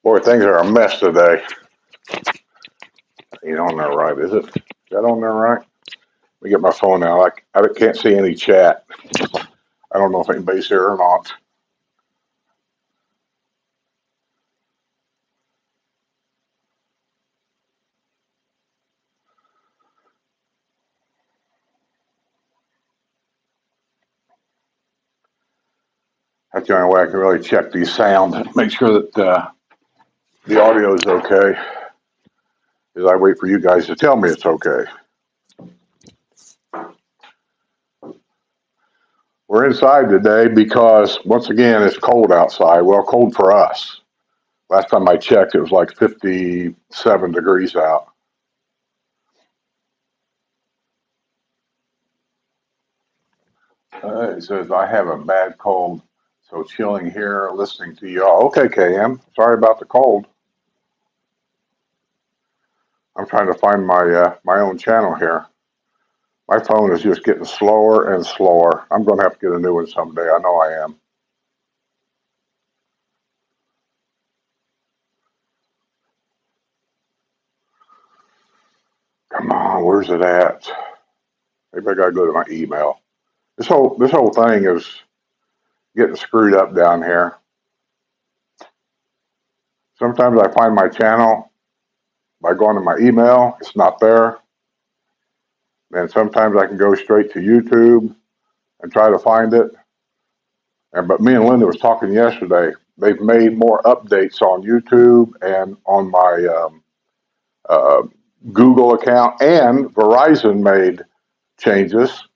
Boy, things are a mess today. Ain't on there right, is it? Is that on there right? Let me get my phone now. I can't see any chat. I don't know if anybody's here or not. That's the only way I can really check these sounds, make sure that the audio is okay, as I wait for you guys to tell me it's okay. We're inside today because, once again, it's cold outside. Well, cold for us. Last time I checked, it was like 57 degrees out. It says, I have a bad cold, so chilling here, listening to y'all. Okay, KM, sorry about the cold. I'm trying to find my own channel here. My phone is just getting slower and slower. I'm going to have to get a new one someday. I know I am. Come on, where's it at? Maybe I got to go to my email. This whole thing is getting screwed up down here. Sometimes I find my channel by going to my email. It's not there. Then sometimes I can go straight to YouTube and try to find it. But me and Linda was talking yesterday. They've made more updates on YouTube and on my Google account, and Verizon made changes.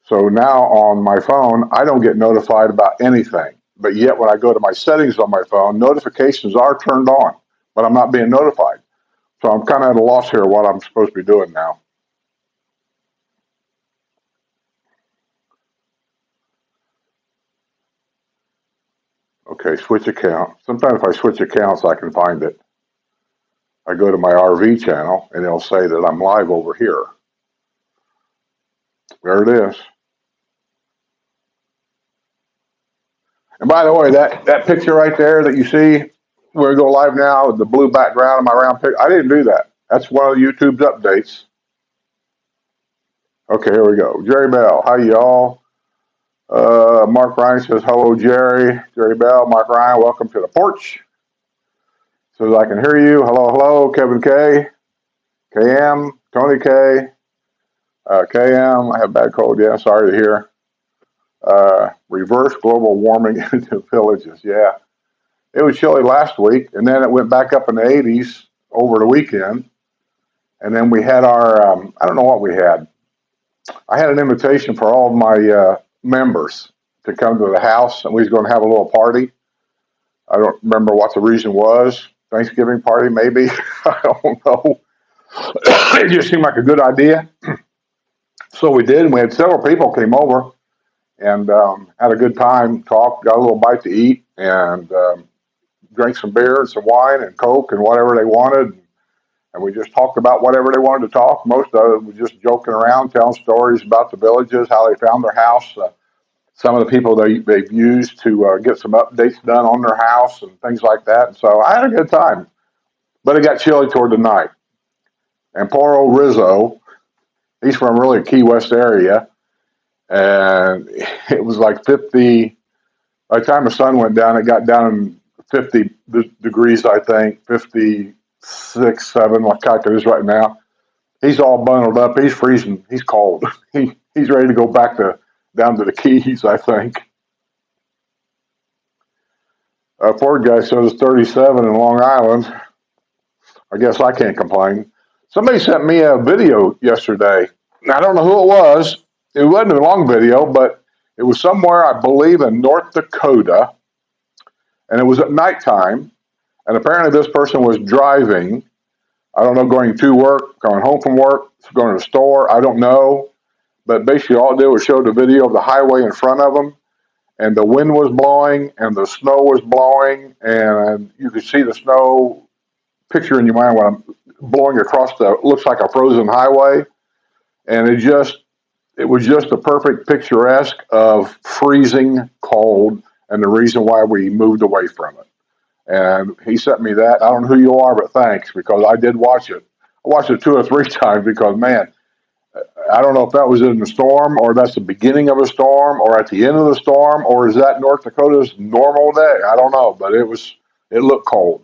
So now on my phone, I don't get notified about anything. But yet when I go to my settings on my phone, notifications are turned on, but I'm not being notified. So I'm kind of at a loss here what I'm supposed to be doing now. Okay, switch account. Sometimes if I switch accounts, I can find it. I go to my RV channel, and it'll say that I'm live over here. There it is. And by the way, that picture right there that you see, where we go live now, with the blue background of my round picture, I didn't do that. That's one of YouTube's updates. Okay, here we go. Jerry Bell, hi y'all. Mark Ryan says, hello, Jerry. Jerry Bell, Mark Ryan, welcome to the porch. Says, I can hear you. Hello, hello. Kevin K. KM, Tony K. KM, I have bad cold. Yeah, sorry to hear. Reverse global warming into villages. Yeah. It was chilly last week, and then it went back up in the 80s over the weekend. And then we had our, I don't know what we had. I had an invitation for all of my members to come to the house, and we was going to have a little party. I don't remember what the reason was. Thanksgiving party, maybe. I don't know. It just seemed like a good idea. So we did, and we had several people came over and had a good time, talked, got a little bite to eat, and drank some beer and some wine and Coke and whatever they wanted. And we just talked about whatever they wanted to talk. Most of it was just joking around, telling stories about the villages, how they found their house, some of the people they've used to get some updates done on their house and things like that. And so I had a good time. But it got chilly toward the night. And poor old Rizzo, he's from really Key West area. And it was like 50. By the time the sun went down, it got down in 50 degrees, I think, 56, 7, like it is right now. He's all bundled up. He's freezing. He's cold. He's ready to go back down to the Keys, I think. Ford guy says it's 37 in Long Island. I guess I can't complain. Somebody sent me a video yesterday. I don't know who it was. It wasn't a long video, but it was somewhere, I believe, in North Dakota. And it was at nighttime. And apparently this person was driving. I don't know, going to work, going home from work, going to the store. I don't know. But basically all it did was show the video of the highway in front of them. And the wind was blowing and the snow was blowing. And you could see the snow, picture in your mind when I'm blowing across looks like a frozen highway. And it was just a perfect picturesque of freezing cold and the reason why we moved away from it. And he sent me that. I don't know who you are, but thanks, because I did watch it. I watched it 2 or 3 times because, man, I don't know if that was in the storm or that's the beginning of a storm or at the end of the storm or is that North Dakota's normal day? I don't know, but it looked cold.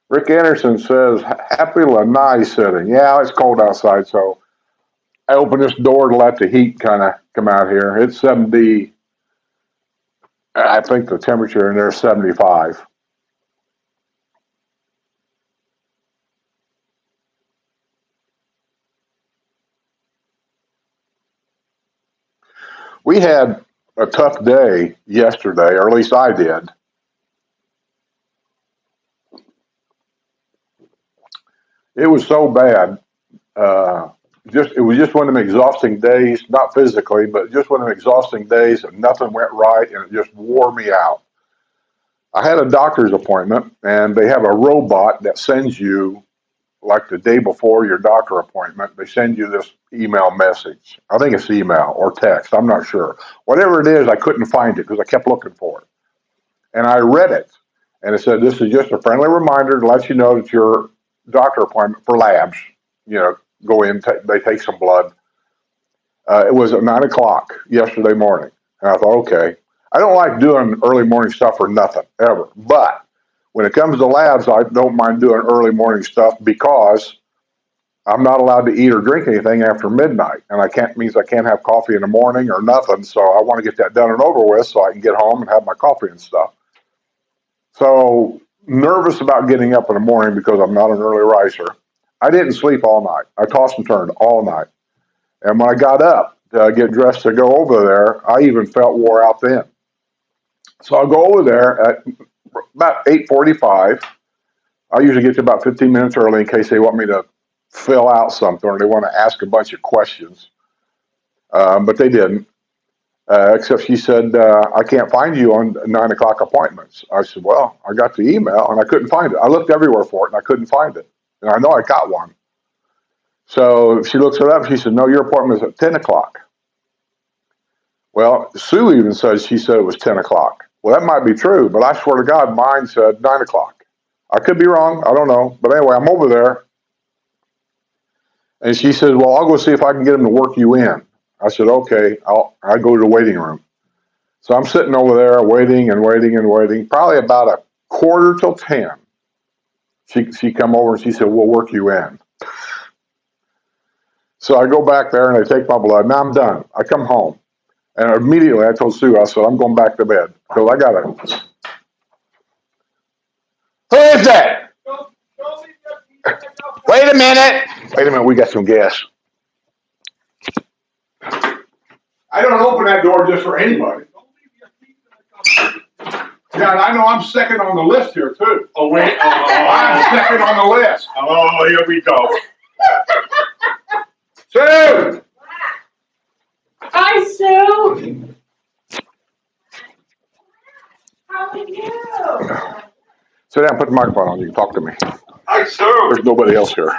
Rick Anderson says, happy lanai sitting. Yeah, it's cold outside, so I opened this door to let the heat kind of come out here. It's 70. I think the temperature in there is 75. We had a tough day yesterday, or at least I did. It was so bad. It was just one of them exhausting days, not physically, but just one of them exhausting days and nothing went right and it just wore me out. I had a doctor's appointment and they have a robot that sends you, like the day before your doctor appointment, they send you this email message. I think it's email or text. I'm not sure. Whatever it is, I couldn't find it because I kept looking for it. And I read it and it said, this is just a friendly reminder to let you know that your doctor appointment for labs, go in, they take some blood. It was at 9 o'clock yesterday morning. And I thought, okay, I don't like doing early morning stuff for nothing, ever. But when it comes to labs, I don't mind doing early morning stuff because I'm not allowed to eat or drink anything after midnight. And means I can't have coffee in the morning or nothing. So I want to get that done and over with so I can get home and have my coffee and stuff. So nervous about getting up in the morning because I'm not an early riser. I didn't sleep all night. I tossed and turned all night. And when I got up to get dressed to go over there, I even felt wore out then. So I'll go over there at about 8:45. I usually get to about 15 minutes early in case they want me to fill out something or they want to ask a bunch of questions. But they didn't, except she said, I can't find you on 9 o'clock appointments. I said, well, I got the email and I couldn't find it. I looked everywhere for it and I couldn't find it. And I know I got one. So she looks it up. She said, no, your appointment is at 10 o'clock. Well, Sue even said she said it was 10 o'clock. Well, that might be true, but I swear to God, mine said 9 o'clock. I could be wrong. I don't know. But anyway, I'm over there. And she said, well, I'll go see if I can get them to work you in. I said, okay, I'll go to the waiting room. So I'm sitting over there waiting and waiting and waiting. Probably about a quarter till 10. She come over and she said, we'll work you in. So I go back there and they take my blood. Now I'm done. I come home. And immediately I told Sue, I said, I'm going back to bed because I got it. Who is that? Wait a minute. Wait a minute. We got some gas. I don't open that door just for anybody. Yeah, and I know I'm second on the list here, too. Oh, wait. I'm second on the list. Oh, here we go. Sue! Hi, Sue. How are you? Sit down, put the microphone on. You can talk to me. Hi, Sue. There's nobody else here.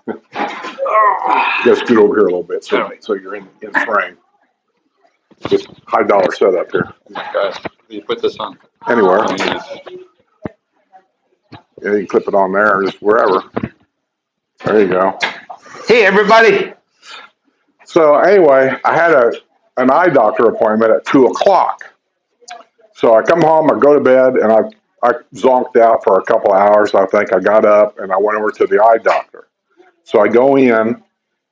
You gotta scoot over here a little bit so you're in frame. Just high dollar setup here. Okay. You put this on. Anywhere. Yeah, you can clip it on there or just wherever. There you go. Hey, everybody. So anyway, I had an eye doctor appointment at 2 o'clock. So I come home, I go to bed, and I zonked out for a couple of hours. I think I got up and I went over to the eye doctor. So I go in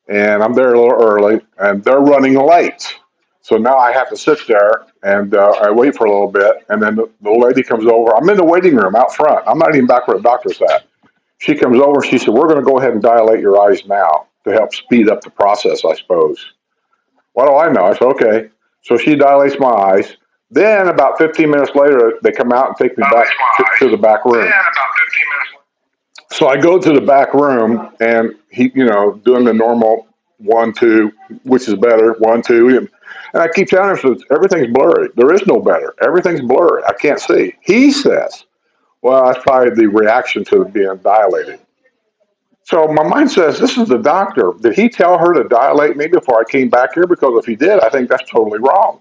and I'm there a little early and they're running late. So now I have to sit there and I wait for a little bit. And then the lady comes over. I'm in the waiting room out front. I'm not even back where the doctor's at. She comes over and she said, we're going to go ahead and dilate your eyes now to help speed up the process, I suppose. What do I know? I said, okay. So she dilates my eyes. Then about 15 minutes later, they come out and take me back to the back room. So I go to the back room and he, doing the normal 1, 2, which is better, 1, 2. And I keep telling him, everything's blurry. There is no better. Everything's blurry. I can't see. He says, well, that's probably the reaction to being dilated. So my mind says, this is the doctor. Did he tell her to dilate me before I came back here? Because if he did, I think that's totally wrong.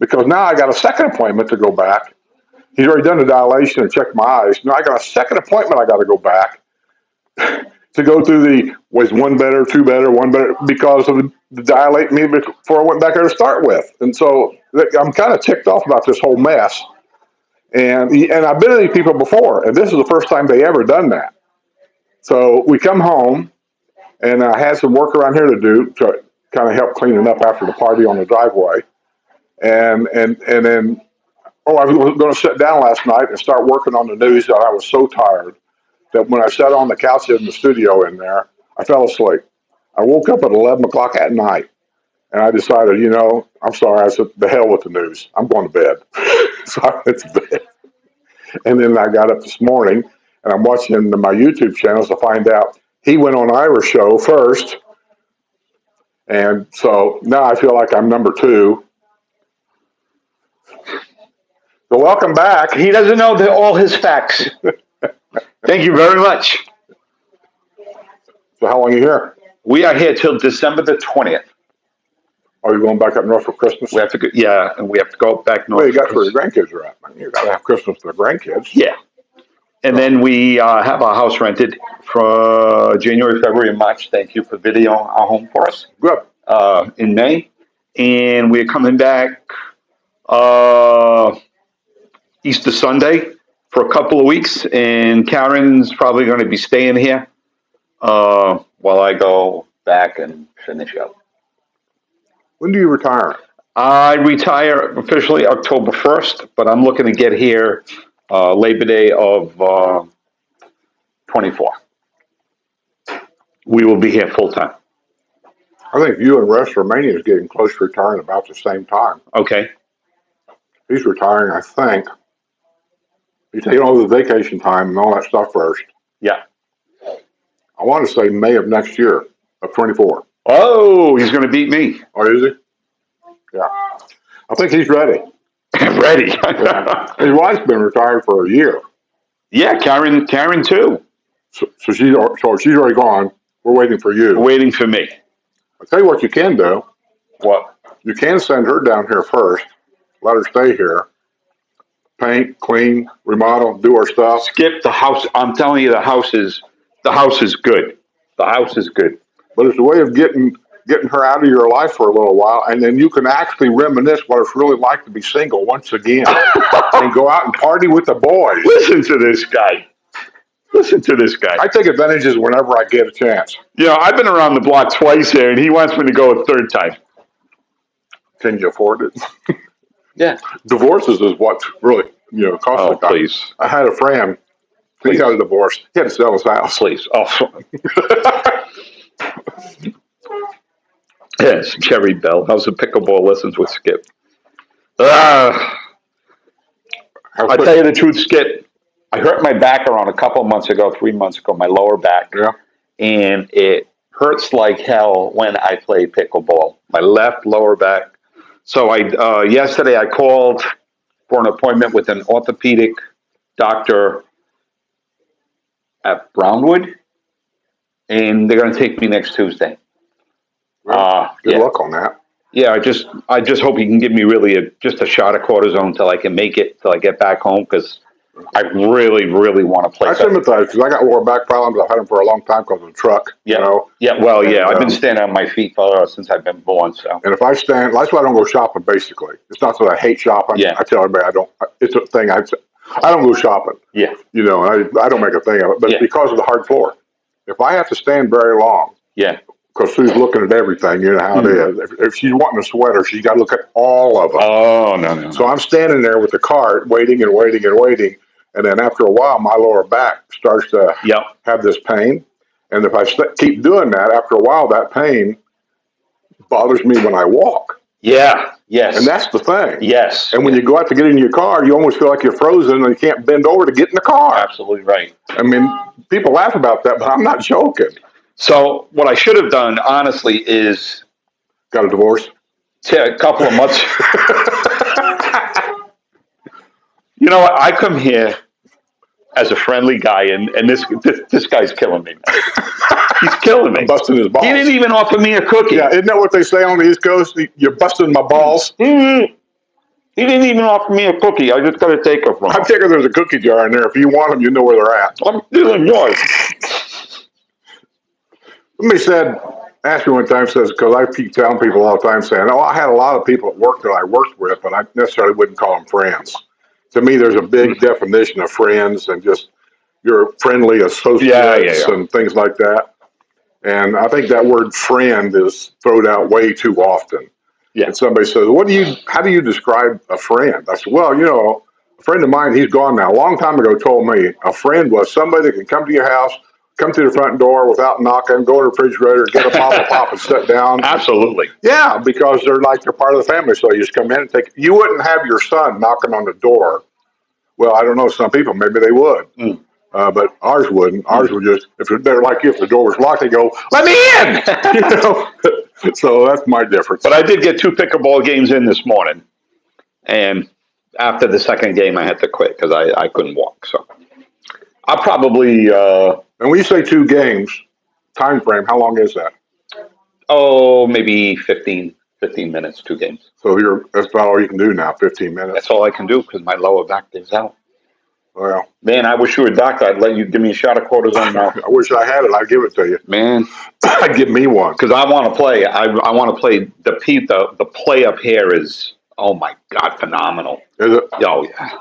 because now I got a second appointment to go back. He's already done the dilation and checked my eyes. Now I got a second appointment. I got to go back to go through was one better, two better, one better, because of the dilate me before I went back there to start with. And so I'm kind of ticked off about this whole mess. And I've been to these people before, and this is the first time they ever done that. So we come home, and I had some work around here to do to kind of help cleaning up after the party on the driveway. And then, I was going to sit down last night and start working on the news, and I was so tired that when I sat on the couch in the studio in there, I fell asleep. I woke up at 11 o'clock at night, and I decided, I'm sorry. I said, the hell with the news. I'm going to bed. So I went to bed. And then I got up this morning, and I'm watching my YouTube channels to find out he went on Ira's show first. And so now I feel like I'm number two. So welcome back. He doesn't know all his facts. Thank you very much. So how long are you here? We are here till December the 20th. Are you going back up north for Christmas? We have to go, and we have to go back north. Well, you got where your grandkids are at, man. You got to have Christmas for the grandkids. Yeah. And then we have our house rented for January, February, and March. Thank you for videoing our home for us. Good. In May. And we're coming back Easter Sunday for a couple of weeks. And Karen's probably going to be staying here while I go back and finish up. When do you retire? I retire officially October 1st, but I'm looking to get here Labor Day of 24. We will be here full time. I think you and WrestleMania is getting close to retiring about the same time. Okay. He's retiring, I think. He's taking all the vacation time and all that stuff first. Yeah. I want to say May of next year, of 24. Oh, he's going to beat me. Oh, is he? Yeah. I think he's ready. Ready. Yeah. His wife's been retired for a year. Yeah, Karen too. So she's already gone. We're waiting for you. Waiting for me. I'll tell you what you can do. What? You can send her down here first. Let her stay here. Paint, clean, remodel, do her stuff. Skip the house. I'm telling you, the house is good. The house is good. But it's a way of getting her out of your life for a little while, and then you can actually reminisce what it's really like to be single once again and go out and party with the boys. Listen to this guy. Listen to this guy. I take advantages whenever I get a chance. I've been around the block twice here, and he wants me to go a third time. Can you afford it? Yeah. Divorces is what really, costs Oh, a guy. please. I had a friend. He got a divorce. He had to sell his house. Please. Oh. Yes, Cherry Bell. How's the pickleball lessons with Skip? I tell you the truth, Skip. I hurt my back around a couple of months ago, 3 months ago, my lower back. Yeah. And it hurts like hell when I play pickleball. My left lower back. So yesterday I called for an appointment with an orthopedic doctor at Wildwood, and they're going to take me next Tuesday. Good luck on that. Yeah, I just hope he can give me really just a shot of cortisone till I can make it, till I get back home, because I really, really want to play. I sympathize, because I got lower back problems. I've had them for a long time because of the truck. Yeah. Yeah. Well, yeah. I've been standing on my feet since I've been born. So. And if I stand, that's why I don't go shopping. Basically, it's not that I hate shopping. Yeah. I tell everybody I don't. It's a thing. I don't go shopping. Yeah. I don't make a thing of it, but it's because of the hard floor. If I have to stand very long. Yeah. Because Sue's looking at everything, you know how it is. If she's wanting a sweater, she's got to look at all of them. Oh, no. So I'm standing there with the cart, waiting and waiting and waiting. And then after a while, my lower back starts to have this pain. And if I keep doing that, after a while, that pain bothers me when I walk. Yeah, yes. And that's the thing. Yes. And when you go out to get in your car, you almost feel like you're frozen and you can't bend over to get in the car. Absolutely right. I mean, people laugh about that, but I'm not joking. So what I should have done, honestly, is... Got a divorce? A couple of months. You know what? I come here as a friendly guy, and this guy's killing me. He's killing me. Busting his balls. He didn't even offer me a cookie. Yeah, isn't that what they say on the East Coast? You're busting my balls. Mm-hmm. He didn't even offer me a cookie. I just got to take it from I him. figure there's a cookie jar in there. If you want them, you know where they're at. I'm feeling yours. Somebody said, asked me one time, says, because I keep telling people all the time, saying, oh, I had a lot of people at work that I worked with, but I necessarily wouldn't call them friends. To me, there's a big definition of friends and just your friendly associates Yeah. and things like that. And I think that word friend is thrown out way too often. Yeah. And somebody says, how do you describe a friend? I said, well, a friend of mine, he's gone now, a long time ago told me a friend was somebody that can come to your house, come to the front door without knocking, go to the refrigerator, get a bottle of pop and sit down. Absolutely. Yeah, because they're part of the family. So you just come in and you wouldn't have your son knocking on the door. Well, I don't know, some people, maybe they would. But ours wouldn't. Ours would just, if they're like you, if the door was locked, they go, let me in! So that's my difference. But I did get 2 pickleball games in this morning. And after the second game, I had to quit because I couldn't walk. So I'll probably, and when you say 2 games, time frame, how long is that? maybe 15 minutes, 2 games. So that's about all you can do now, 15 minutes. That's all I can do because my lower back is out. Well, man, I wish you were a doctor. I'd let you give me a shot of cortisone now. I wish I had it. I'd give it to you. Man, give me one. Because I want to play. I want to play. The play up here is, oh my God, phenomenal. Is it? Oh, yeah.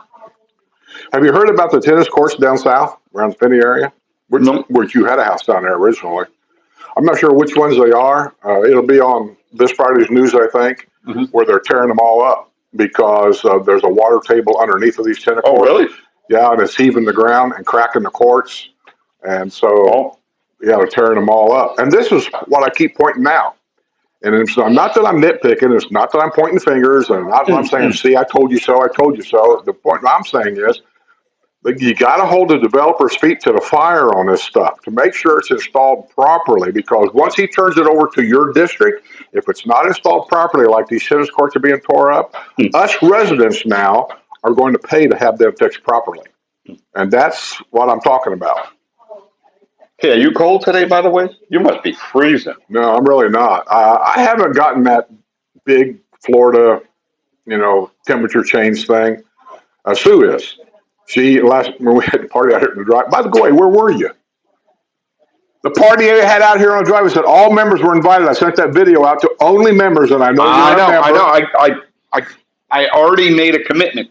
Have you heard about the tennis courts down south around the Finney area? Which you had a house down there originally. I'm not sure which ones they are. It'll be on this Friday's news, I think, where they're tearing them all up because there's a water table underneath of these tennis courts. Oh, really? Yeah, and it's heaving the ground and cracking the courts. And so, yeah, they're tearing them all up. And this is what I keep pointing out. And it's not that I'm nitpicking. It's not that I'm pointing fingers. And not that I'm saying, see, I told you so, I told you so. The point I'm saying is, you got to hold the developer's feet to the fire on this stuff to make sure it's installed properly, because once he turns it over to your district, if it's not installed properly, like these tennis courts are being tore up, us residents now are going to pay to have them fixed properly. And that's what I'm talking about. Hey, are you cold today, by the way? You must be freezing. No, I'm really not. I haven't gotten that big Florida, temperature change thing. Sue is. When we had the party out here in the drive. By the way, where were you? The party they had out here on the drive said all members were invited. I sent that video out to only members, and I know you're a member. I already made a commitment.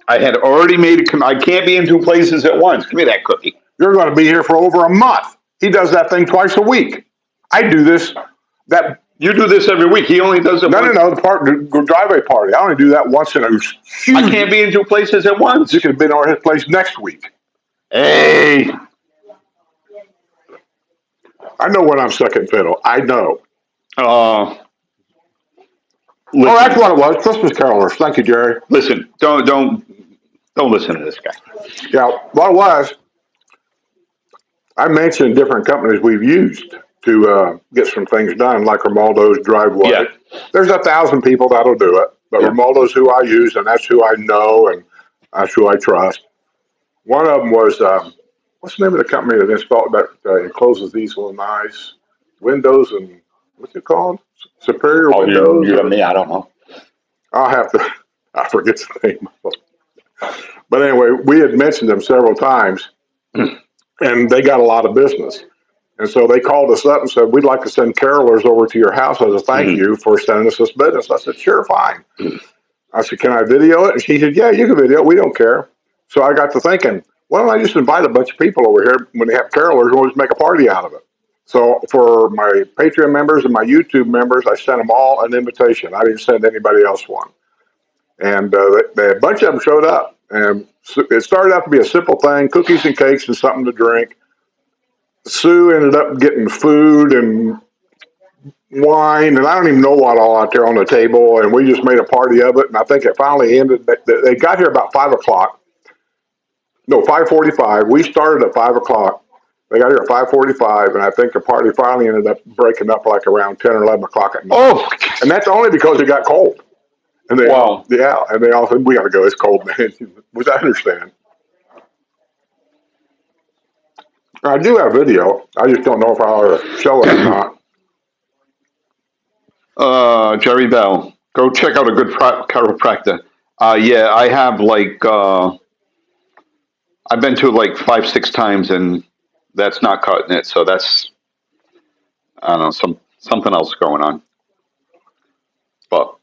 I had already made a commitment. I can't be in 2 places at once. Give me that cookie. You're going to be here for over a month. He does that thing twice a week. I do this. You do this every week. He only does it. No. The driveway party. I only do that once in a huge. I can't be in 2 places at once. You could have been over his place next week. Hey. I know when I'm second fiddle. I know. Listen, that's what it was. Christmas carolers. Thank you, Jerry. Listen, don't listen to this guy. Yeah, what it was, I mentioned different companies we've used to get some things done, like Romaldo's driveway. Yeah. There's 1,000 people that'll do it, but Romaldo's who I use, and that's who I know, and that's who I trust. One of them was, what's the name of the company that installed that encloses these little nice windows and what's it called? Superior Windows? Me, I don't know. I forget the name of it. But anyway, we had mentioned them several times, and they got a lot of business. And so they called us up and said, we'd like to send carolers over to your house as a thank you for sending us this business. I said, sure, fine. I said, can I video it? And she said, yeah, you can video it. We don't care. So I got to thinking, why don't I just invite a bunch of people over here when they have carolers, we'll just make a party out of it. So for my Patreon members and my YouTube members, I sent them all an invitation. I didn't send anybody else one. And a bunch of them showed up. And it started out to be a simple thing, cookies and cakes and something to drink. Sue ended up getting food and wine, and I don't even know what all out there on the table, and we just made a party of it, and I think it finally ended. They got here about 5 o'clock. No, 5:45. We started at 5 o'clock. They got here at 5:45, and I think the party finally ended up breaking up like around 10 or 11 o'clock at night. Oh! And that's only because it got cold. And they all said, we got to go. It's cold, man. Which I understand. I do have video. I just don't know if I ought to show it or not. Jerry Bell. Go check out a good chiropractor. Yeah, I have like I've been to it like 5, 6 times, and that's not cutting it. So that's I don't know something else going on. But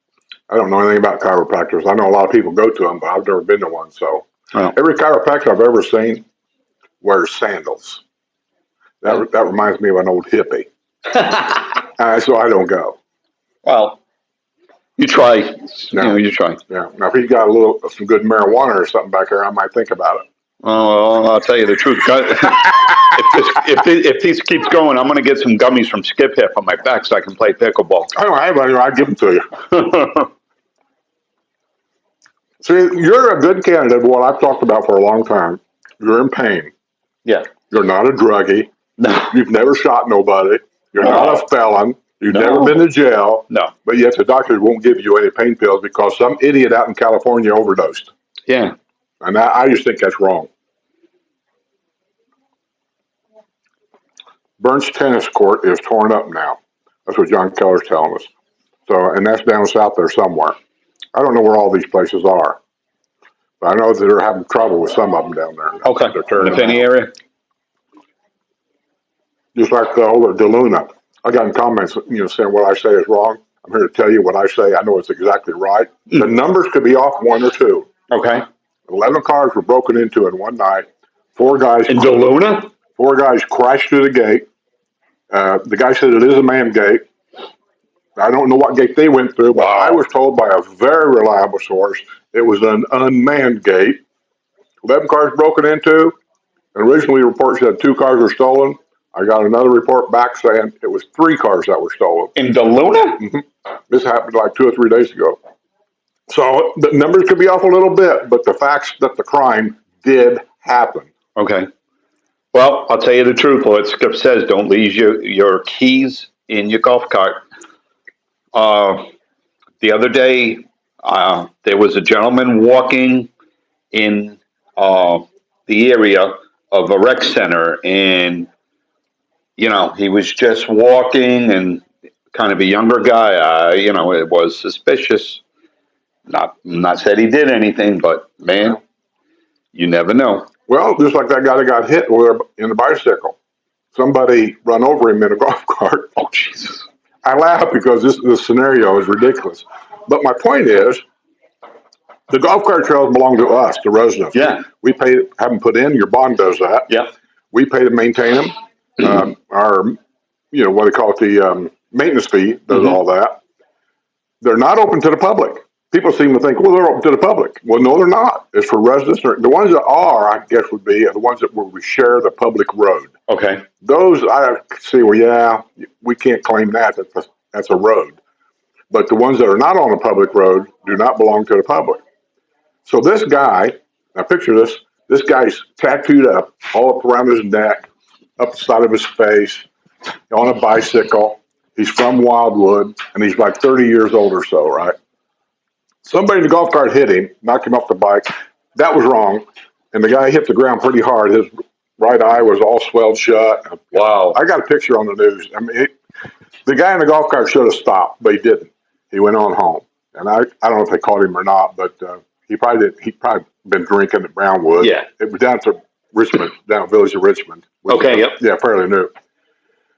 I don't know anything about chiropractors. I know a lot of people go to them, but I've never been to one. So well, every chiropractor I've ever seen wears sandals. That reminds me of an old hippie. So I don't go. well, you try. You know, No. you try. Yeah. Now, if he's got some good marijuana or something back there, I might think about it. Oh, well, I'll tell you the truth. If this keeps going, I'm going to get some gummies from Skip Hip on my back so I can play pickleball. I don't have any. I'd give them to you. See, you're a good candidate for what I've talked about for a long time. You're in pain. Yeah. You're not a druggie. No. You've never shot nobody. You're not a felon. You've never been to jail. No. But yet the doctors won't give you any pain pills because some idiot out in California overdosed. Yeah. And I just think that's wrong. Burnt's tennis court is torn up now. That's what John Keller's telling us. So, and that's down south there somewhere. I don't know where all these places are, but I know that they're having trouble with some of them down there. Okay. They're In tearing the them Penny out. area? Just like over at DeLuna. I got in comments, saying what I say is wrong. I'm here to tell you what I say. I know it's exactly right. The numbers could be off 1 or 2. Okay. 11 cars were broken into in one night. 4 guys. In DeLuna? 4 guys crashed through the gate. The guy said it is a man gate. I don't know what gate they went through, but I was told by a very reliable source it was an unmanned gate. 11 cars broken into. And originally, the report said 2 cars were stolen. I got another report back saying it was 3 cars that were stolen. In DeLuna? Mm-hmm. This happened like 2 or 3 days ago. So the numbers could be off a little bit, but the facts that the crime did happen. Okay. Well, I'll tell you the truth. What Skip says, don't leave your keys in your golf cart. The other day, there was a gentleman walking in the area of a rec center, and he was just walking, and kind of a younger guy. It was suspicious. Not said he did anything, but man, you never know. Well, just like that guy that got hit in the bicycle. Somebody run over him in a golf cart. Oh, Jesus. I laugh because this scenario is ridiculous. But my point is, the golf cart trails belong to us, the residents. Yeah. We have them put in. Your bond does that. Yeah. We pay to maintain them. Our, what they call it, the maintenance fee does all that. They're not open to the public. People seem to think, well, they're open to the public. Well, no, they're not. It's for residents. The ones that are, I guess, would be the ones where we share the public road. Okay. Those I see. Well, yeah, we can't claim that. That's a road. But the ones that are not on the public road do not belong to the public. So this guy, now picture this. This guy's tattooed up all up around his neck, up the side of his face, on a bicycle. He's from Wildwood, and he's like 30 years old or so, right? Somebody in the golf cart hit him, knocked him off the bike. That was wrong. And the guy hit the ground pretty hard. His right eye was all swelled shut. Wow. I got a picture on the news. I mean, the guy in the golf cart should have stopped, but he didn't. He went on home. And I don't know if they caught him or not, but he probably did. He probably been drinking at Brownwood. Yeah. It was down to Richmond, down Village of Richmond. Okay, yep. Yeah, fairly new.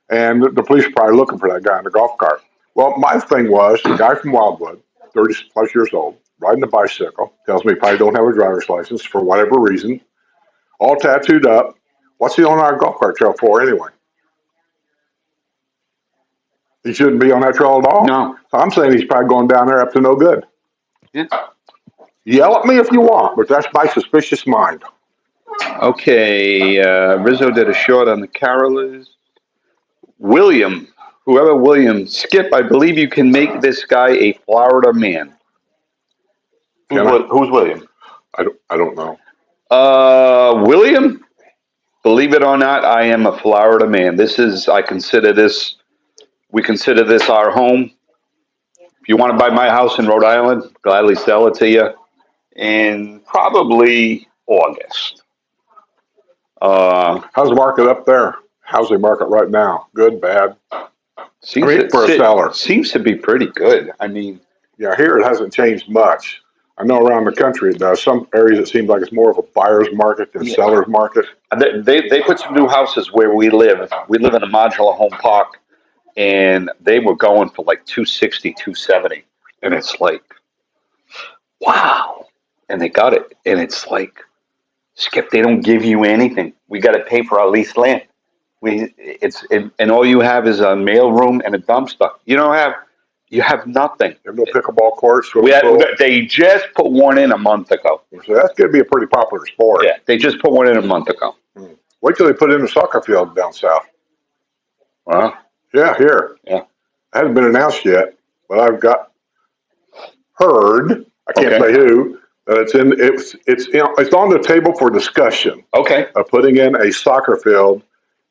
And the police are probably looking for that guy in the golf cart. Well, my thing was, the guy from Wildwood, 30 plus years old, riding a bicycle, tells me he probably don't have a driver's license for whatever reason, all tattooed up. What's he on our golf cart trail for anyway? He shouldn't be on that trail at all. No. So I'm saying he's probably going down there up to no good. Yeah. Yell at me if you want, but that's my suspicious mind. Okay. Rizzo did a short on the carolers. William, Skip, I believe you can make this guy a Florida man. Who's William? I don't know. William, believe it or not, I am a Florida man. We consider this our home. If you want to buy my house in Rhode Island, gladly sell it to you in probably August. How's the market up there? Housing market right now? Good, bad? For a seller. Seems to be pretty good. I mean, Yeah, here it hasn't changed much. I know around the country it does. Some areas it seems like it's more of a buyer's market than Yeah. seller's market. They put some new houses where we live. We live in a modular home park, and they were going for like 260, 270, and it's like, wow. And they got it, and it's like, Skip, they don't give you anything. We got to pay for our leased land. And all you have is a mail room and a dumpster. You have nothing. There's no pickleball courts. They just put one in a month ago. So that's going to be a pretty popular sport. Yeah, they just put one in a month ago. Wait till they put in a soccer field down south. Well, yeah, here. Yeah, it hasn't been announced yet, but I've got heard. I can't say who. It's on the table for discussion. Okay. Of putting in a soccer field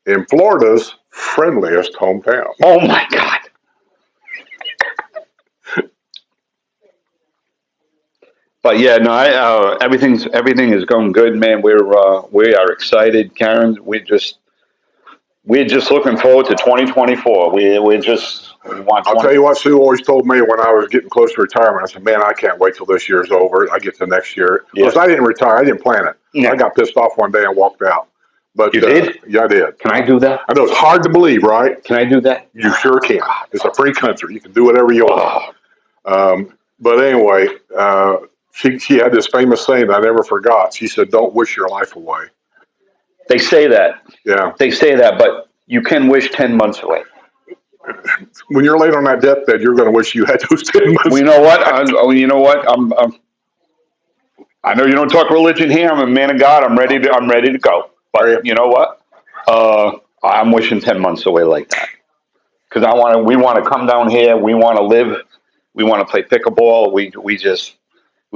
in Florida's friendliest hometown. Oh my God. But yeah, no, everything is going good, man. We are excited, Karen. We're just looking forward to 2024. We want. I'll tell you what Sue always told me when I was getting close to retirement. I said, "Man, I can't wait till this year's over. I get to next year." Because I didn't retire. I didn't plan it. Yeah. I got pissed off one day and walked out. But you did? Yeah, I did. Can I do that? I know it's hard to believe, right? Can I do that? You sure can. It's a free country. You can do whatever you want. But anyway, she had this famous saying that I never forgot. She said, "Don't wish your life away." They say that. Yeah. They say that, but you can wish 10 months away. When you're laid on that deathbed, you're going to wish you had those 10 months. Well, you know what? You know what? I know you don't talk religion here. I'm a man of God. I'm ready to go. But you know what? I'm wishing 10 months away like that. Because we want to come down here. We want to live. We want to play pickleball. We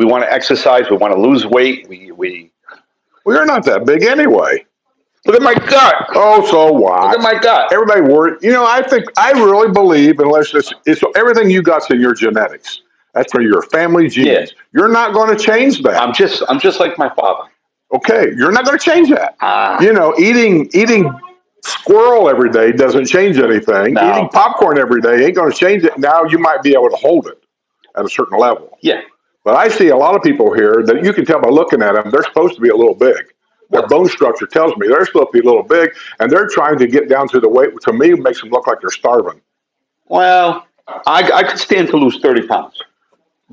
want to exercise. We want to lose weight. We're not that big anyway. Look at my gut. Oh, so what? Look at my gut. Everybody worried. I really believe unless it's everything you got's in your genetics. That's for your family genes. Yeah. You're not going to change that. I'm just like my father. Okay, you're not going to change that. Eating squirrel every day doesn't change anything. No. Eating popcorn every day ain't going to change it. Now you might be able to hold it at a certain level. Yeah. But I see a lot of people here that you can tell by looking at them, they're supposed to be a little big. Their bone structure tells me they're supposed to be a little big, and they're trying to get down to the weight. To me, it makes them look like they're starving. Well, I could stand to lose 30 pounds.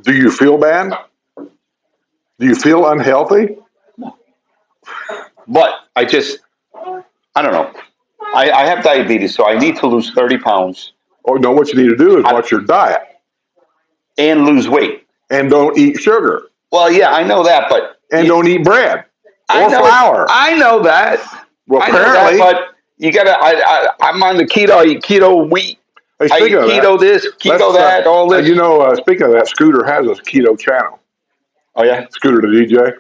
Do you feel bad? Do you feel unhealthy? No. But I don't know. I have diabetes, so I need to lose 30 pounds. Oh, no, what you need to do is watch your diet. And lose weight. And don't eat sugar. Well, yeah, I know that, but... And don't eat bread. Or flour. I know that. Well, apparently. But you gotta, I'm on the keto, I eat keto wheat. Hey, I eat keto this, keto that, all this. Speaking of that, Scooter has a keto channel. Oh, yeah? Scooter the DJ.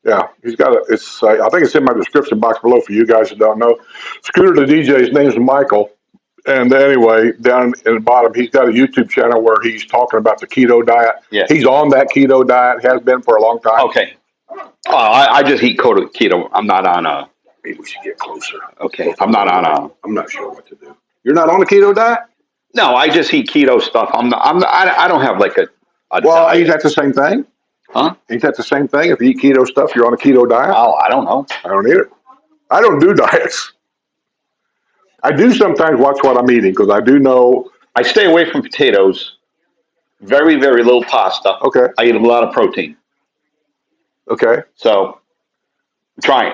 Yeah, he's got I think it's in my description box below for you guys that don't know. Scooter the DJ, his name's Michael. And anyway, down in the bottom, he's got a YouTube channel where he's talking about the keto diet. Yeah. He's on that keto diet, has been for a long time. Okay. I just eat keto. I'm not on a... Maybe we should get closer. Okay. I'm not on a... I'm not sure what to do. You're not on the keto diet? No, I just eat keto stuff. I don't have like a well, diet. Ain't that the same thing? Huh? Ain't that the same thing? If you eat keto stuff, you're on a keto diet? Oh, I don't know. I don't either. I don't do diets. I do sometimes watch what I'm eating because I do know. I stay away from potatoes. Very, very little pasta. Okay. I eat a lot of protein. Okay. So, I'm trying.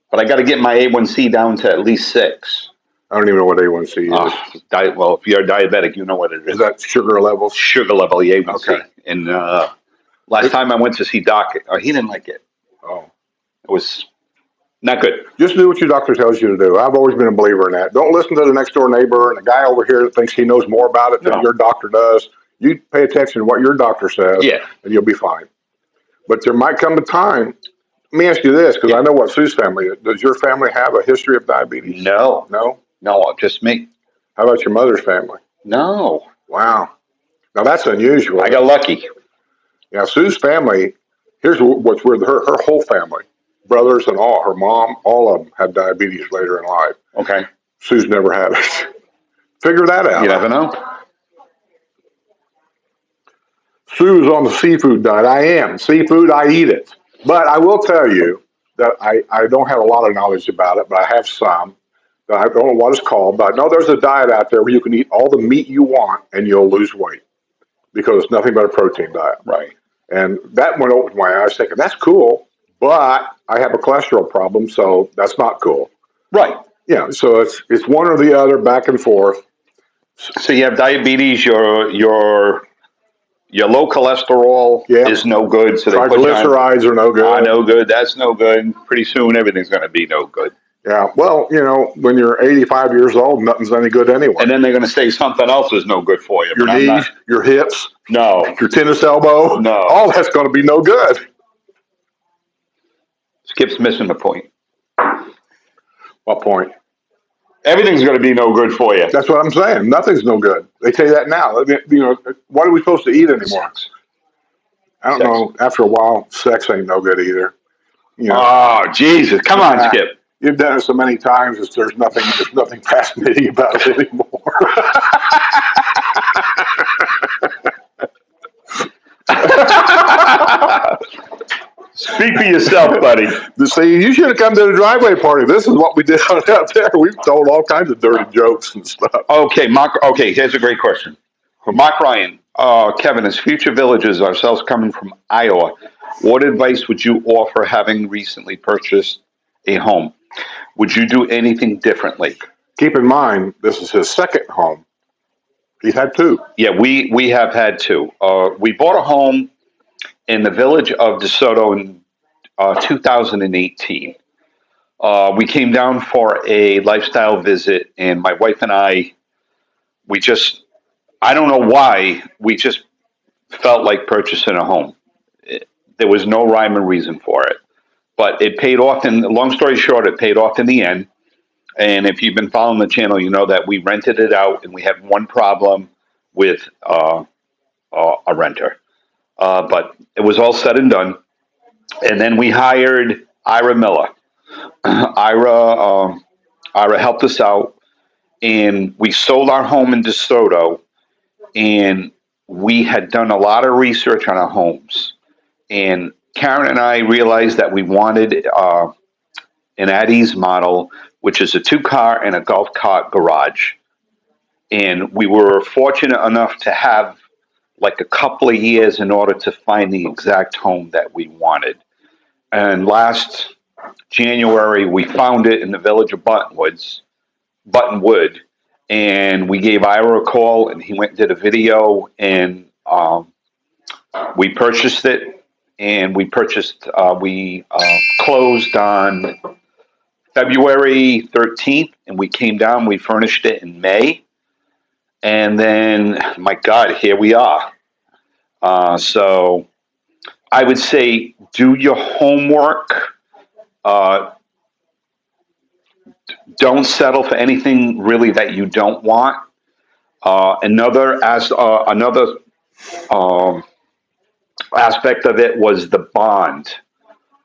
But I got to get my A1C down to at least 6. I don't even know what A1C is. Well, if you're a diabetic, you know what it is. Is that sugar level? Sugar level, the A1C. Okay. And last time I went to see Doc, he didn't like it. Oh. It was not good. Just do what your doctor tells you to do. I've always been a believer in that. Don't listen to the next door neighbor and the guy over here that thinks he knows more about it than your doctor does. You pay attention to what your doctor says, and you'll be fine. But there might come a time. Let me ask you this, because I know what Sue's family is. Does your family have a history of diabetes? No. No? No, just me. How about your mother's family? No. Wow. Now that's unusual. I got lucky. Now Sue's family, here's what's weird. Her whole family, brothers and all, her mom, all of them had diabetes later in life. Okay. Sue's never had it. Figure that out. You never know. Sue's on the seafood diet. I am. Seafood, I eat it. But I will tell you that I don't have a lot of knowledge about it, but I have some. I don't know what it's called, but I know there's a diet out there where you can eat all the meat you want and you'll lose weight because it's nothing but a protein diet. Right. And that went over my eyes thinking, that's cool, but I have a cholesterol problem, so that's not cool. Right. Yeah, so it's one or the other, back and forth. So you have diabetes. Your low cholesterol Yeah. is no good. So they put you on, Triglycerides are no good. no good. That's no good. Pretty soon everything's going to be no good. Yeah, well, when you're 85 years old, nothing's any good anyway. And then they're going to say something else is no good for you. Your but I'm knees, your hips, No. your tennis elbow, No. all that's going to be no good. Skip's missing the point. What point? Everything's going to be no good for you. That's what I'm saying. Nothing's no good. They tell you that now. What are we supposed to eat anymore? I don't know. After a while, sex ain't no good either. Oh, Jesus. Come on, Skip. You've done it so many times that there's nothing fascinating about it anymore. Speak for yourself, buddy. See, you should have come to the driveway party. This is what we did out there. We've told all kinds of dirty jokes and stuff. Okay, Mark. Okay, here's a great question. Mark Ryan, Kevin, as future villagers, ourselves coming from Iowa, what advice would you offer having recently purchased a home? Would you do anything differently? Keep in mind, this is his second home. He's had two. Yeah, we have had two. We bought a home in the village of DeSoto in 2018. We came down for a lifestyle visit, and my wife and I don't know why, we just felt like purchasing a home. There was no rhyme or reason for it, but it paid off. And long story short, it paid off in the end. And if you've been following the channel, you know that we rented it out, and we had one problem with a renter. But it was all said and done. And then we hired Ira Miller. Ira helped us out, and we sold our home in DeSoto, and we had done a lot of research on our homes. And Karen and I realized that we wanted an at-ease model, which is a 2-car and a golf cart garage. And we were fortunate enough to have like a couple of years in order to find the exact home that we wanted. And last January, we found it in the village of Buttonwood, and we gave Ira a call, and he went and did a video, and we purchased it. And we closed on February 13th, and we came down, we furnished it in May. And then, my God, here we are. So I would say do your homework. Don't settle for anything really that you don't want. Another aspect of it was the bond.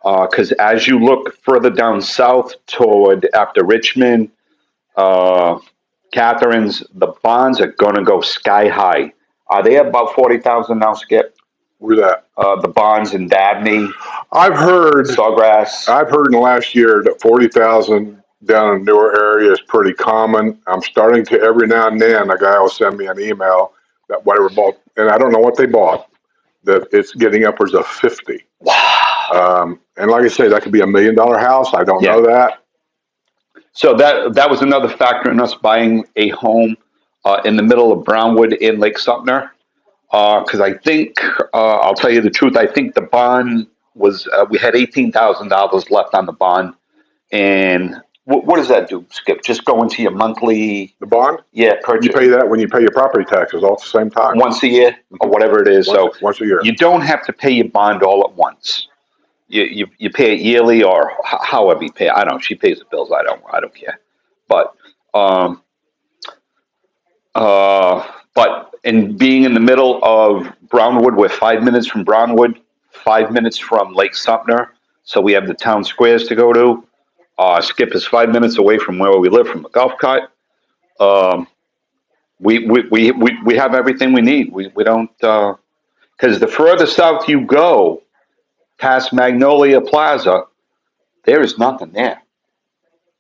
Because as you look further down south toward after Richmond, Catherine's, the bonds are going to go sky high. Are they about 40,000 now, Skip? Where's that? The bonds in Dabney, I've heard Sawgrass. in the last year that 40,000 down in newer area is pretty common. I'm starting to every now and then, a guy will send me an email that whatever bought, and I don't know what they bought, that it's getting upwards of 50. Wow. And like I say, that could be $1 million house. I don't know that. So that was another factor in us buying a home in the middle of Brownwood in Lake Sumter. Because I think, I'll tell you the truth, I think the bond was, we had $18,000 left on the bond. And what does that do, Skip? Just go into your monthly... The bond? Yeah, purchase. You pay that when you pay your property taxes all at the same time. Once a year or whatever it is. Once a year. You don't have to pay your bond all at once. You pay it yearly or however you pay it. I don't know. She pays the bills. I don't care. But in being in the middle of Brownwood, we're 5 minutes from Brownwood, 5 minutes from Lake Sumter. So we have the town squares to go to. Skip is 5 minutes away from where we live from the golf cart. We have everything we need. We don't, Because the further south you go, past Magnolia Plaza, there is nothing there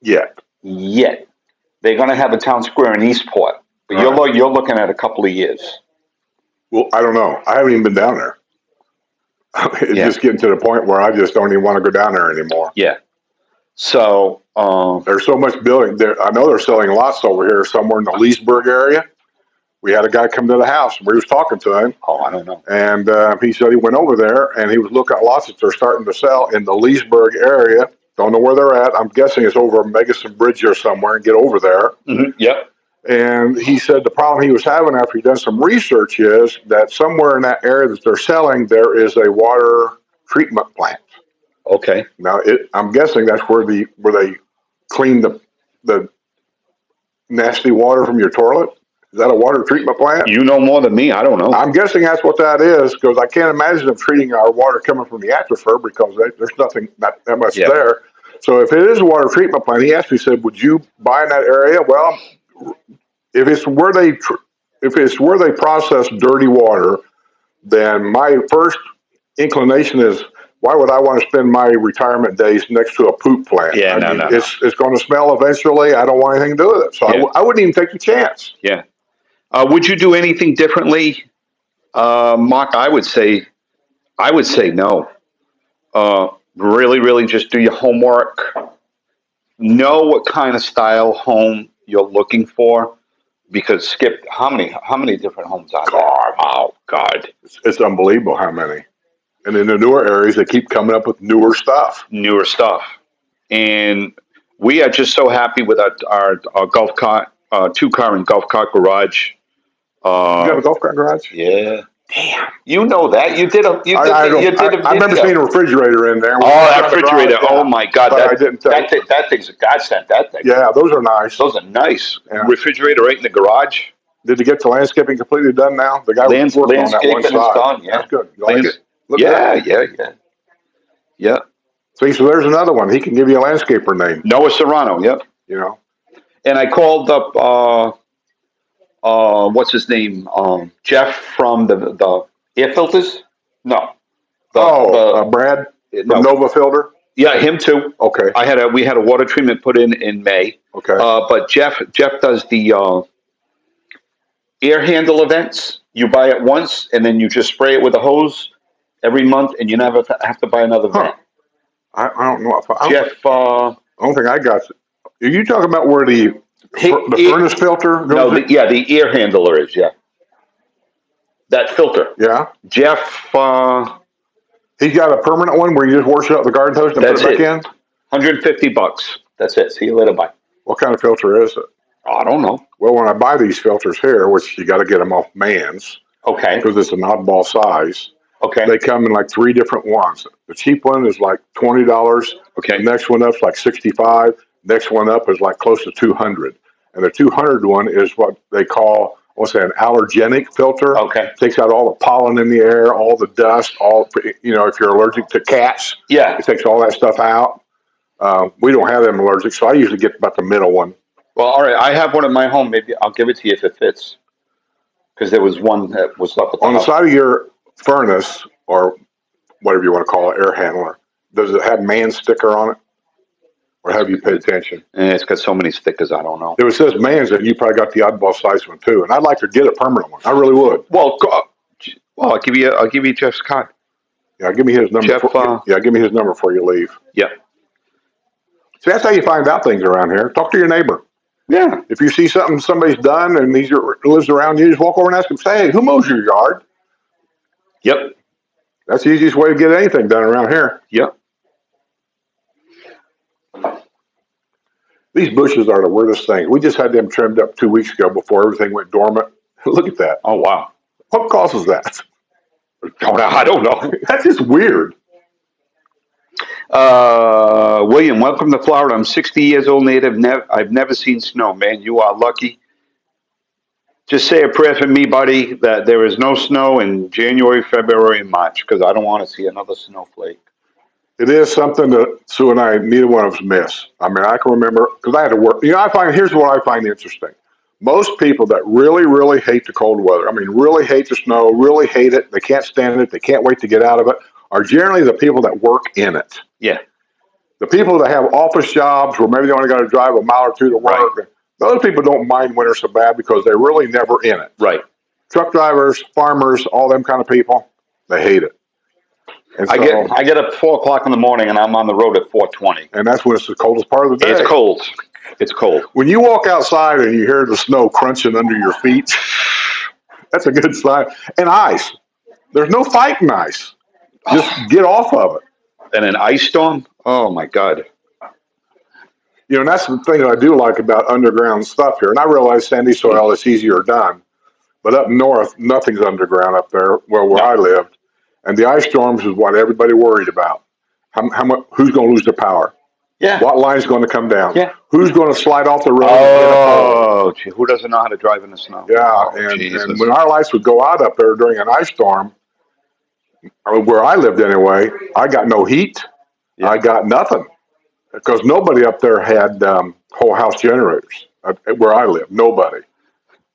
Yet. yet. They're going to have a town square in Eastport, but you're looking at a couple of years. Well, I don't know. I haven't even been down there. It's just getting to the point where I just don't even want to go down there anymore. Yeah. So there's so much building there. I know they're selling lots over here somewhere in the Leesburg area. We had a guy come to the house and we was talking to him. Oh, I don't know. And he said he went over there and he was looking at lots that they're starting to sell in the Leesburg area. Don't know where they're at. I'm guessing it's over Megason Bridge or somewhere and get over there. Mm-hmm. Yep. And he said the problem he was having after he done some research is that somewhere in that area that they're selling, there is a water treatment plant. Okay. Now, I'm guessing that's where they clean the nasty water from your toilet. Is that a water treatment plant? You know more than me. I don't know. I'm guessing that's what that is because I can't imagine them treating our water coming from the aquifer because there's nothing not that much there. So if it is a water treatment plant, he asked me, he said, "Would you buy in that area?" Well, if it's where they process dirty water, then my first inclination is, why would I want to spend my retirement days next to a poop plant? Yeah, it's going to smell eventually. I don't want anything to do with it, so I wouldn't even take the chance. Yeah. Would you do anything differently, Mark? I would say no. Really, just do your homework. Know what kind of style home you're looking for, because Skip, how many different homes are there? Oh God, it's unbelievable how many. And in the newer areas, they keep coming up with newer stuff. And we are just so happy with our golf cart, 2-car and golf cart garage. You have a golf cart garage? Yeah. Damn. You know that. You did a video. I remember seeing a refrigerator in there. Oh, that refrigerator. Oh my God. I didn't tell you. That thing's a godsend, that thing. Yeah, those are nice. Those are nice. Yeah. Refrigerator right in the garage. Did you get the landscaping completely done now? The guy was working on that one side. Done, yeah. That's good. You like it? Yeah. See, so there's another one. He can give you a landscaper name. Noah Serrano, yep. You know. And I called up what's his name? Jeff from the air filters? No. Brad from Nova Filter? Yeah, him too. Okay. We had a water treatment put in May. Okay. But Jeff does the air handle events. You buy it once and then you just spray it with a hose every month and you never have to buy another vent. I don't know. Jeff. I don't think I got it. Are you talking about where the furnace filter goes? No, the air handler is, yeah. That filter. Yeah. Jeff. He's got a permanent one where you just wash it out the garden hose and put it back in? $150. That's it. See you later. Bye. What kind of filter is it? I don't know. Well, when I buy these filters here, which you got to get them off Mann's. Okay. Because it's an oddball size. Okay. They come in like 3 different ones. The cheap one is like $20. Okay. The next one up is like $65. Next one up is like close to $200. And the 200 one is what they call, an allergenic filter. Okay. Takes out all the pollen in the air, all the dust, if you're allergic to cats. Yeah. It takes all that stuff out. We don't have them allergic, so I usually get about the middle one. Well, all right. I have one at my home. Maybe I'll give it to you if it fits. Because there was one that was up at the on the side of your furnace, or whatever you want to call it, air handler, does it have man sticker on it? Or have you paid attention? And it's got so many stickers, I don't know. If it says Man's, and you probably got the oddball size one too. And I'd like to get a permanent one. I really would. Well, I'll give you Jeff's card. Yeah, give me his number. Give me his number before you leave. Yeah. See, that's how you find out things around here. Talk to your neighbor. Yeah. If you see something somebody's done and he lives around you, just walk over and ask him, say, "Hey, who mows your yard?" Yep. That's the easiest way to get anything done around here. Yep. These bushes are the weirdest thing. We just had them trimmed up 2 weeks ago before everything went dormant. Look at that. Oh, wow. What causes that? I don't know. That's just weird. William, welcome to Florida. I'm 60 years old, native. I've never seen snow, man. You are lucky. Just say a prayer for me, buddy, that there is no snow in January, February, and March, because I don't want to see another snowflake. It is something that Sue and I, neither one of us miss. I mean, I can remember, because I had to work. Here's what I find interesting. Most people that really, really hate the cold weather, I mean, really hate the snow, really hate it, they can't stand it, they can't wait to get out of it, are generally the people that work in it. Yeah. The people that have office jobs where maybe they only got to drive a mile or two to work, Right. those people don't mind winter so bad because they're really never in it. Right. Truck drivers, farmers, all them kind of people, they hate it. And so, I get up 4 o'clock in the morning and I'm on the road at 4:20. and that's when it's the coldest part of the day. It's cold. It's cold. When you walk outside and you hear the snow crunching under your feet, that's a good sign. And ice. There's no fighting ice. Just get off of it. And an ice storm? Oh my God. You know, and that's the thing that I do like about underground stuff here. And I realize sandy soil is easier done, but up north, nothing's underground up there. Well, where I lived, and the ice storms is what everybody worried about. How much? Who's going to lose the power? Yeah. What line's going to come down? Yeah. Who's going to slide off the road? Oh, gee, who doesn't know how to drive in the snow? Yeah, Oh, and when our lights would go out up there during an ice storm, where I lived anyway, I got no heat. Yeah. I got nothing because nobody up there had whole house generators where I lived. Nobody.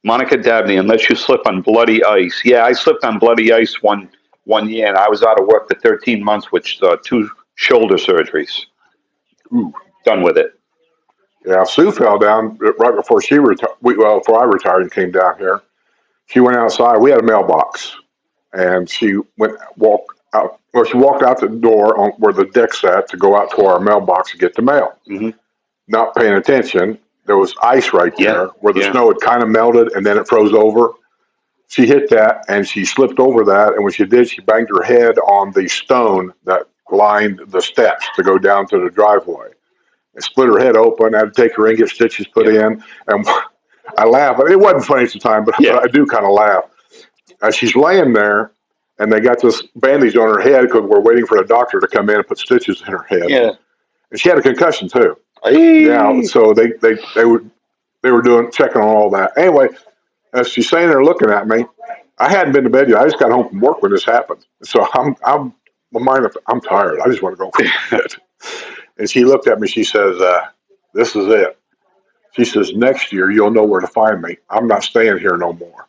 Monica Dabney, unless you slip on bloody ice. Yeah, I slipped on bloody ice one year, and I was out of work for 13 months with 2 shoulder surgeries. Ooh. Done with it. Yeah, Sue fell down right before she retired. Well, before I retired and came down here, she went outside. We had a mailbox, and she walked out. Well, she walked out the door on where the deck's at to go out to our mailbox to get the mail. Mm-hmm. Not paying attention. There was ice right there where the snow had kind of melted, and then it froze over. She hit that, and she slipped over that, and when she did, she banged her head on the stone that lined the steps to go down to the driveway. It split her head open. I had to take her in, get stitches put in, and I laugh. It wasn't funny at the time, but I do kind of laugh. As she's laying there, and they got this bandage on her head because we're waiting for a doctor to come in and put stitches in her head. Yeah. And she had a concussion too. Hey. Yeah, so they were checking on all that. Anyway, as she's saying there looking at me, I hadn't been to bed yet. I just got home from work when this happened. So I'm tired. I just want to go to bed. And she looked at me. She says, "This is it." She says, "Next year you'll know where to find me. I'm not staying here no more."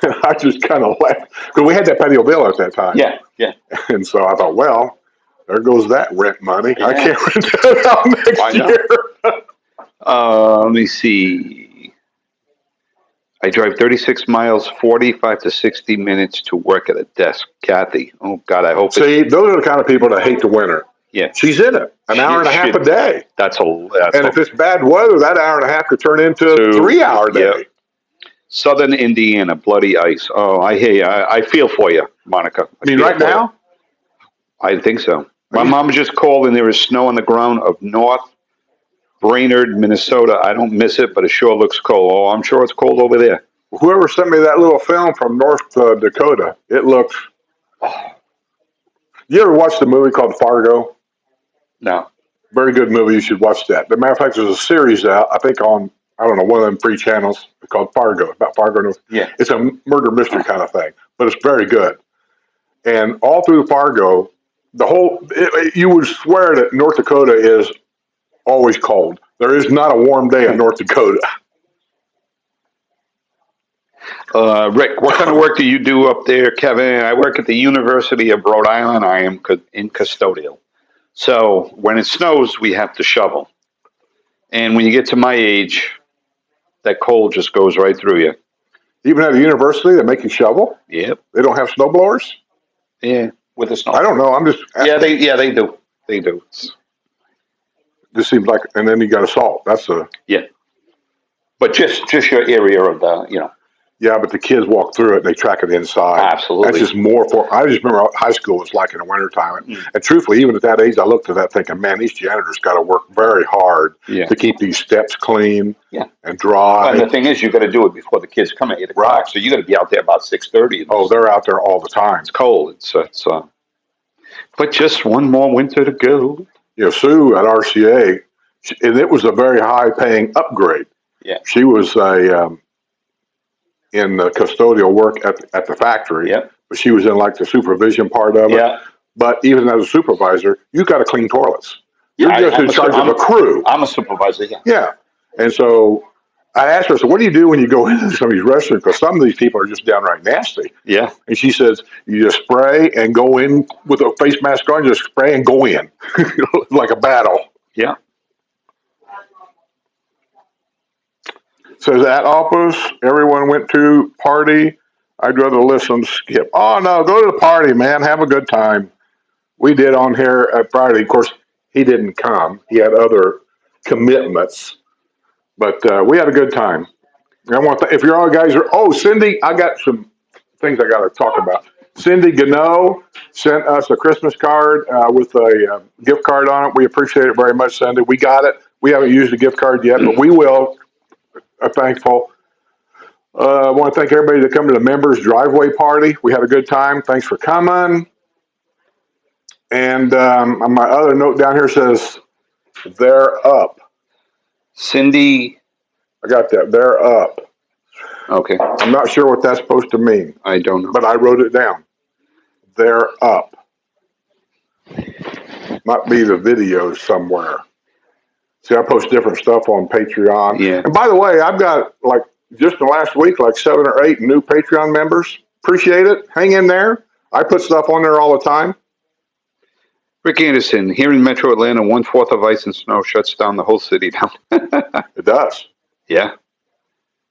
And I just kind of laughed because we had that patio bill at that time. Yeah, yeah. And so I thought, well, there goes that rent money. Yeah. I can't rent that out next year. Let me see. I drive 36 miles, 45 to 60 minutes to work at a desk. Kathy. Oh, God, I hope. See, those are the kind of people that hate the winter. Yeah. She's in it. An hour and a half a day. If it's bad weather, that hour and a half could turn into a 3-hour day. Yeah. Southern Indiana, bloody ice. Oh, I hear you. I feel for you, Monica. I mean, right now? I think so. My mom just called and there is snow on the ground of North Brainerd, Minnesota. I don't miss it, but it sure looks cold. Oh, I'm sure it's cold over there. Whoever sent me that little film from North Dakota, it looks... You ever watched the movie called Fargo? No. Very good movie. You should watch that. As a matter of fact, there's a series out, I think on, I don't know, one of them free channels called Fargo, about Fargo. Yeah. It's a murder mystery kind of thing, but it's very good. And all through Fargo, you would swear that North Dakota is always cold. There is not a warm day in North Dakota. Rick, what kind of work do you do up there, Kevin? I work at the University of Rhode Island. I am in custodial. So when it snows, we have to shovel. And when you get to my age, that cold just goes right through you. Even at a university, they make you shovel? Yep. They don't have snow blowers? Yeah, with the snow. I don't know. I'm just asking. Yeah, they do. They do. Just seems like, and then you got assault. That's a But just your area of the, Yeah, but the kids walk through it and they track it inside. Absolutely. That's just more for. I just remember what high school was like in the wintertime. And truthfully, even at that age, I looked at that thinking, man, these janitors got to work very hard to keep these steps clean and dry. And the thing is, you got to do it before the kids come at 8 o'clock. Right. So you got to be out there about 6:30. Oh, they're out there all the time. It's cold. But just one more winter to go. Sue at RCA, and it was a very high-paying upgrade. Yeah. She was in the custodial work at the factory, but she was in like the supervision part of it. Yeah. But even as a supervisor, you got to clean toilets. You're just in charge of a crew. I'm a supervisor. Yeah, and so I asked her, I said, what do you do when you go into some of these restaurants? Because some of these people are just downright nasty. Yeah. And she says, you just spray and go in with a face mask on, just spray and go in like a battle. Yeah. Says at office, everyone went to party. I'd rather listen, skip. Oh, no, go to the party, man. Have a good time. We did on here at Friday. Of course, he didn't come. He had other commitments. But we had a good time. I want if you're all guys are, Cindy, I got some things I got to talk about. Cindy Gano sent us a Christmas card with a gift card on it. We appreciate it very much, Cindy. We got it. We haven't used the gift card yet, but we will. Thankful. I want to thank everybody that come to the members driveway party. We had a good time. Thanks for coming. And on my other note down here says, they're up. Cindy. I got that. They're up. Okay. I'm not sure what that's supposed to mean. I don't know. But I wrote it down. They're up. Might be the videos somewhere. See, I post different stuff on Patreon. Yeah. And by the way, I've got like just in the last week, like 7 or 8 new Patreon members. Appreciate it. Hang in there. I put stuff on there all the time. Rick Anderson, here in Metro Atlanta, 1/4 of ice and snow shuts down the whole city down. It does. Yeah.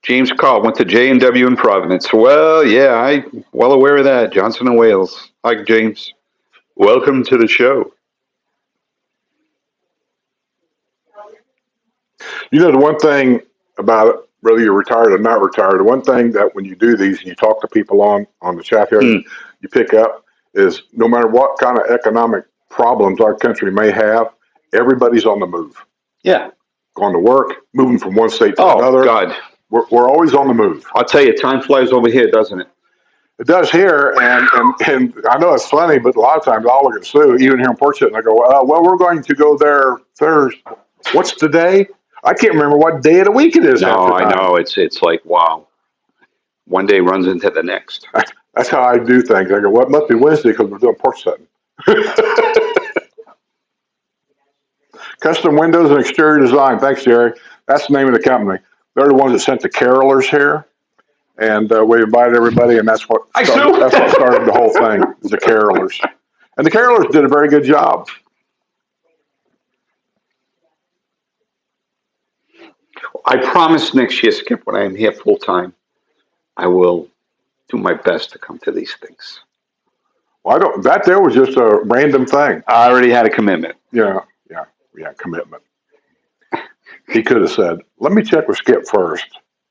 James Carl went to J&W in Providence. Well, yeah, I'm well aware of that. Johnson and Wales. Hi, James. Welcome to the show. You know, the one thing about it, whether you're retired or not retired, the one thing that when you do these and you talk to people on the chat here, you pick up is no matter what kind of economic problems our country may have, everybody's on the move. Yeah. Going to work, moving from one state to another. Oh, God. We're always on the move. I'll tell you, time flies over here, doesn't it? It does here, and I know it's funny, but a lot of times I'll look at Sue, even here in Port City, and I go, well, we're going to go there Thursday. What's today? I can't remember what day of the week it is. No, I know. It's like, wow. One day runs into the next. That's how I do things. I go, well, it must be Wednesday because we're doing porch setting. Custom windows and exterior design. Thanks, Jerry. That's the name of the company. They're the ones that sent the carolers here. And we invited everybody, and that's what started the whole thing, is the carolers. And the carolers did a very good job. I promise next year, Skip, when I'm here full time, I will do my best to come to these things. Well, that there was just a random thing. I already had a commitment. Yeah, commitment. He could have said, let me check with Skip first,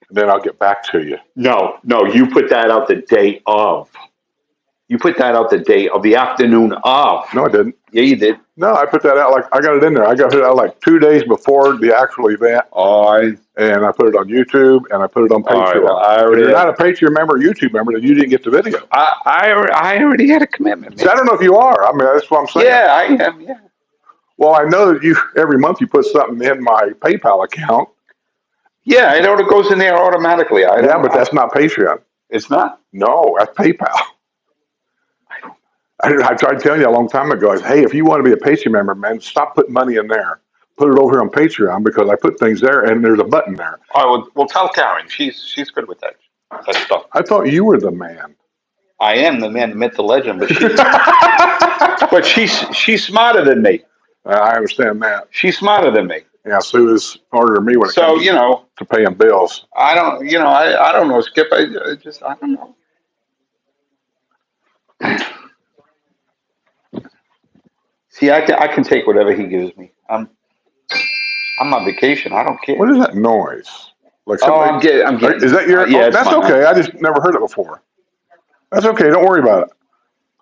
and then I'll get back to you. No, you put that out the day of. You put that out the day of the afternoon of. No, I didn't. Yeah, you did. No, I put that out I got it in there. I got it out like 2 days before the actual event. And I put it on YouTube and I put it on Patreon. Well, if you're not a Patreon member or YouTube member, then you didn't get the video. I already had a commitment. See, I don't know if you are. I mean, that's what I'm saying. Yeah, I am, yeah. Well, I know that every month you put something in my PayPal account. Yeah, I know it goes in there automatically. But that's not Patreon. It's not? No, that's PayPal. I tried telling you a long time ago, I said, hey, if you want to be a Patreon member, man, stop putting money in there. Put it over here on Patreon because I put things there and there's a button there. All right, well tell Karen. She's good with that stuff. I thought you were the man. I am the man, the myth, the legend, but she's smarter than me. I understand that. She's smarter than me. Yeah, Sue is smarter than me when it comes to paying bills. I don't know, Skip. I don't know. See, I can take whatever he gives me. I'm on vacation. I don't care. What is that noise? Like I'm getting. Is that your? Yeah, that's okay. I just never heard it before. That's okay. Don't worry about it.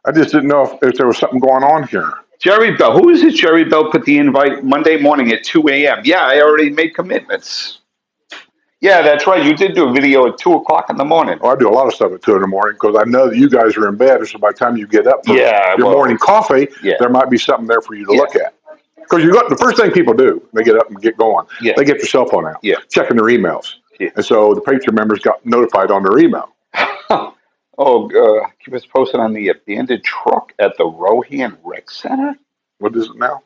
I just didn't know if there was something going on here. Jerry Bell. Who is it? Jerry Bell put the invite Monday morning at 2 a.m. Yeah, I already made commitments. Yeah, that's right. You did do a video at 2 o'clock in the morning. Oh, I do a lot of stuff at 2 in the morning because I know that you guys are in bed. So by the time you get up for your morning coffee, there might be something there for you to look at. Because the first thing people do, they get up and get going. Yeah. They get their cell phone out, checking their emails. Yeah. And so the Patreon members got notified on their email. Keep us posted on the abandoned truck at the Rohan Rec Center. What is it now?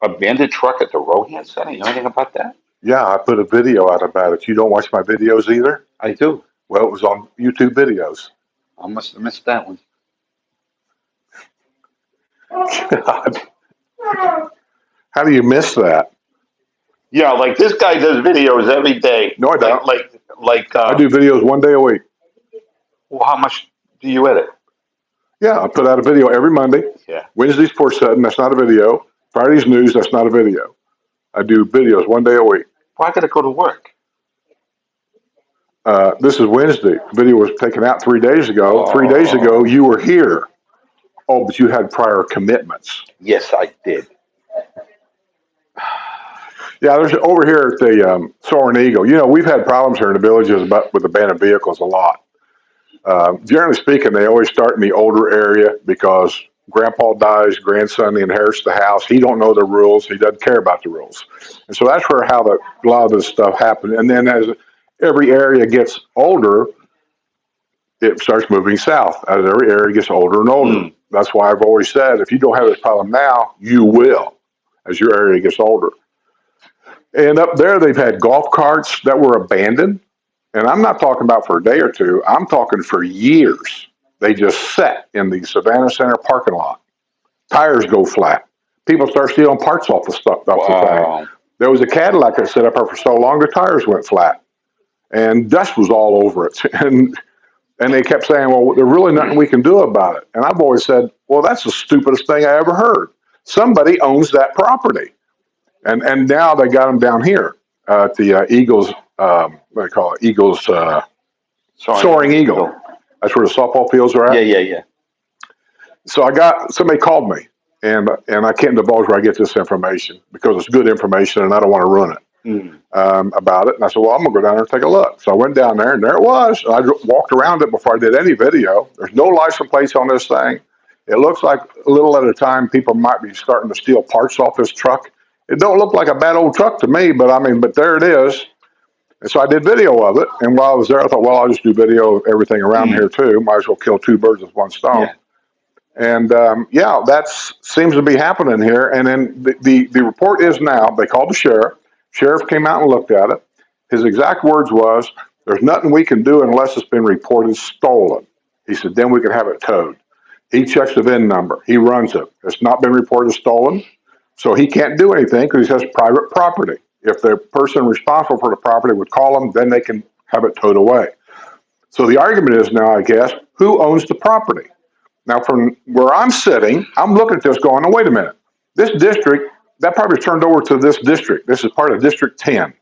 Abandoned truck at the Rohan Center? You know anything about that? Yeah, I put a video out about it. You don't watch my videos either? I do. Well, it was on YouTube videos. I must have missed that one. God, how do you miss that? Yeah, like this guy does videos every day. No, I don't. Like. I do videos one day a week. Well, how much do you edit? Yeah, I put out a video every Monday. Yeah. Wednesday's Sports Sudden, that's not a video. Friday's News, that's not a video. I do videos one day a week. Well, I got to go to work. This is Wednesday. Video was taken out 3 days ago. 3 days ago, you were here. Oh, but you had prior commitments. Yes, I did. Yeah, there's over here at the Soaring Eagle. You know, we've had problems here in the villages with abandoned vehicles a lot. Generally speaking, they always start in the older area because grandpa dies, grandson inherits the house. He don't know the rules. He doesn't care about the rules. And so that's where a lot of this stuff happened. And then as every area gets older, it starts moving south. As every area gets older and older. That's why I've always said, if you don't have this problem now, you will as your area gets older. And up there, they've had golf carts that were abandoned. And I'm not talking about for a day or two. I'm talking for years. They just sat in the Savannah Center parking lot. Tires go flat. People start stealing parts off the stuff. Off the thing. There was a Cadillac that sat up there for so long, the tires went flat. And dust was all over it. And they kept saying, well, there's really nothing we can do about it. And I've always said, well, that's the stupidest thing I ever heard. Somebody owns that property. And now they got them down here at the Eagles, what do they call it? Eagles, Soaring Eagle. That's where the softball fields are at. Yeah. So somebody called me, and I can't divulge where I get this information because it's good information and I don't want to ruin it about it. And I said, well, I'm going to go down there and take a look. So I went down there, and there it was. I walked around it before I did any video. There's no license plates on this thing. It looks like a little at a time people might be starting to steal parts off this truck. It don't look like a bad old truck to me, but there it is. And so I did video of it. And while I was there, I thought, well, I'll just do video of everything around here too. Might as well kill two birds with one stone. Yeah. And that seems to be happening here. And then the report is now, they called the sheriff. Sheriff came out and looked at it. His exact words was, there's nothing we can do unless it's been reported stolen. He said, then we can have it towed. He checks the VIN number. He runs it. It's not been reported stolen. So he can't do anything because he has private property. If the person responsible for the property would call them, then they can have it towed away. So the argument is now, I guess, who owns the property? Now, from where I'm sitting, I'm looking at this going, oh, wait a minute. This district, that property is turned over to this district. This is part of District 10.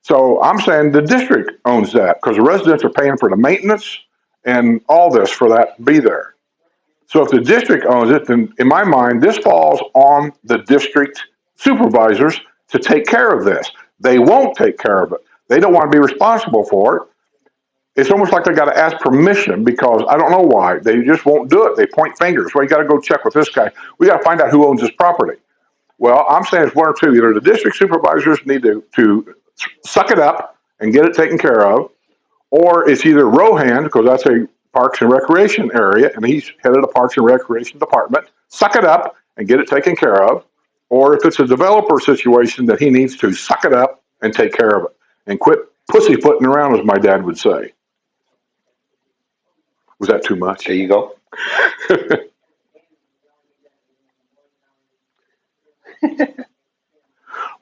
So I'm saying the district owns that because the residents are paying for the maintenance and all this for that to be there. So if the district owns it, then in my mind, this falls on the district supervisors to take care of this. They won't take care of it. They don't want to be responsible for it. It's almost like they got to ask permission because I don't know why. They just won't do it. They point fingers. Well, you got to go check with this guy. We got to find out who owns this property. Well, I'm saying it's one or two. Either the district supervisors need to suck it up and get it taken care of, or it's either Rohan, because that's a Parks and Recreation area, and he's head of the Parks and Recreation Department, suck it up and get it taken care of. Or if it's a developer situation, that he needs to suck it up and take care of it and quit pussyfooting around, as my dad would say. Was that too much? There you go.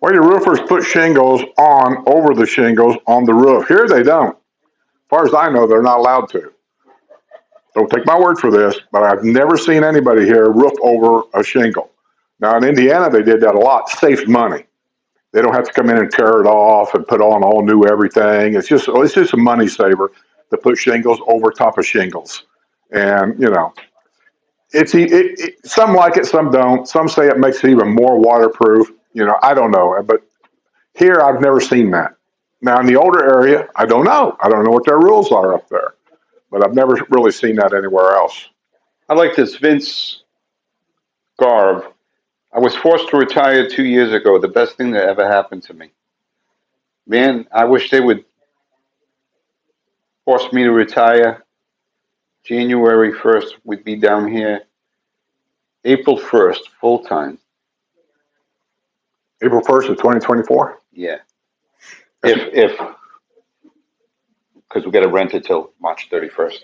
Why do roofers put shingles on over the shingles on the roof? Here they don't. As far as I know, they're not allowed to. Don't take my word for this, but I've never seen anybody here roof over a shingle. Now in Indiana, they did that a lot. Saves money. They don't have to come in and tear it off and put on all new everything. It's just a money saver to put shingles over top of shingles. And some like it, some don't. Some say it makes it even more waterproof. I don't know, but here I've never seen that. Now in the older area, I don't know. I don't know what their rules are up there, but I've never really seen that anywhere else. I like this Vince Garb. I was forced to retire 2 years ago. The best thing that ever happened to me. Man, I wish they would force me to retire. January 1st, we'd be down here. April 1st, full time. April 1st of 2024? Yeah. Because we got to rent it till March 31st.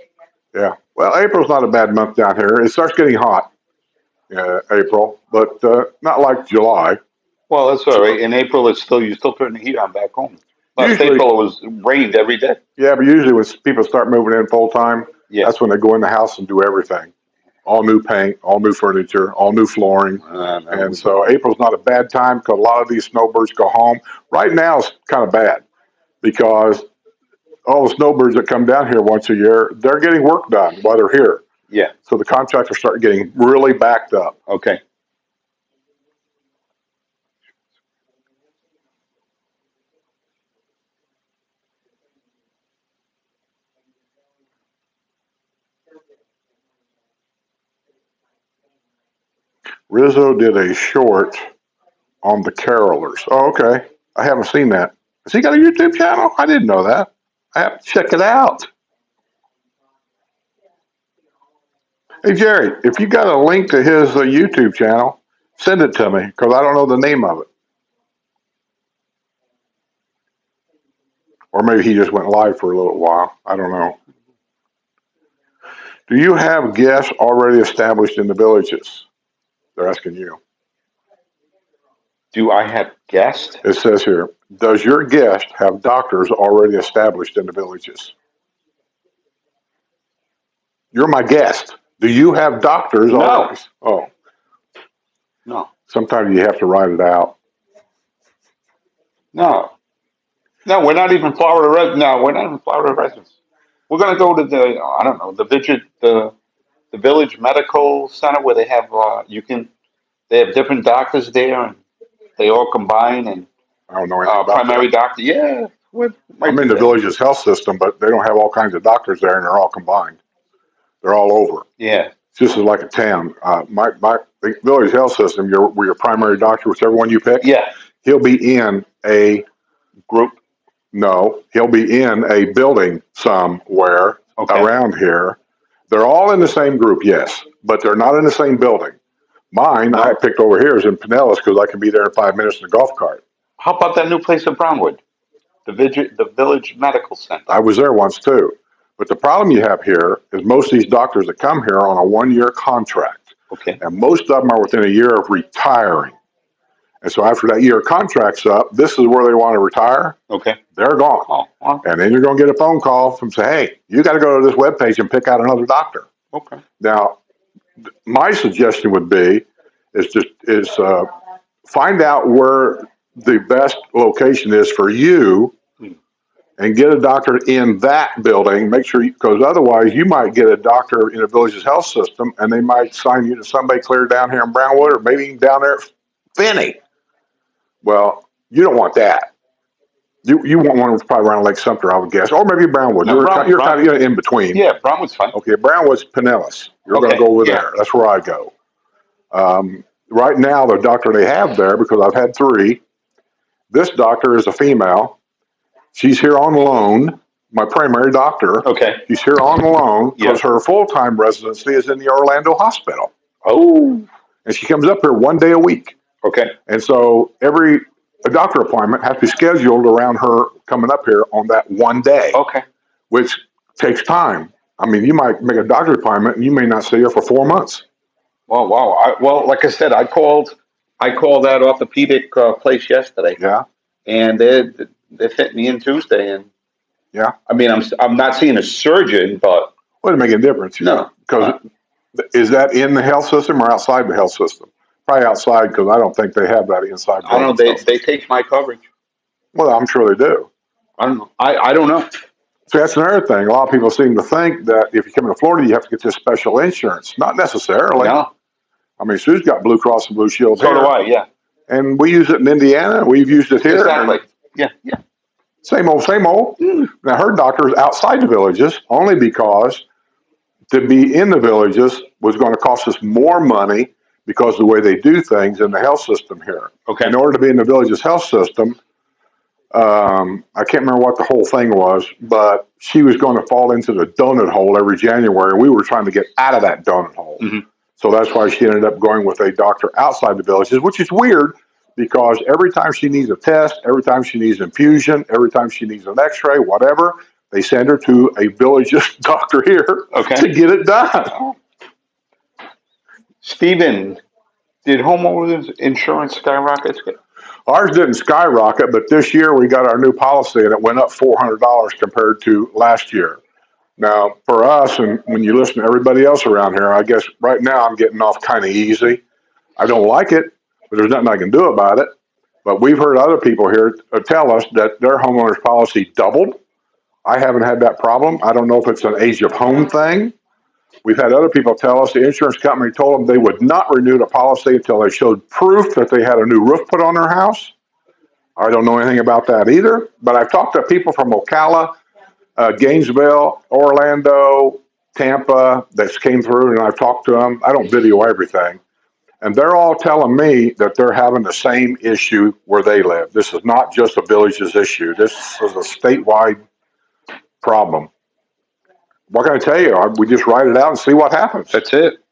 Yeah. Well, April's not a bad month down here. It starts getting hot, April, but not like July. Well, that's all right. In April, you still turn the heat on back home. Last Usually, April, it was rained every day. yeah, but usually when people start moving in full time, Yeah. that's when they go in the house and do everything. All new paint, all new furniture, all new flooring. And so April's not a bad time because a lot of these snowbirds go home. Right now it's kind of bad because all the snowbirds that come down here once a year, they're getting work done while they're here. Yeah. So the contractors start getting really backed up. Okay. Rizzo did a short on the carolers. Oh, okay. I haven't seen that. Has he got a YouTube channel? I didn't know that. I have to check it out. Hey, Jerry, if you got a link to his YouTube channel, send it to me because I don't know the name of it. Or maybe he just went live for a little while. I don't know. Do you have guests already established in the villages? They're asking you. Do I have guests? It says here, does your guest have doctors already established in the villages? You're my guest. Do you have doctors already? Oh. No. Sometimes you have to write it out. No. No, we're not even Florida residents. No, we're not even Florida residents. We're going to go to the village medical center where they have they have different doctors there and they all combine and I don't know anything about primary that. doctor. Yeah. I'm in the village's health system, but they don't have all kinds of doctors there and they're all combined. They're all over. Yeah. It's just like a town. The village health system, your primary doctor, whichever one you pick, Yeah. he'll be in a Group. No, he'll be in a building somewhere around here. They're all in the same group, yes, but they're not in the same building. Mine, I picked over here, is in Pinellas because I can be there in 5 minutes in a golf cart. How about that new place in Brownwood? The Village Medical Center. I was there once too. But the problem you have here is most of these doctors that come here are on a 1-year contract. Okay. And most of them are within a year of retiring. And so after that year contract's up, this is where they want to retire. Okay. They're gone. Oh, well. And then you're going to get a phone call from say, hey, you got to go to this webpage and pick out another doctor. Okay. Now, my suggestion would be is find out where the best location is for you and get a doctor in that building. Make sure, because otherwise you might get a doctor in a village's health system and they might sign you to somebody clear down here in Brownwood or maybe even down there at Finney. Well, you don't want that. You want one that's probably around Lake Sumter, I would guess, or maybe Brownwood. No, you're kind of in between. Yeah, Brownwood's fine. Okay, Brownwood's Pinellas. You're going to go over there. That's where I go. Right now, the doctor they have there, because I've had 3, this doctor is a female. She's here on loan, my primary doctor. Okay. She's here on loan because her full-time residency is in the Orlando hospital. Oh. And she comes up here 1 day a week. Okay. And so a doctor appointment has to be scheduled around her coming up here on that 1 day. Okay. Which takes time. I mean, you might make a doctor appointment and you may not see her for 4 months. Wow, wow. Well, like I said, I called that orthopedic place yesterday. Yeah. And they fit me in Tuesday, and I mean, I'm not seeing a surgeon, but well, it make a difference. No, because is that in the health system or outside the health system? Probably outside because I don't think they have that inside. I don't know. They take my coverage. Well, I'm sure they do. I don't know. I don't know. So that's another thing. A lot of people seem to think that if you come to Florida, you have to get this special insurance. Not necessarily. No. I mean, Sue's got Blue Cross and Blue Shield So here. do I, yeah. And we use it in Indiana. We've used it here. Exactly. Yeah, yeah. Same old, same old. Now, her doctor is outside the villages only because to be in the villages was going to cost us more money because of the way they do things in the health system here. Okay. In order to be in the village's health system, I can't remember what the whole thing was, but she was going to fall into the donut hole every January. We were trying to get out of that donut hole. Mm-hmm. So that's why she ended up going with a doctor outside the villages, which is weird because every time she needs a test, every time she needs infusion, every time she needs an x-ray, whatever, they send her to a village doctor here Okay. to get it done. Stephen, did homeowners insurance skyrocket? Ours didn't skyrocket, but this year we got our new policy and it went up $400 compared to last year. Now, for us, and when you listen to everybody else around here, I guess right now I'm getting off kind of easy. I don't like it, but there's nothing I can do about it. But we've heard other people here tell us that their homeowners policy doubled. I haven't had that problem. I don't know if it's an age of home thing. We've had other people tell us the insurance company told them they would not renew the policy until they showed proof that they had a new roof put on their house. I don't know anything about that either, but I've talked to people from Ocala, Gainesville, Orlando, Tampa that came through, and I've talked to them. I don't video everything. And they're all telling me that they're having the same issue where they live. This is not just a village's issue. This is a statewide problem. What can I tell you? We just write it out and see what happens. That's it.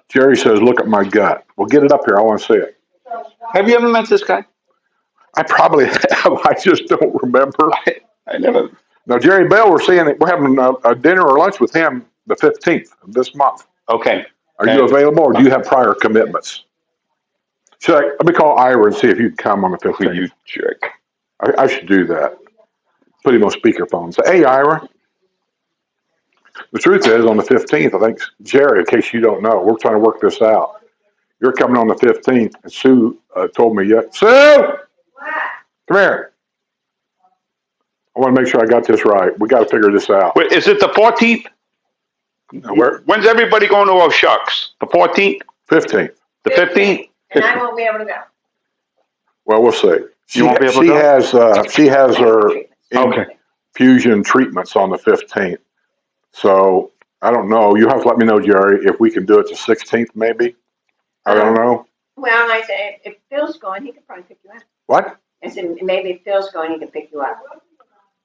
Jerry says, look at my gut. Well, get it up here. I want to see it. Have you ever met this guy? I probably have. I just don't remember. I never. Now, Jerry Bell, we're having a dinner or lunch with him the 15th of this month. Okay. Are you available, or do you have prior commitments? Let me call Ira and see if you can come on the 15th. You jerk. I should do that. Put him on speakerphone. Say, hey, Ira. The truth is, on the 15th, I think, Jerry, in case you don't know, we're trying to work this out. You're coming on the 15th, and Sue told me yet. Sue! Come here. I want to make sure I got this right. We got to figure this out. Wait, is it the 14th? When's everybody going to Shucks? The 14th? 15th. The 15th? And I won't be able to go. Well, we'll see. You won't be able to go? She has her infusion treatments on the 15th. So I don't know. You have to let me know, Jerry, if we can do it the 16th, maybe. I don't know. Well, I said, if Phil's going, he could probably pick you up. What? I said, maybe if Phil's going, he can pick you up.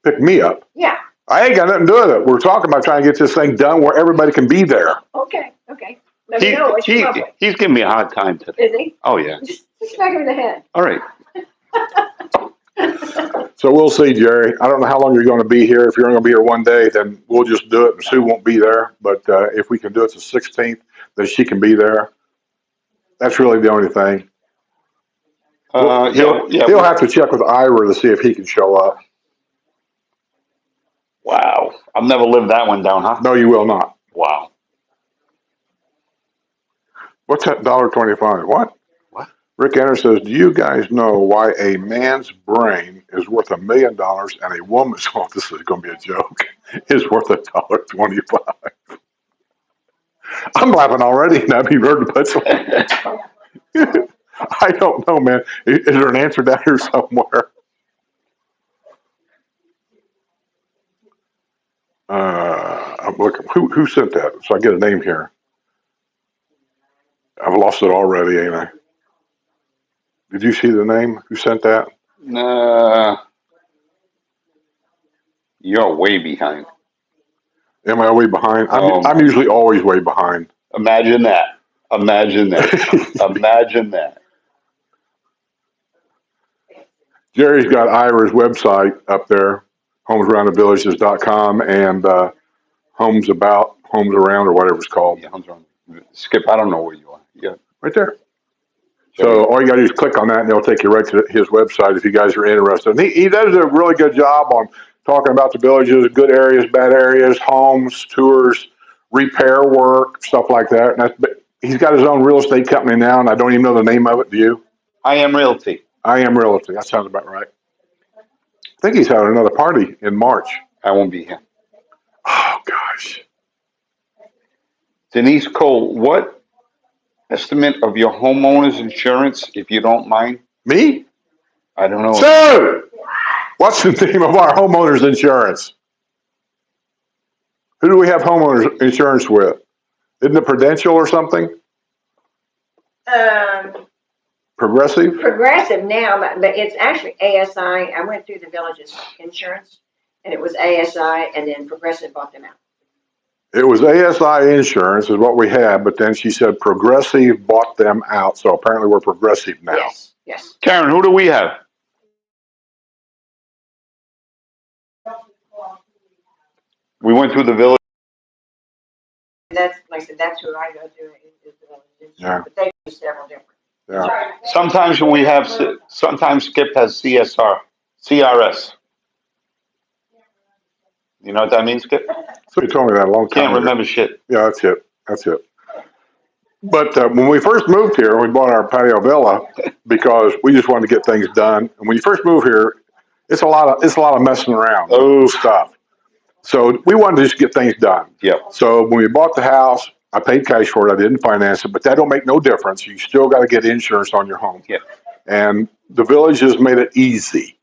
Pick me up? Yeah. I ain't got nothing to do with it. We're talking about trying to get this thing done where everybody can be there. Okay. Let me know. He's giving me a hard time today. Is he? Oh, yeah. Just smack him in the head. All right. So we'll see, Jerry. I don't know how long you're going to be here. If you're going to be here one day, then we'll just do it, and Sue won't be there. But if we can do it the 16th, then she can be there. That's really the only thing. He'll have to check with Ira to see if he can show up. Wow. I've never lived that one down, huh? No, you will not. Wow. What's that $1.25? What? What? Rick Anderson says, do you guys know why a man's brain is worth $1 million and a woman's, oh, this is going to be a joke, is worth $1.25? I'm laughing already, and I'd be rude to put some. I don't know, man. Is there an answer down here somewhere? I'm looking. Who sent that? So I get a name here. I've lost it already, ain't I? Did you see the name? Who sent that? You're way behind. Am I way behind? I'm usually always way behind. Imagine that. Imagine that. Jerry's got Ira's website up there, homesroundthevillages.com, and homes around, or whatever it's called. Yeah, Homes Around. Skip, I don't know where you are. Yeah. Right there. So all you got to do is click on that, and it'll take you right to his website if you guys are interested. And he does a really good job on talking about the villages, good areas, bad areas, homes, tours, repair work, stuff like that. And he's got his own real estate company now, and I don't even know the name of it. Do you? I Am Realty. I Am Realty. That sounds about right. I think he's having another party in March. I won't be here. Oh, gosh. Denise Cole, what estimate of your homeowner's insurance, if you don't mind? Me? I don't know. So, what's the name of our homeowner's insurance? Who do we have homeowners insurance with? Isn't it Prudential or something? Progressive? Progressive now, but it's actually ASI. I went through the village's insurance, and it was ASI, and then Progressive bought them out. It was ASI Insurance is what we had, but then she said Progressive bought them out. So apparently we're Progressive now. Yes, yes. Karen, who do we have? We went through the village. That's, like I said, that's who I go to. Yeah. But they do several different. Yeah. Sometimes when we have, sometimes Skip has CRS. You know what that means, Skip? So you told me that a long time Can't ago. remember shit. Yeah, that's it. That's it. But when we first moved here, we bought our patio villa because we just wanted to get things done. And when you first move here, it's a lot of messing around. Oh, stuff. So we wanted to just get things done. Yep. So when we bought the house, I paid cash for it. I didn't finance it, but that don't make no difference. You still got to get insurance on your home. Yeah. And the village has made it easy.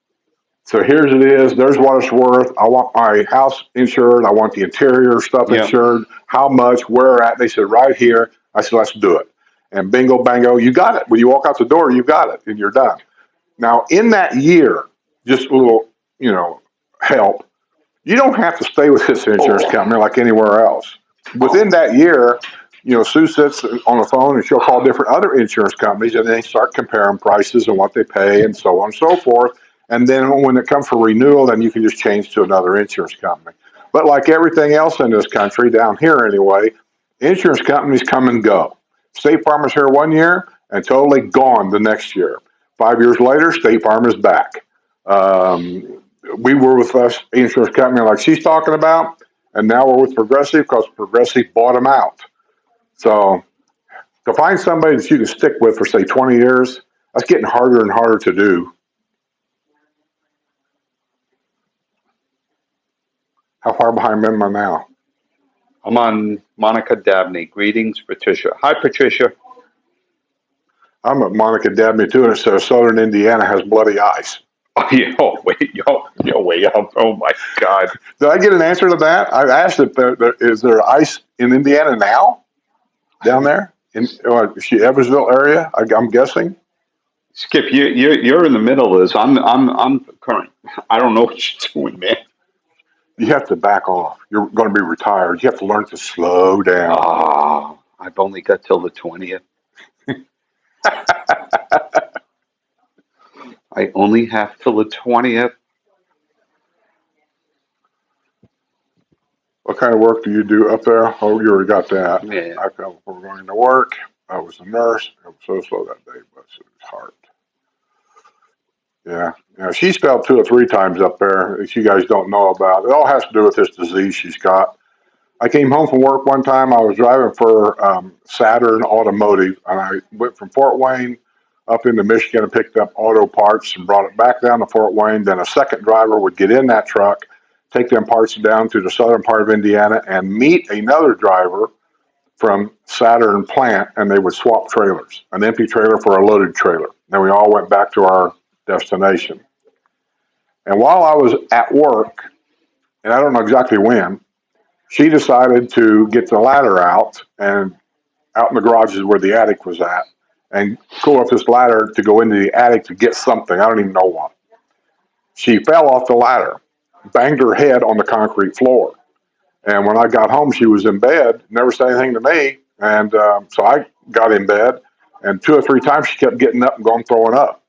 So here's it is. There's what it's worth. I want my house insured. I want the interior stuff Yeah. insured. How much? Where at? They said right here. I said let's do it. And bingo, bango, you got it. When you walk out the door, you got it, and you're done. Now in that year, just a little, help. You don't have to stay with this insurance company like anywhere else. Within that year, Sue sits on the phone and she'll call different other insurance companies and they start comparing prices and what they pay and so on and so forth. And then when it comes for renewal, then you can just change to another insurance company. But like everything else in this country, down here anyway, insurance companies come and go. State Farm is here 1 year and totally gone the next year. 5 years later, State Farm is back. We were with us insurance company like she's talking about, and now we're with Progressive because Progressive bought them out. So to find somebody that you can stick with for say 20 years, that's getting harder and harder to do. How far behind am I now? I'm on Monica Dabney. Greetings, Patricia. Hi, Patricia. I'm at Monica Dabney too, and it says Southern Indiana has bloody ice. Oh, wait up. Oh my God. Did I get an answer to that? I asked if is there ice in Indiana now? Down there in Evansville area, I'm guessing. Skip, you're in the middle of this. I'm current. I don't know what you're doing, man. You have to back off. You're going to be retired. You have to learn to slow down. Oh, I've only got till the 20th. I only have till the 20th. What kind of work do you do up there? Oh, you already got that. Yeah. I fell before going to work. I was a nurse. I was so slow that day, but it was hard. Yeah. She's fell 2 or 3 times up there that you guys don't know about. It all has to do with this disease she's got. I came home from work one time. I was driving for Saturn Automotive, and I went from Fort Wayne up into Michigan and picked up auto parts and brought it back down to Fort Wayne. Then a second driver would get in that truck, take them parts down to the southern part of Indiana, and meet another driver from Saturn plant, and they would swap trailers, an empty trailer for a loaded trailer. Then we all went back to our destination. And while I was at work, and I don't know exactly when, she decided to get the ladder out, and out in the garage is where the attic was at, and go up this ladder to go into the attic to get something. I don't even know what. She fell off the ladder, banged her head on the concrete floor. And when I got home, she was in bed, never said anything to me. And so I got in bed, and 2 or 3 times she kept getting up and going throwing up.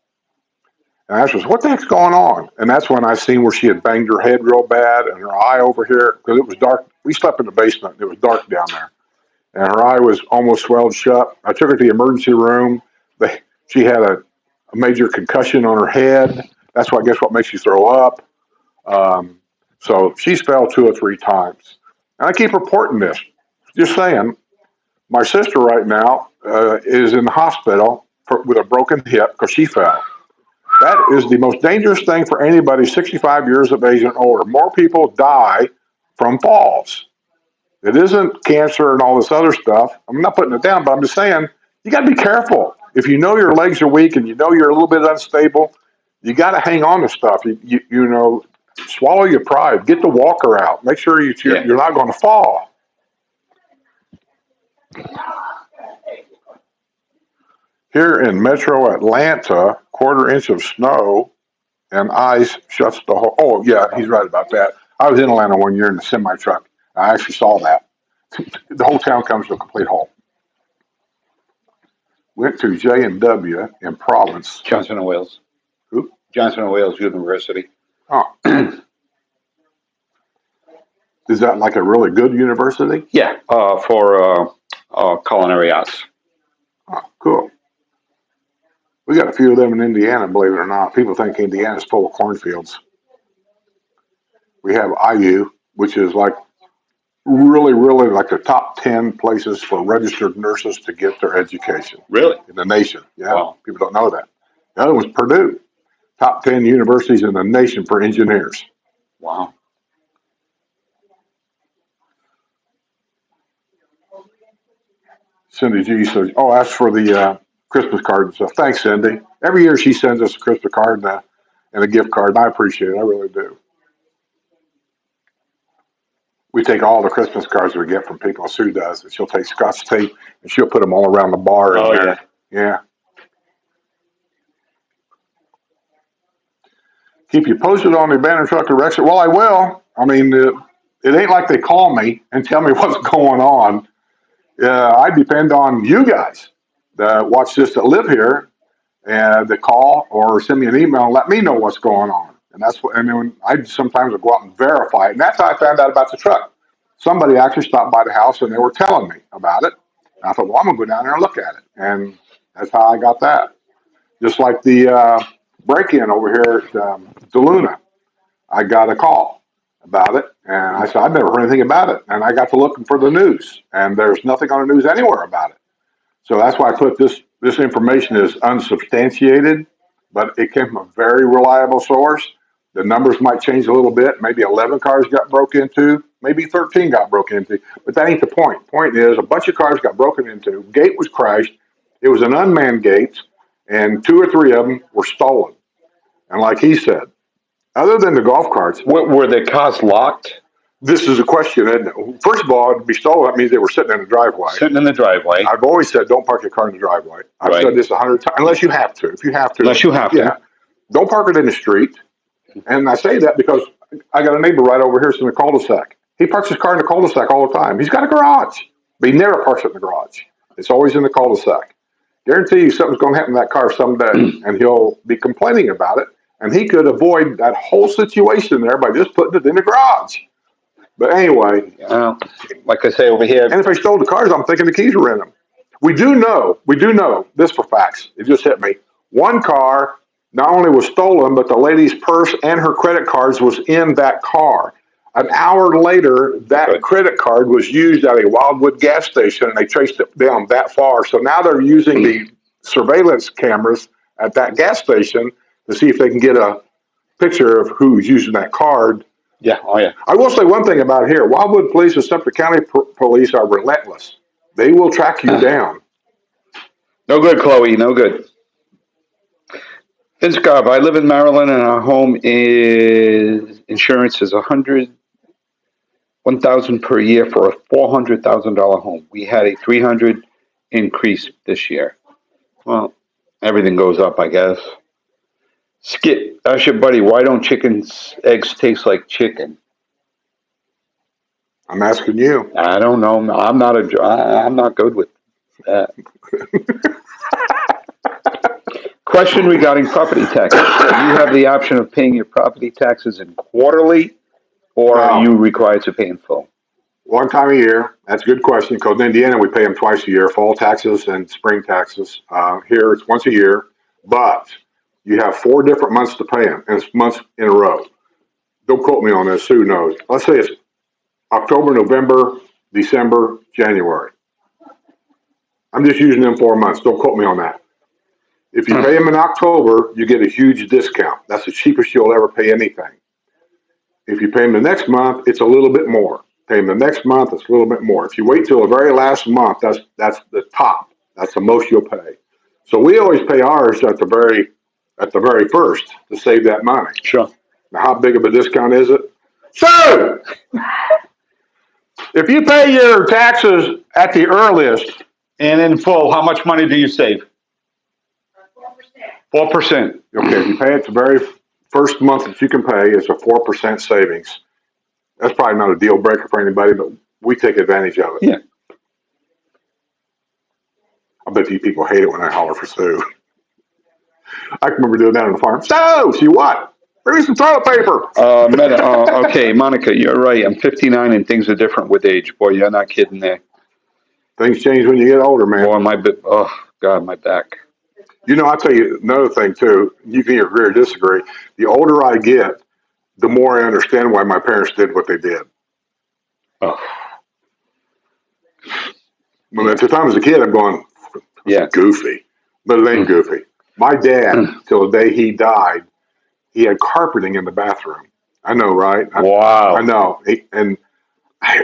And I was, what the heck's going on? And that's when I seen where she had banged her head real bad and her eye over here, because it was dark. We slept in the basement. It was dark down there. And her eye was almost swelled shut. I took her to the emergency room. She had a major concussion on her head. That's what I guess what makes you throw up. So she's fell 2 or 3 times. And I keep reporting this. Just saying, my sister right now is in the hospital with a broken hip because she fell. That is the most dangerous thing for anybody 65 years of age and older. More people die from falls. It isn't cancer and all this other stuff. I'm not putting it down, but I'm just saying, you got to be careful. If you know your legs are weak and you know you're a little bit unstable, you got to hang on to stuff. Swallow your pride. Get the walker out. Make sure you're not going to fall. Here in metro Atlanta, 1/4 inch of snow and ice shuts the whole. Oh, yeah, he's right about that. I was in Atlanta 1 year in the semi truck. I actually saw that. The whole town comes to a complete halt. Went to J&W in Providence. Johnson and Wales. Who? Johnson and Wales University. Oh. Is that like a really good university? Yeah, for culinary arts. Oh, cool. We got a few of them in Indiana, believe it or not. People think Indiana's full of cornfields. We have IU, which is like really like the top 10 places for registered nurses to get their education Really? in the nation. Yeah, Wow. people don't know that. The other one's Purdue, top 10 universities in the nation for engineers. Wow. Cindy G says, "Oh, that's for the Christmas card and stuff." Thanks, Cindy. Every year she sends us a Christmas card and a gift card, and I appreciate it. I really do. We take all the Christmas cards we get from people. Sue does, and she'll take Scotch tape and she'll put them all around the bar. Oh, in there. Yeah. Keep you posted on the abandoned truck direction. Well, I will. I mean, it ain't like they call me and tell me what's going on. I depend on you guys that watch this, that live here, and that call or send me an email and let me know what's going on. And that's what. And then I sometimes will go out and verify it. And that's how I found out about the truck. Somebody actually stopped by the house and they were telling me about it. And I thought, well, I'm gonna go down there and look at it. And that's how I got that. Just like the break-in over here at DeLuna, I got a call about it, and I said, I've never heard anything about it. And I got to looking for the news, and there's nothing on the news anywhere about it. So that's why I put this information is unsubstantiated, but it came from a very reliable source. The numbers might change a little bit. Maybe 11 cars got broke into, maybe 13 got broken into, but that ain't the point. Point is, a bunch of cars got broken into, gate was crashed, it was an unmanned gate, and 2 or 3 of them were stolen. And like he said, other than the golf carts, Were the cars locked? this is a question, isn't it? First of all, to be stolen, that means they were sitting in the driveway. Sitting in the driveway. I've always said, don't park your car in the driveway. I've Right. said this 100 times, unless you have to. If you have to. Unless you have to. Yeah. Don't park it in the street. And I say that because I got a neighbor right over here in the cul-de-sac. He parks his car in the cul-de-sac all the time. He's got a garage, but he never parks it in the garage. It's always in the cul-de-sac. Guarantee you something's going to happen to that car someday, and he'll be complaining about it. And he could avoid that whole situation there by just putting it in the garage. But anyway, Like I say over here, and if I stole the cars, I'm thinking the keys were in them. We do know this for facts. It just hit me. One car not only was stolen, but the lady's purse and her credit cards was in that car. An hour later, that credit card was used at a Wildwood gas station, and they traced it down that far. So now they're using the surveillance cameras at that gas station to see if they can get a picture of who's using that card. yeah, oh yeah. I will say one thing about here. Wildwood Police and Suffolk County Police are relentless. They will track you down. No good, Chloe, no good. Vince Garb, I live in Maryland and our home is, insurance is $1,000 per year for a $400,000 home. We had a $300 increase this year. Well, everything goes up, I guess. Skip, ask your buddy, why don't chicken's eggs taste like chicken? I'm asking you. I don't know. I'm not good with that. Question regarding property taxes. Do you have the option of paying your property taxes in quarterly, or are you required to pay in full? One time a year. That's a good question, because in Indiana we pay them twice a year, fall taxes and spring taxes. Here it's once a year, but you have 4 different months to pay them, and it's months in a row. Don't quote me on this. Sue knows. Let's say it's October, November, December, January. I'm just using them 4 months. Don't quote me on that. If you pay them in October, you get a huge discount. That's the cheapest you'll ever pay anything. If you pay them the next month, it's a little bit more. Pay them the next month, it's a little bit more. If you wait till the very last month, that's the top. That's the most you'll pay. So we always pay ours at the very first to save that money. Sure. Now, how big of a discount is it? So, if you pay your taxes at the earliest And in full, how much money do you save? 4%. Okay, if you pay it the very first month that you can pay, it's a 4% savings. That's probably not a deal breaker for anybody, but we take advantage of it. Yeah. I bet you people hate it when I holler for Sue. I can remember doing that on the farm. So, she what? Bring me some toilet paper. Okay, Monica, you're right. I'm 59 and things are different with age. Boy, you're not kidding there. Things change when you get older, man. Boy, oh, God, my back. You know, I'll tell you another thing, too. You can agree or disagree. The older I get, the more I understand why my parents did what they did. Oh. Well, at the time as a kid, I'm going, yeah, goofy. But it ain't goofy. My dad, till the day he died, he had carpeting in the bathroom. I know, right? Wow. I know. And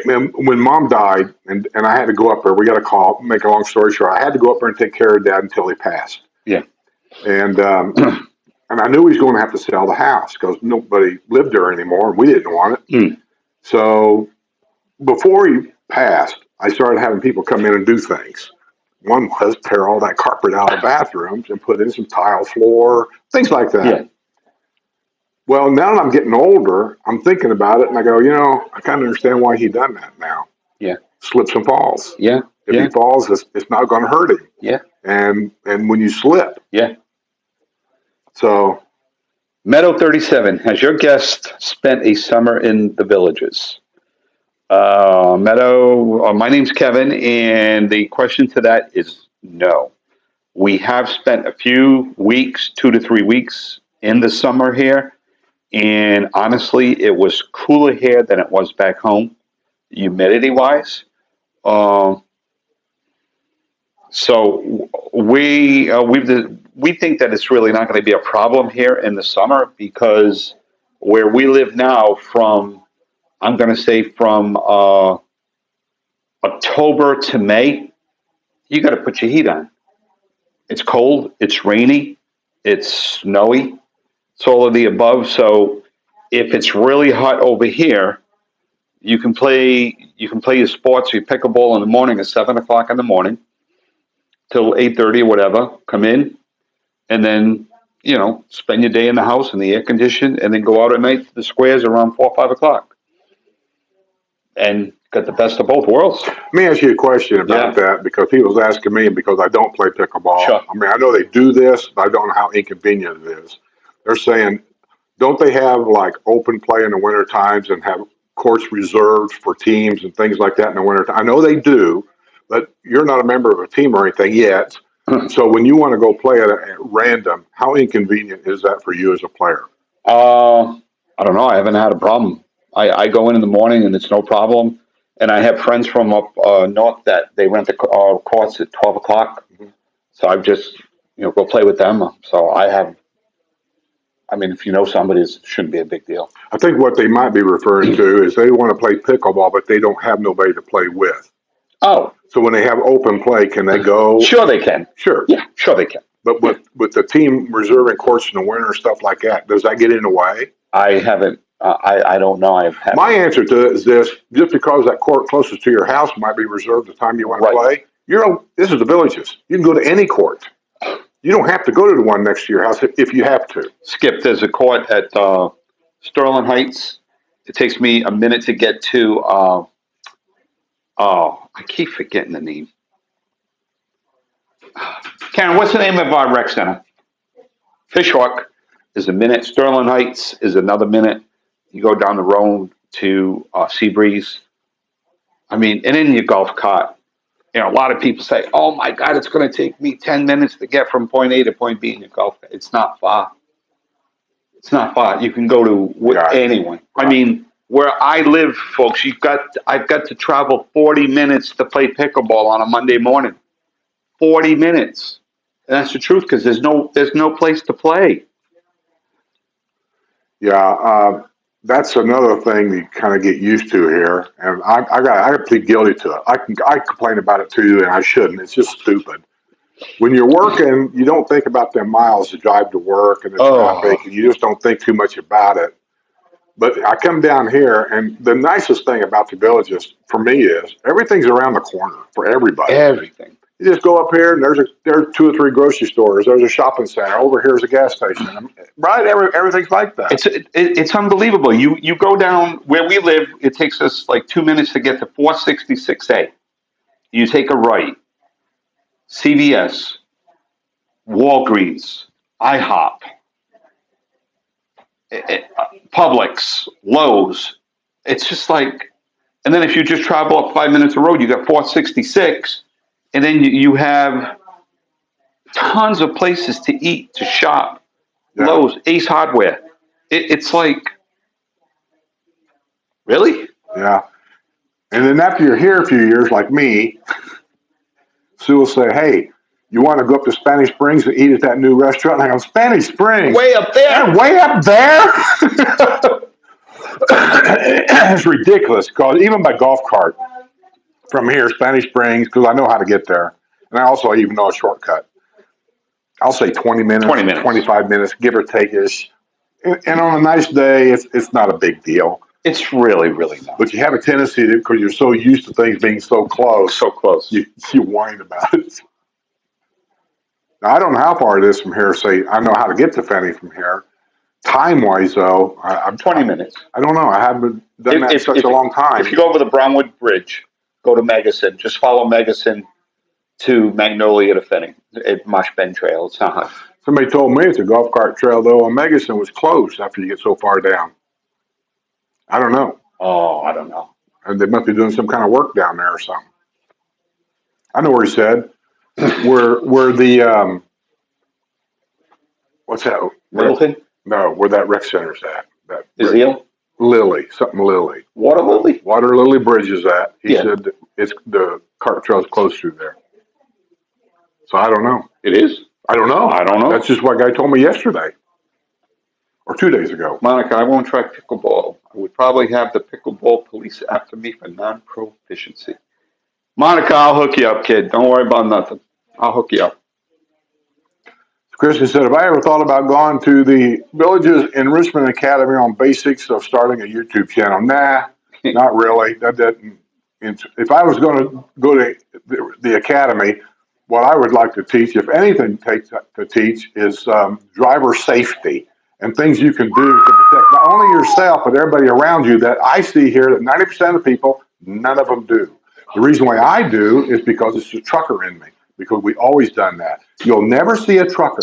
when Mom died, and I had to go up there, we got a call, make a long story short, I had to go up there and take care of Dad until he passed. Yeah. And I knew he was going to have to sell the house because nobody lived there anymore, and we didn't want it. So before he passed, I started having people come in and do things. One was tear all that carpet out of the bathrooms and put in some tile floor, things like that. Yeah. Well, now that I'm getting older, I'm thinking about it, and I go, I kind of understand why he done that now. Yeah. Slips and falls. Yeah. If he falls, it's not going to hurt him. Yeah. And when you slip. Yeah. So. Meadow 37, has your guest spent a summer in the villages? Meadow, my name's Kevin, and the question to that is no. We have spent a few weeks, 2 to 3 weeks in the summer here, and honestly, it was cooler here than it was back home, humidity-wise. So we think that it's really not going to be a problem here in the summer because where we live now, I'm going to say from October to May, you got to put your heat on. It's cold, it's rainy, it's snowy, it's all of the above. So if it's really hot over here, you can play your sports, you pick a ball in the morning at 7:00 in the morning till 8:30 or whatever, come in, and then, spend your day in the house in the air conditioned, and then go out at night to the squares around 4 or 5 o'clock. And got the best of both worlds. Let me ask you a question about that, because people's asking me, because I don't play pickleball. Sure. I mean, I know they do this, but I don't know how inconvenient it is. They're saying, don't they have like open play in the winter times and have courts reserved for teams and things like that in the winter time? I know they do, but you're not a member of a team or anything yet. So when you want to go play at random, how inconvenient is that for you as a player? I don't know. I haven't had a problem. I go in the morning and it's no problem. And I have friends from up north that they rent the courts at 12 o'clock. Mm-hmm. So I've just, go play with them. So if you know somebody, it shouldn't be a big deal. I think what they might be referring to is they want to play pickleball, but they don't have nobody to play with. Oh. So when they have open play, can they go? Sure they can. Sure. Yeah, sure they can. But with the team reserving courts in the winter and stuff like that, does that get in the way? I haven't. I don't know. My answer to it is this: just because that court closest to your house might be reserved the time you want to play, this is the villages. You can go to any court. You don't have to go to the one next to your house if you have to. Skip, there's a court at Sterling Heights. It takes me a minute to get to. I keep forgetting the name. Karen, what's the name of our rec center? Fishhawk is a minute. Sterling Heights is another minute. You go down the road to Seabreeze. And in your golf cart, a lot of people say, "Oh my God, it's going to take me 10 minutes to get from point A to point B in your golf cart." It's not far. It's not far. You can go to anyone. Right. Where I live, folks, I've got to travel 40 minutes to play pickleball on a Monday morning. 40 minutes. And that's the truth, because there's no place to play. Yeah, that's another thing you kind of get used to here, and I got to plead guilty to it. I complain about it too, and I shouldn't. It's just stupid. When you're working, you don't think about them miles to drive to work and the traffic, and you just don't think too much about it. But I come down here, and the nicest thing about the villages for me is everything's around the corner for everybody. Everything. You just go up here and there's 2 or 3 grocery stores. There's a shopping center. Over here's a gas station. Right? Everything's like that. It's unbelievable. You go down where we live. It takes us like 2 minutes to get to 466A. You take a right. CVS, Walgreens, IHOP, Publix, Lowe's. It's just like, and then if you just travel up 5 minutes of road, you got 466, and then you have tons of places to eat, to shop. Yeah. Lowe's, Ace Hardware. It's like, really? Yeah. And then after you're here a few years, like me, Sue will say, hey, you want to go up to Spanish Springs and eat at that new restaurant? And I go, Spanish Springs? Way up there? They're way up there? It's ridiculous because even by golf cart from here, Spanish Springs, because I know how to get there. And I also even know a shortcut. I'll say 20 minutes, 25 minutes, give or take ish. And on a nice day, it's not a big deal. It's really, really not. But you have a tendency to, because you're so used to things being so close. So close. You whine about it. Now, I don't know how far it is from here. Say, I know how to get to Fanny from here. Time-wise, though, I'm 20 minutes. I don't know. I haven't done that in such a long time. If you go over the Brownwood Bridge, go to Megason. Just follow Megason to Magnolia to Fenning at Mosh Bend Trail. It's not hard. Somebody told me it's a golf cart trail, though, on Megason was closed after you get so far down. I don't know. Oh, I don't know. And they must be doing some kind of work down there or something. I know where he said. where the, what's that? Middleton? No, where that rec center's at. That Zeal? Lily, something Lily. Water Lily? Water Lily Bridge is at. He Yeah. said that it's the cart trail's close through there. So I don't know. It is? I don't know. I don't know. That's just what a guy told me yesterday. Or 2 days ago. Monica, I won't try pickleball. I would probably have the pickleball police after me for non-proficiency. Monica, I'll hook you up, kid. Don't worry about nothing. I'll hook you up. Christian said, have I ever thought about going to the Villages Enrichment Academy on basics of starting a YouTube channel? Nah, not really. That doesn't. If I was going to go to the academy, what I would like to teach, if anything to teach, is driver safety and things you can do to protect not only yourself, but everybody around you that I see here that 90% of people, none of them do. The reason why I do is because it's a trucker in me, because we always done that. You'll never see a trucker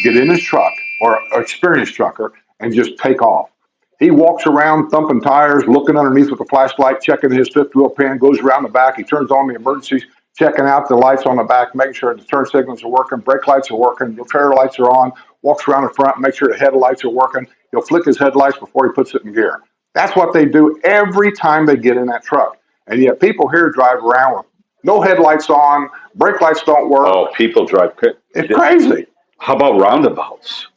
get in his truck or an experienced trucker and just take off. He walks around thumping tires, looking underneath with a flashlight, checking his fifth wheel pin, goes around the back. He turns on the emergencies, checking out the lights on the back, making sure the turn signals are working, brake lights are working, the trailer lights are on, walks around the front, make sure the headlights are working. He'll flick his headlights before he puts it in gear. That's what they do every time they get in that truck. And yet people here drive around with no headlights on, brake lights don't work. Oh, people drive. It's crazy. How about roundabouts?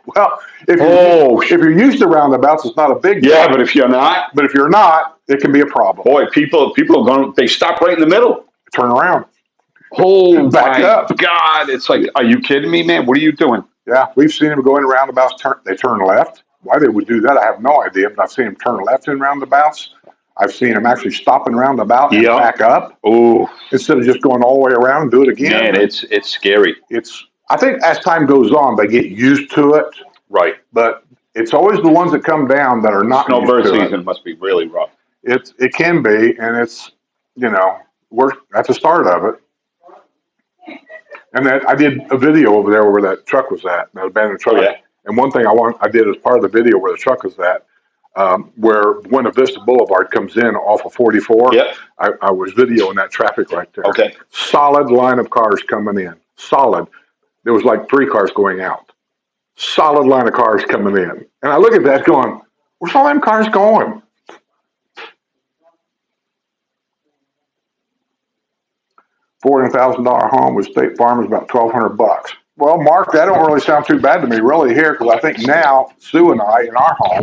Well, if you're used to roundabouts, it's not a big deal. Yeah, but if you're not, But if you're not, it can be a problem. boy, people are going. They stop right in the middle. Turn around. Oh Back my up. God! It's like, are you kidding me, man? What are you doing? Yeah, we've seen them go in roundabouts. They turn left. Why they would do that, I have no idea. But I've seen them turn left in roundabouts. I've seen them actually stop and roundabout and back up. Oh, Instead of just going all the way around and do it again. man, it's scary. I think as time goes on, they get used to it. Right. But it's always the ones that come down that are not used Snowbird to it. season must be really rough. It can be, and it's, we're at the start of it. And that I did a video over there where that truck was at, that abandoned truck. Oh, yeah. And one thing I did as part of the video where the truck was at, where Buena Vista Boulevard comes in off of 44. Yep. I was videoing that traffic right there. Okay. Solid line of cars coming in. Solid. There was like 3 cars going out. Solid line of cars coming in. And I look at that going, where's all them cars going? $400,000 home with State Farm is about $1,200. Well, Mark, that don't really sound too bad to me really here, because I think now Sue and I in our home,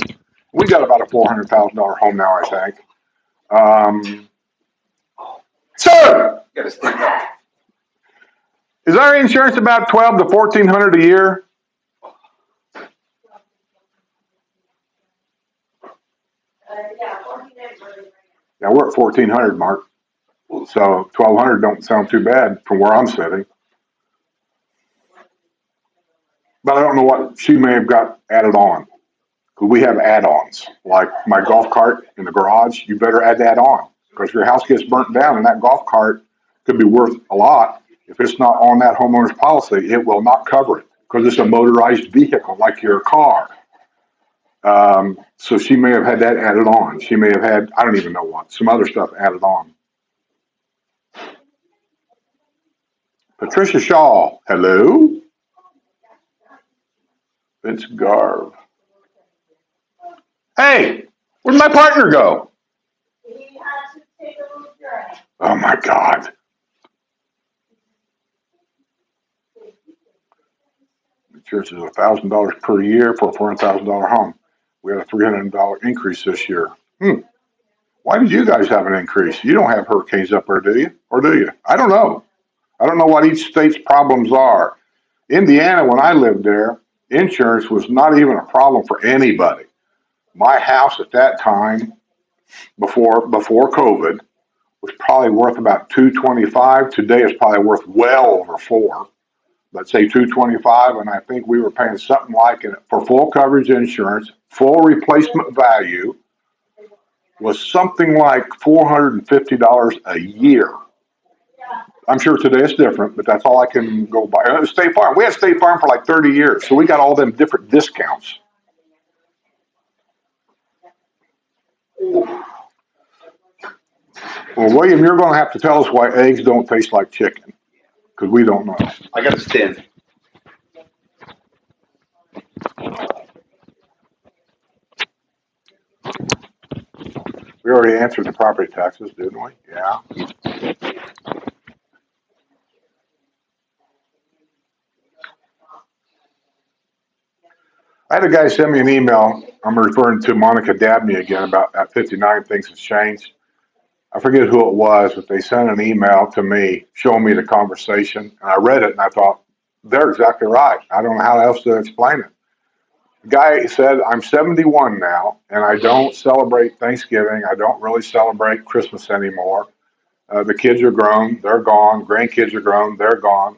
we got about a $400,000 home now, I think. Sir, is our insurance about $1,200 to $1,400 a year? Yeah, Yeah, we're at $1,400, Mark. So 1,200 don't sound too bad from where I'm sitting. But I don't know what she may have got added on. Because we have add-ons, like my golf cart in the garage. You better add that on, because your house gets burnt down, and that golf cart could be worth a lot. If it's not on that homeowner's policy, it will not cover it, because it's a motorized vehicle, like your car. So she may have had that added on. She may have had, I don't even know what, some other stuff added on. Patricia Shaw, hello. Vince Garv. Hey, where'd my partner go? He had to take a little journey. Oh my God. Insurance is $1,000 per year for a $400,000 home. We had a $300 increase this year. Why did you guys have an increase? You don't have hurricanes up there, do you? Or do you? I don't know. I don't know what each state's problems are. Indiana, when I lived there, insurance was not even a problem for anybody. My house at that time, before COVID, was probably worth about $225. Today it's probably worth well over $4. Let's say $225, and I think we were paying something like it for full coverage insurance, full replacement value was something like $450 a year. I'm sure today it's different, but that's all I can go by. And it was State Farm. We had State Farm for like 30 years, so we got all them different discounts. Well, William, you're going to have to tell us why eggs don't taste like chicken, because we don't know. I got a stand. We already answered the property taxes, didn't we? Yeah. I had a guy send me an email. I'm referring to Monica Dabney again about at 59 things has changed. I forget who it was, but they sent an email to me showing me the conversation. And I read it and I thought, they're exactly right. I don't know how else to explain it. The guy said, I'm 71 now and I don't celebrate Thanksgiving. I don't really celebrate Christmas anymore. The kids are grown, they're gone. Grandkids are grown, they're gone.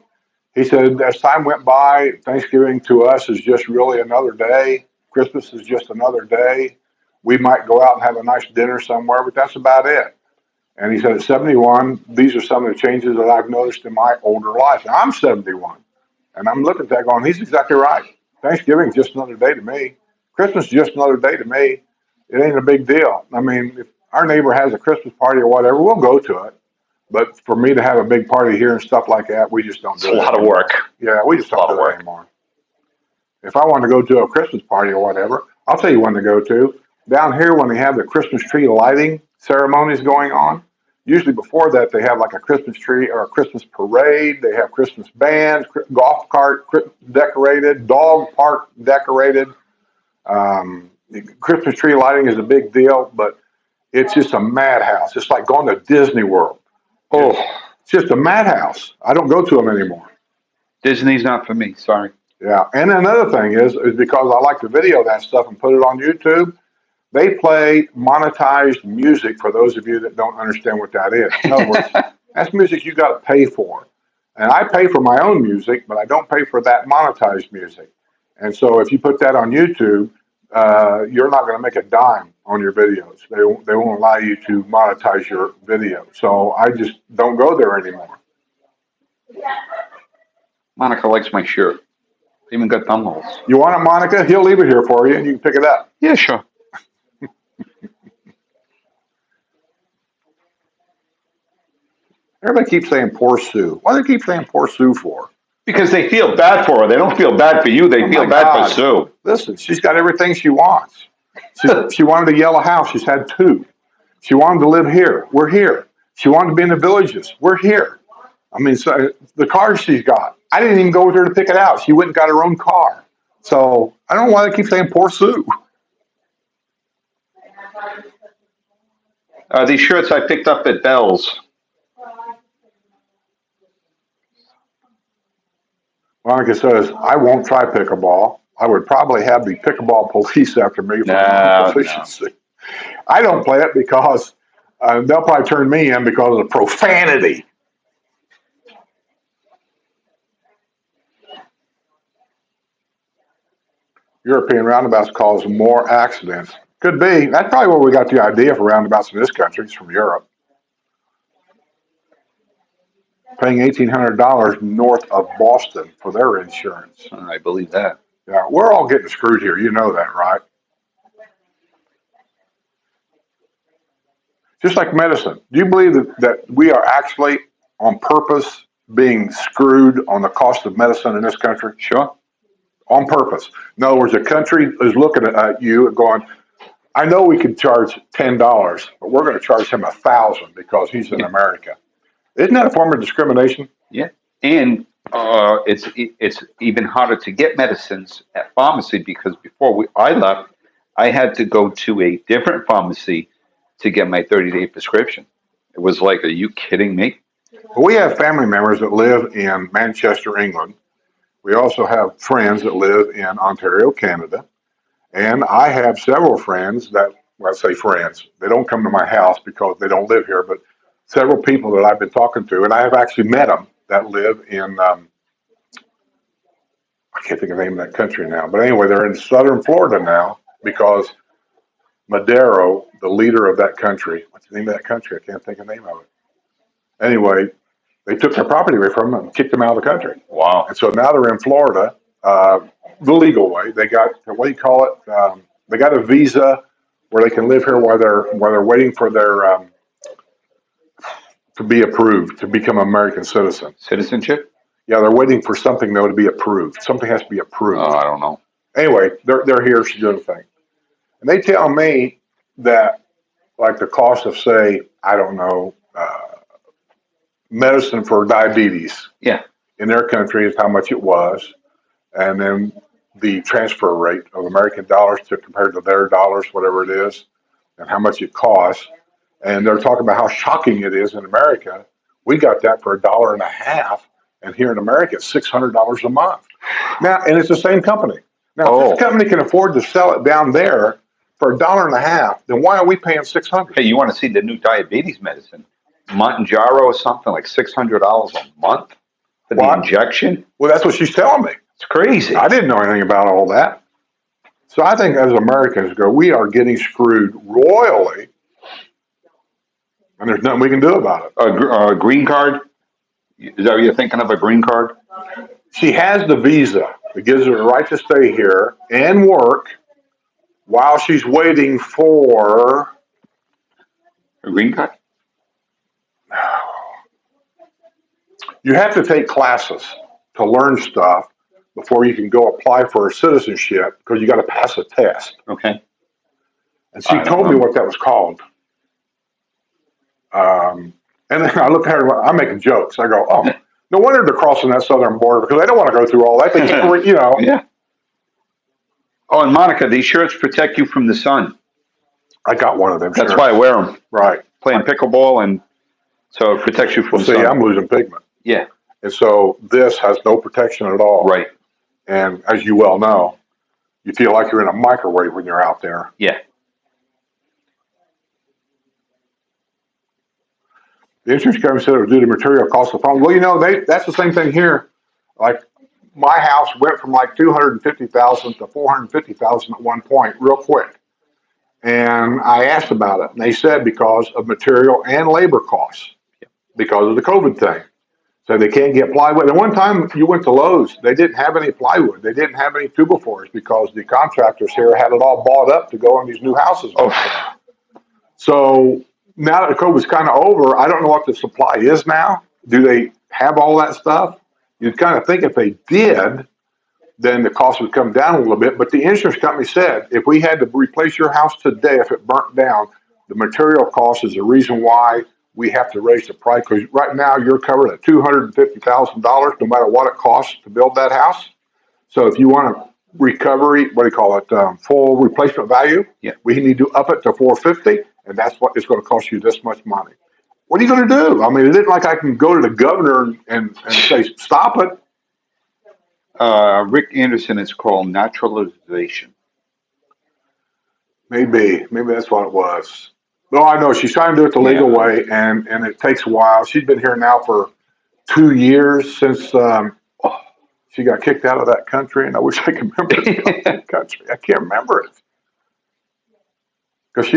He said, as time went by, Thanksgiving to us is just really another day. Christmas is just another day. We might go out and have a nice dinner somewhere, but that's about it. And he said, at 71, these are some of the changes that I've noticed in my older life. And I'm 71. And I'm looking at that going, he's exactly right. Thanksgiving is just another day to me. Christmas is just another day to me. It ain't a big deal. I mean, if our neighbor has a Christmas party or whatever, we'll go to it. But for me to have a big party here and stuff like that, we just don't do it. It's a lot of work. Yeah, we just don't do it anymore. If I want to go to a Christmas party or whatever, I'll tell you when to go to. Down here, when they have the Christmas tree lighting ceremonies going on, usually before that, they have like a Christmas tree or a Christmas parade. They have Christmas bands, golf cart decorated, dog park decorated. Christmas tree lighting is a big deal, but it's just a madhouse. It's like going to Disney World. Oh, it's just a madhouse. I don't go to them anymore. Disney's not for me. Sorry. Yeah, and another thing is because I like to video that stuff and put it on YouTube, they play monetized music for those of you that don't understand what that is. In other words, that's music you got to pay for. And I pay for my own music, but I don't pay for that monetized music. And so if you put that on YouTube, you're not going to make a dime on your videos. They won't allow you to monetize your video. So I just don't go there anymore. Monica likes my shirt. Even got thumb holes. You want it, Monica? He'll leave it here for you and you can pick it up. Yeah, sure. Everybody keeps saying poor Sue. Why do they keep saying poor Sue for? Because they feel bad for her. They don't feel bad for you. They feel bad for Sue. Listen, she's got everything she wants. She wanted a yellow house. She's had 2. She wanted to live here. We're here. She wanted to be in the villages. We're here. I mean, so the car she's got, I didn't even go with her to pick it out. She went and got her own car. So I don't know why they keep saying poor Sue. These shirts I picked up at Bell's. Monica says, I won't try pickleball. I would probably have the pickleball police after me for proficiency. I don't play it because They'll probably turn me in because of the profanity. European roundabouts cause more accidents. Could be. That's probably where we got the idea for roundabouts in this country. It's from Europe. Paying $1,800 north of Boston for their insurance. I believe that. Yeah, we're all getting screwed here. You know that, right? Just like medicine. Do you believe that we are actually on purpose being screwed on the cost of medicine in this country? Sure. On purpose. In other words, a country is looking at you and going, I know we could charge $10, but we're going to charge him $1,000 because he's in America. Isn't that a form of discrimination? Yeah. And it's even harder to get medicines at pharmacy because before I left, I had to go to a different pharmacy to get my 30-day prescription. It was like, are you kidding me? We have family members that live in Manchester, England. We also have friends that live in Ontario, Canada. And I have several friends that, well, I say friends, they don't come to my house because they don't live here, but several people that I've been talking to, and I have actually met them that live in, I can't think of the name of that country now, but anyway, they're in southern Florida now because Madero, the leader of that country, what's the name of that country? I can't think of the name of it. Anyway, they took their property away from them and kicked them out of the country. Wow. And so now they're in Florida, the legal way. They got, what do you call it? They got a visa where they can live here while they're waiting for their to be approved to become an American citizen. Citizenship? Yeah, they're waiting for something though to be approved. Something has to be approved. Oh, I don't know. Anyway, they're here. She's doing the thing, and they tell me that like the cost of say I don't know medicine for diabetes. Yeah. In their country is how much it was, and then the transfer rate of American dollars to compared to their dollars, whatever it is, and how much it costs. And they're talking about how shocking it is in America. We got that for $1.50, and here in America it's $600 a month. Now, and it's the same company. Now, if this company can afford to sell it down there for $1.50, then why are we paying $600? Hey, you want to see the new diabetes medicine? Manjaro or something like $600 a month for the injection? Well, that's what she's telling me. It's crazy. I didn't know anything about all that. So I think as Americans go, we are getting screwed royally, and there's nothing we can do about it. A green card? Is that what you're thinking of, a green card? She has the visa. It gives her the right to stay here and work while she's waiting for a green card. You have to take classes to learn stuff before you can go apply for a citizenship because you got to pass a test. Okay. And she told me what that was called. And then I look at her, I'm making jokes. I go, oh, no wonder they're crossing that southern border because they don't want to go through all that. They can't, you know. Yeah. Oh, and Monica, these shirts protect you from the sun. I got one of them. That's why I wear them. Right. Playing pickleball, and so it protects you from the sun. See, I'm losing pigment. Yeah. And so this has no protection at all. Right. And as you well know, you feel like you're in a microwave when you're out there. Yeah. The insurance company said it was due to material cost of phone. Well, you know, that's the same thing here. Like my house went from like $250,000 to $450,000 at one point, real quick. And I asked about it, and they said because of material and labor costs, because of the COVID thing. So they can't get plywood. And one time you went to Lowe's, they didn't have any plywood. They didn't have any 2x4s because the contractors here had it all bought up to go in these new houses. Oh. So now that the COVID's kind of over, I don't know what the supply is now. Do they have all that stuff? You'd kind of think if they did, then the cost would come down a little bit. But the insurance company said if we had to replace your house today, if it burnt down, the material cost is the reason why we have to raise the price. Because right now you're covered at $250,000 no matter what it costs to build that house. So if you want a recovery, what do you call it, full replacement value, we need to up it to $450,000, and that's what it's going to cost you this much money. What are you going to do? I mean, it isn't like I can go to the governor and say, stop it. Rick Anderson, it's called naturalization. Maybe that's what it was. No, I know. She's trying to do it the legal way, and it takes a while. She's been here now for 2 years since she got kicked out of that country, and I wish I could remember the country. I can't remember it. Because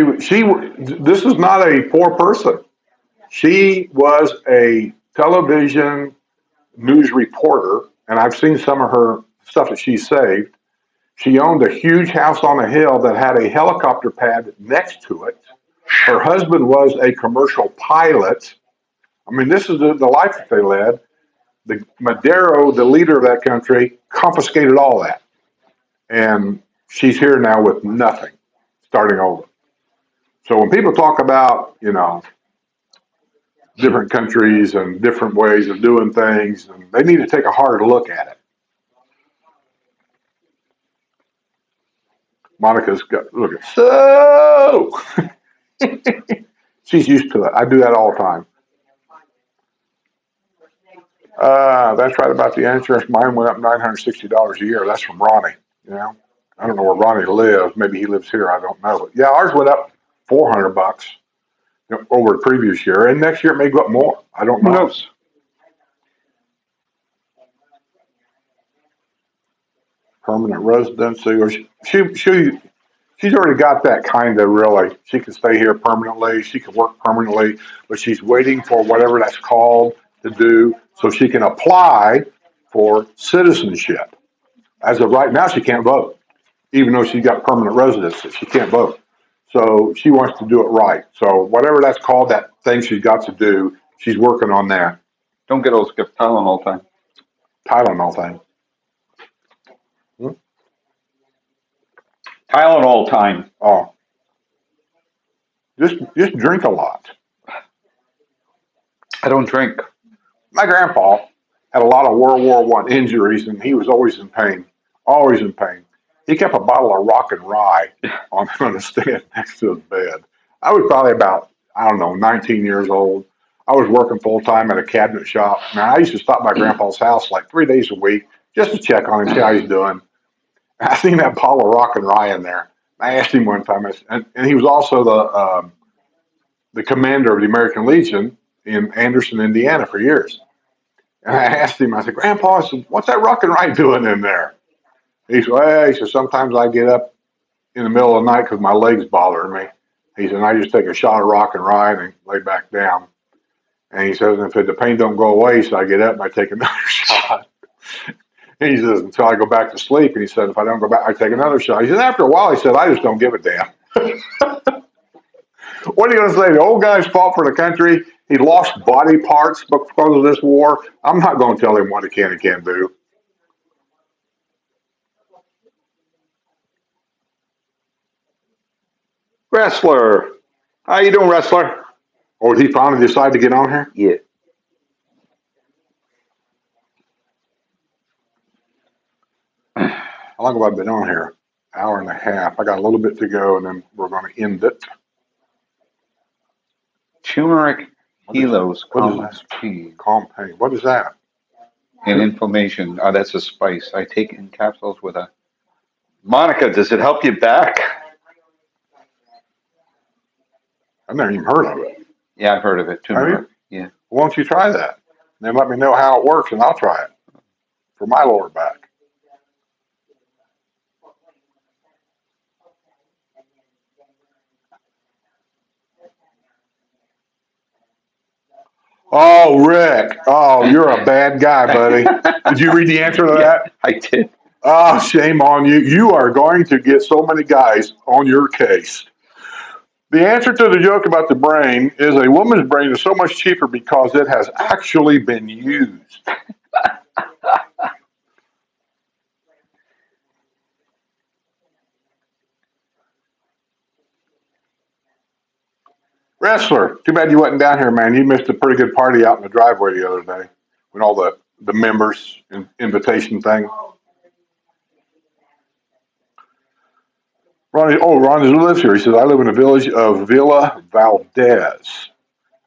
this is not a poor person. She was a television news reporter, and I've seen some of her stuff that she saved. She owned a huge house on a hill that had a helicopter pad next to it. Her husband was a commercial pilot. I mean, this is the life that they led. The Madero, the leader of that country, confiscated all that. And she's here now with nothing, starting over. So when people talk about, different countries and different ways of doing things, and they need to take a hard look at it. Monica's got, look at, so she's used to it. I do that all the time. That's right about the insurance. Mine went up $960 a year. That's from Ronnie. I don't know where Ronnie lives. Maybe he lives here. I don't know. But yeah, ours went up $400 over the previous year, and next year it may go up more. I don't know. Who knows? Permanent residency, or she's already got that kind of really. She can stay here permanently. She can work permanently, but she's waiting for whatever that's called to do so she can apply for citizenship. As of right now, she can't vote, even though she's got permanent residency. She can't vote. So she wants to do it right. So whatever that's called, that thing she's got to do, she's working on that. Don't get those Tylenol time. Tylenol thing. Tylenol time. Oh, just drink a lot. I don't drink. My grandpa had a lot of World War I injuries, and he was always in pain. Always in pain. He kept a bottle of rock and rye on the stand next to his bed. I was probably about, 19 years old. I was working full time at a cabinet shop. Now, I used to stop by Grandpa's house like 3 days a week just to check on him, see how he's doing. I seen that bottle of rock and rye in there. I asked him one time, and he was also the commander of the American Legion in Anderson, Indiana, for years. And I asked him, I said, Grandpa, I said, what's that rock and rye doing in there? He said, sometimes I get up in the middle of the night because my legs bother me. He said, and I just take a shot of rock and rye and lay back down. And he says, and if the pain don't go away, so I get up and I take another shot. He says, until I go back to sleep. And he said, if I don't go back, I take another shot. He said, after a while, he said, I just don't give a damn. What are you going to say? The old guy's fought for the country. He lost body parts because of this war. I'm not going to tell him what he can and can't do. Wrestler. How you doing, wrestler? Or did he finally decide to get on here? Yeah. How long have I been on here? Hour and a half. I got a little bit to go, and then we're going to end it. Turmeric kilos, What is calm pain. What is that? and inflammation. Oh, that's a spice. I take in capsules with a. Monica, does it help you back? I've never even heard of it. Yeah, I've heard of it. Turmeric. Yeah. Why don't you try that? Then let me know how it works, and I'll try it for my lower back. Oh, Rick. Oh, you're a bad guy, buddy. Did you read the answer to that? I did. Oh, shame on you. You are going to get so many guys on your case. The answer to the joke about the brain is a woman's brain is so much cheaper because it has actually been used. Wrestler, too bad you wasn't down here, man. You missed a pretty good party out in the driveway the other day when all the members invitation thing. Ronnie lives here. He says, I live in the village of Villa Valdez.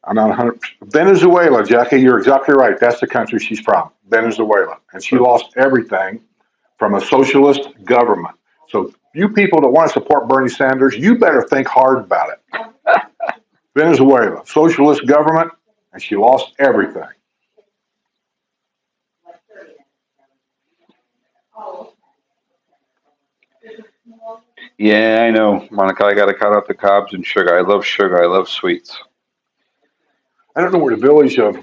I'm not 100%. Venezuela, Jackie, you're exactly right. That's the country she's from, Venezuela. And she lost everything from a socialist government. So you people that want to support Bernie Sanders, you better think hard about it. Venezuela, socialist government, and she lost everything. Yeah, I know, Monica. I got to cut out the carbs and sugar. I love sugar. I love sweets. I don't know where the village of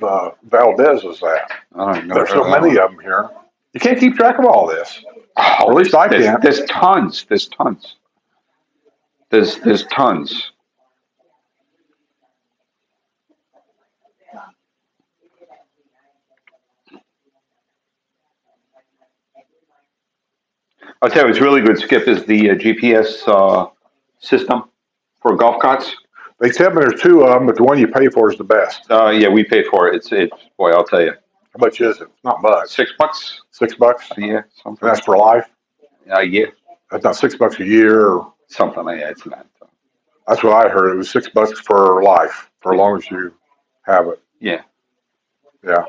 Valdez is at. Oh, I've never There's heard so of that many one. of them here. You can't keep track of all this. Oh, Or at least I can't. there's tons. There's tons. There's tons. I'll tell you, it's really good. Skip is the GPS system for golf carts. They tell me there's two of them, but the one you pay for is the best. Yeah, we paid for it. It's boy, I'll tell you, How much is it? Not much. $6 $6? a year, And something. that's for life? A year, That's not $6 a year. something like that. It's not. That's what I heard. It was $6 for life, for as long as you have it. Yeah. Yeah.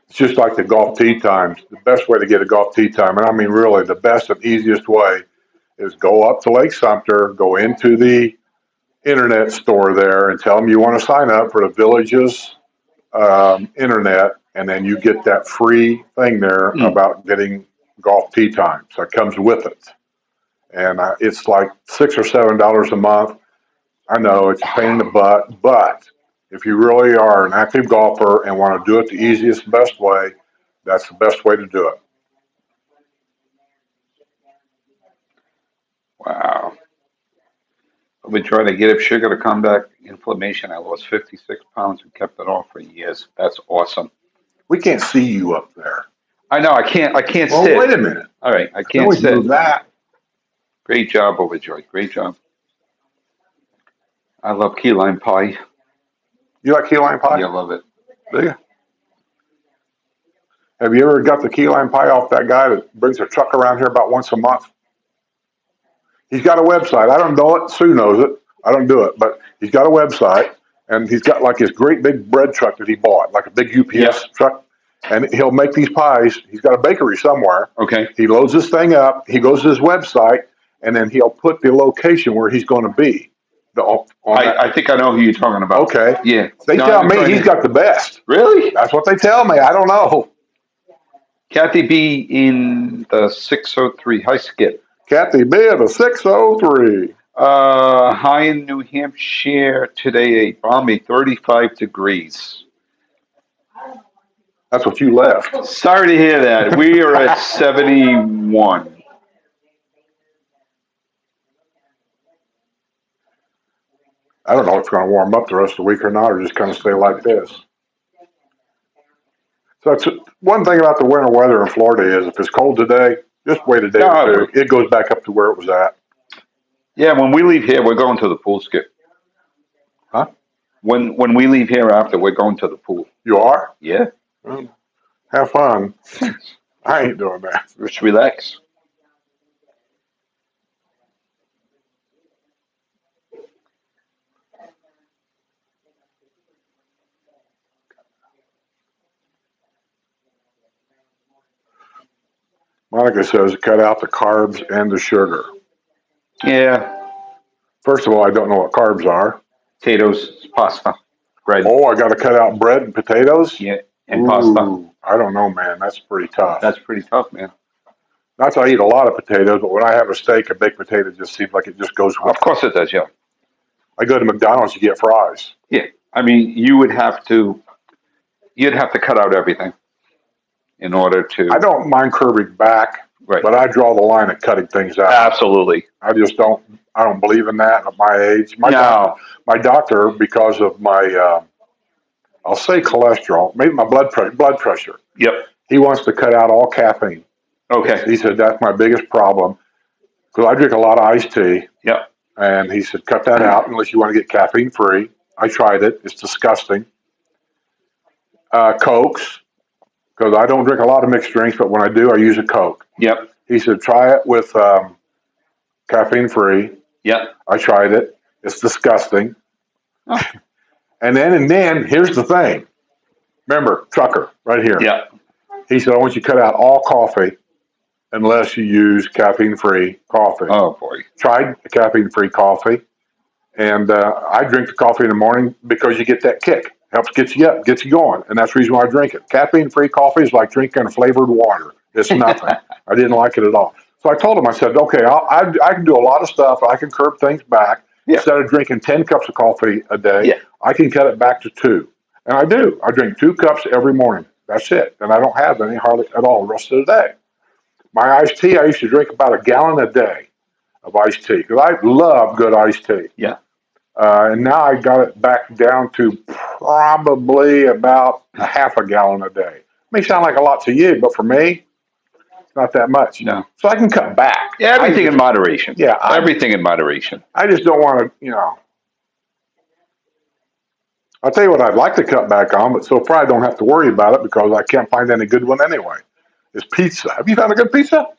It's just like the golf tee times. The best way to get a golf tee time, and I mean really the best and easiest way, is go up to Lake Sumter, go into the internet store there and tell them you want to sign up for the village's internet, and then you get that free thing there about getting golf tee times. That comes with it. And it's like $6 or $7 a month. I know it's a pain in the butt, but if you really are an active golfer and want to do it the easiest, best way, that's the best way to do it. Wow. I've been trying to get up sugar to combat inflammation. I lost 56 pounds and kept it off for years. That's awesome. We can't see you up there. I know. I can't Well, sit. wait a minute. All right. I Can can't we sit. move that? Great job, Overjoy. Great job. I love key lime pie. You like key lime pie? Yeah, I love it. Do you? Have you ever got the key lime pie off that guy that brings a truck around here about once a month? He's got a website. I don't know it. Sue knows it. I don't do it, but he's got a website, and he's got like his great big bread truck that he bought, like a big UPS truck, and he'll make these pies. He's got a bakery somewhere. Okay. He loads this thing up. He goes to his website, and then he'll put the location where he's going to be. I think I know who you're talking about. Okay. Yeah. They tell me he's got the best. Really? That's what they tell me. I don't know. Kathy B in the 603. Hi, Skip. Kathy B at a 603. High in New Hampshire today, a balmy 35 degrees. That's what you left. Sorry to hear that. We are at 71. I don't know if it's going to warm up the rest of the week or not, or just kind of stay like this. So it's one thing about the winter weather in Florida is if it's cold today, just wait a day or two. It goes back up to where it was at. Yeah, when we leave here, we're going to the pool, Skip. Huh? When we leave here after, we're going to the pool. You are? Yeah. Have fun. I ain't doing that. Just relax. Monica says cut out the carbs and the sugar. Yeah. First of all, I don't know what carbs are. Potatoes, pasta, bread. Oh, I got to cut out bread and potatoes? Yeah, and pasta. I don't know, man. That's pretty tough. That's pretty tough, man. Not that I eat a lot of potatoes, but when I have a steak, a baked potato just seems like it just goes with Of course it does, yeah. I go to McDonald's to get fries. Yeah. I mean, you'd have to cut out everything in order to. I don't mind curving back, Right. but I draw the line at cutting things out. Absolutely. I just don't. I don't believe in that at my age. My doctor, because of my, I'll say cholesterol, maybe my blood pressure. Yep. He wants to cut out all caffeine. Okay. He said that's my biggest problem because I drink a lot of iced tea. Yep. And he said cut that out unless you want to get caffeine free. I tried it. It's disgusting. Cokes, because I don't drink a lot of mixed drinks, but when I do, I use a Coke. Yep. He said try it with caffeine free. Yep. I tried it. It's disgusting. Oh. And then here's the thing. Remember, trucker, right here. Yep. He said, I want you to cut out all coffee unless you use caffeine-free coffee. Oh boy. Tried caffeine-free coffee, And I drink the coffee in the morning because you get that kick. Helps get you up, gets you going. And that's the reason why I drink it. Caffeine-free coffee is like drinking flavored water. It's nothing. I didn't like it at all. So I told him, I said, okay, I can do a lot of stuff. I can curb things back. Yeah. Instead of drinking 10 cups of coffee a day, Yeah. I can cut it back to 2. And I do. I drink 2 cups every morning. That's it. And I don't have any hardly at all the rest of the day. My iced tea, I used to drink about a gallon a day of iced tea because I love good iced tea. Yeah. And now I got it back down to probably about a half a gallon a day. May sound like a lot to you, but for me, it's not that much. No. So I can cut back. Yeah, everything in moderation. Yeah. Everything in moderation. I just don't want to, I'll tell you what I'd like to cut back on, but so far I don't have to worry about it because I can't find any good one anyway. Is pizza. Have you found a good pizza?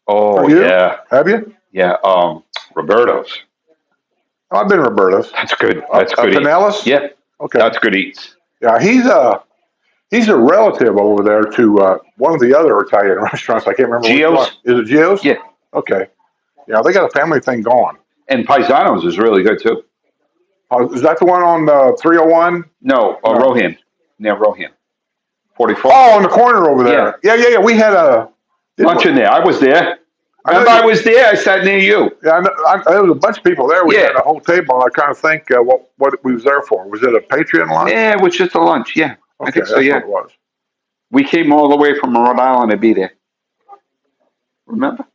Oh, you? yeah. Have you? Yeah. Roberto's. Oh, I've been to Roberto's. That's good. That's good. Pinellas? Yeah. Okay. That's good eats. Yeah, he's a relative over there to one of the other Italian restaurants. I can't remember which Gio's? one. Is it Gio's? Yeah. Okay. Yeah, they got a family thing going. And Paisano's is really good too. Is that the one on 301? No, Rohan. Near Rohan. 44. Oh, on the corner over there. Yeah. We had a Lunch in there. I was there. Remember, I was there. I sat near you. Yeah, there was a bunch of people there. We had a whole table. I kind of think what we was there for. Was it a Patreon lunch? Yeah, it was just a lunch. Yeah, Okay, I think so. that's Yeah, what it was. we came all the way from Rhode Island to be there. Remember?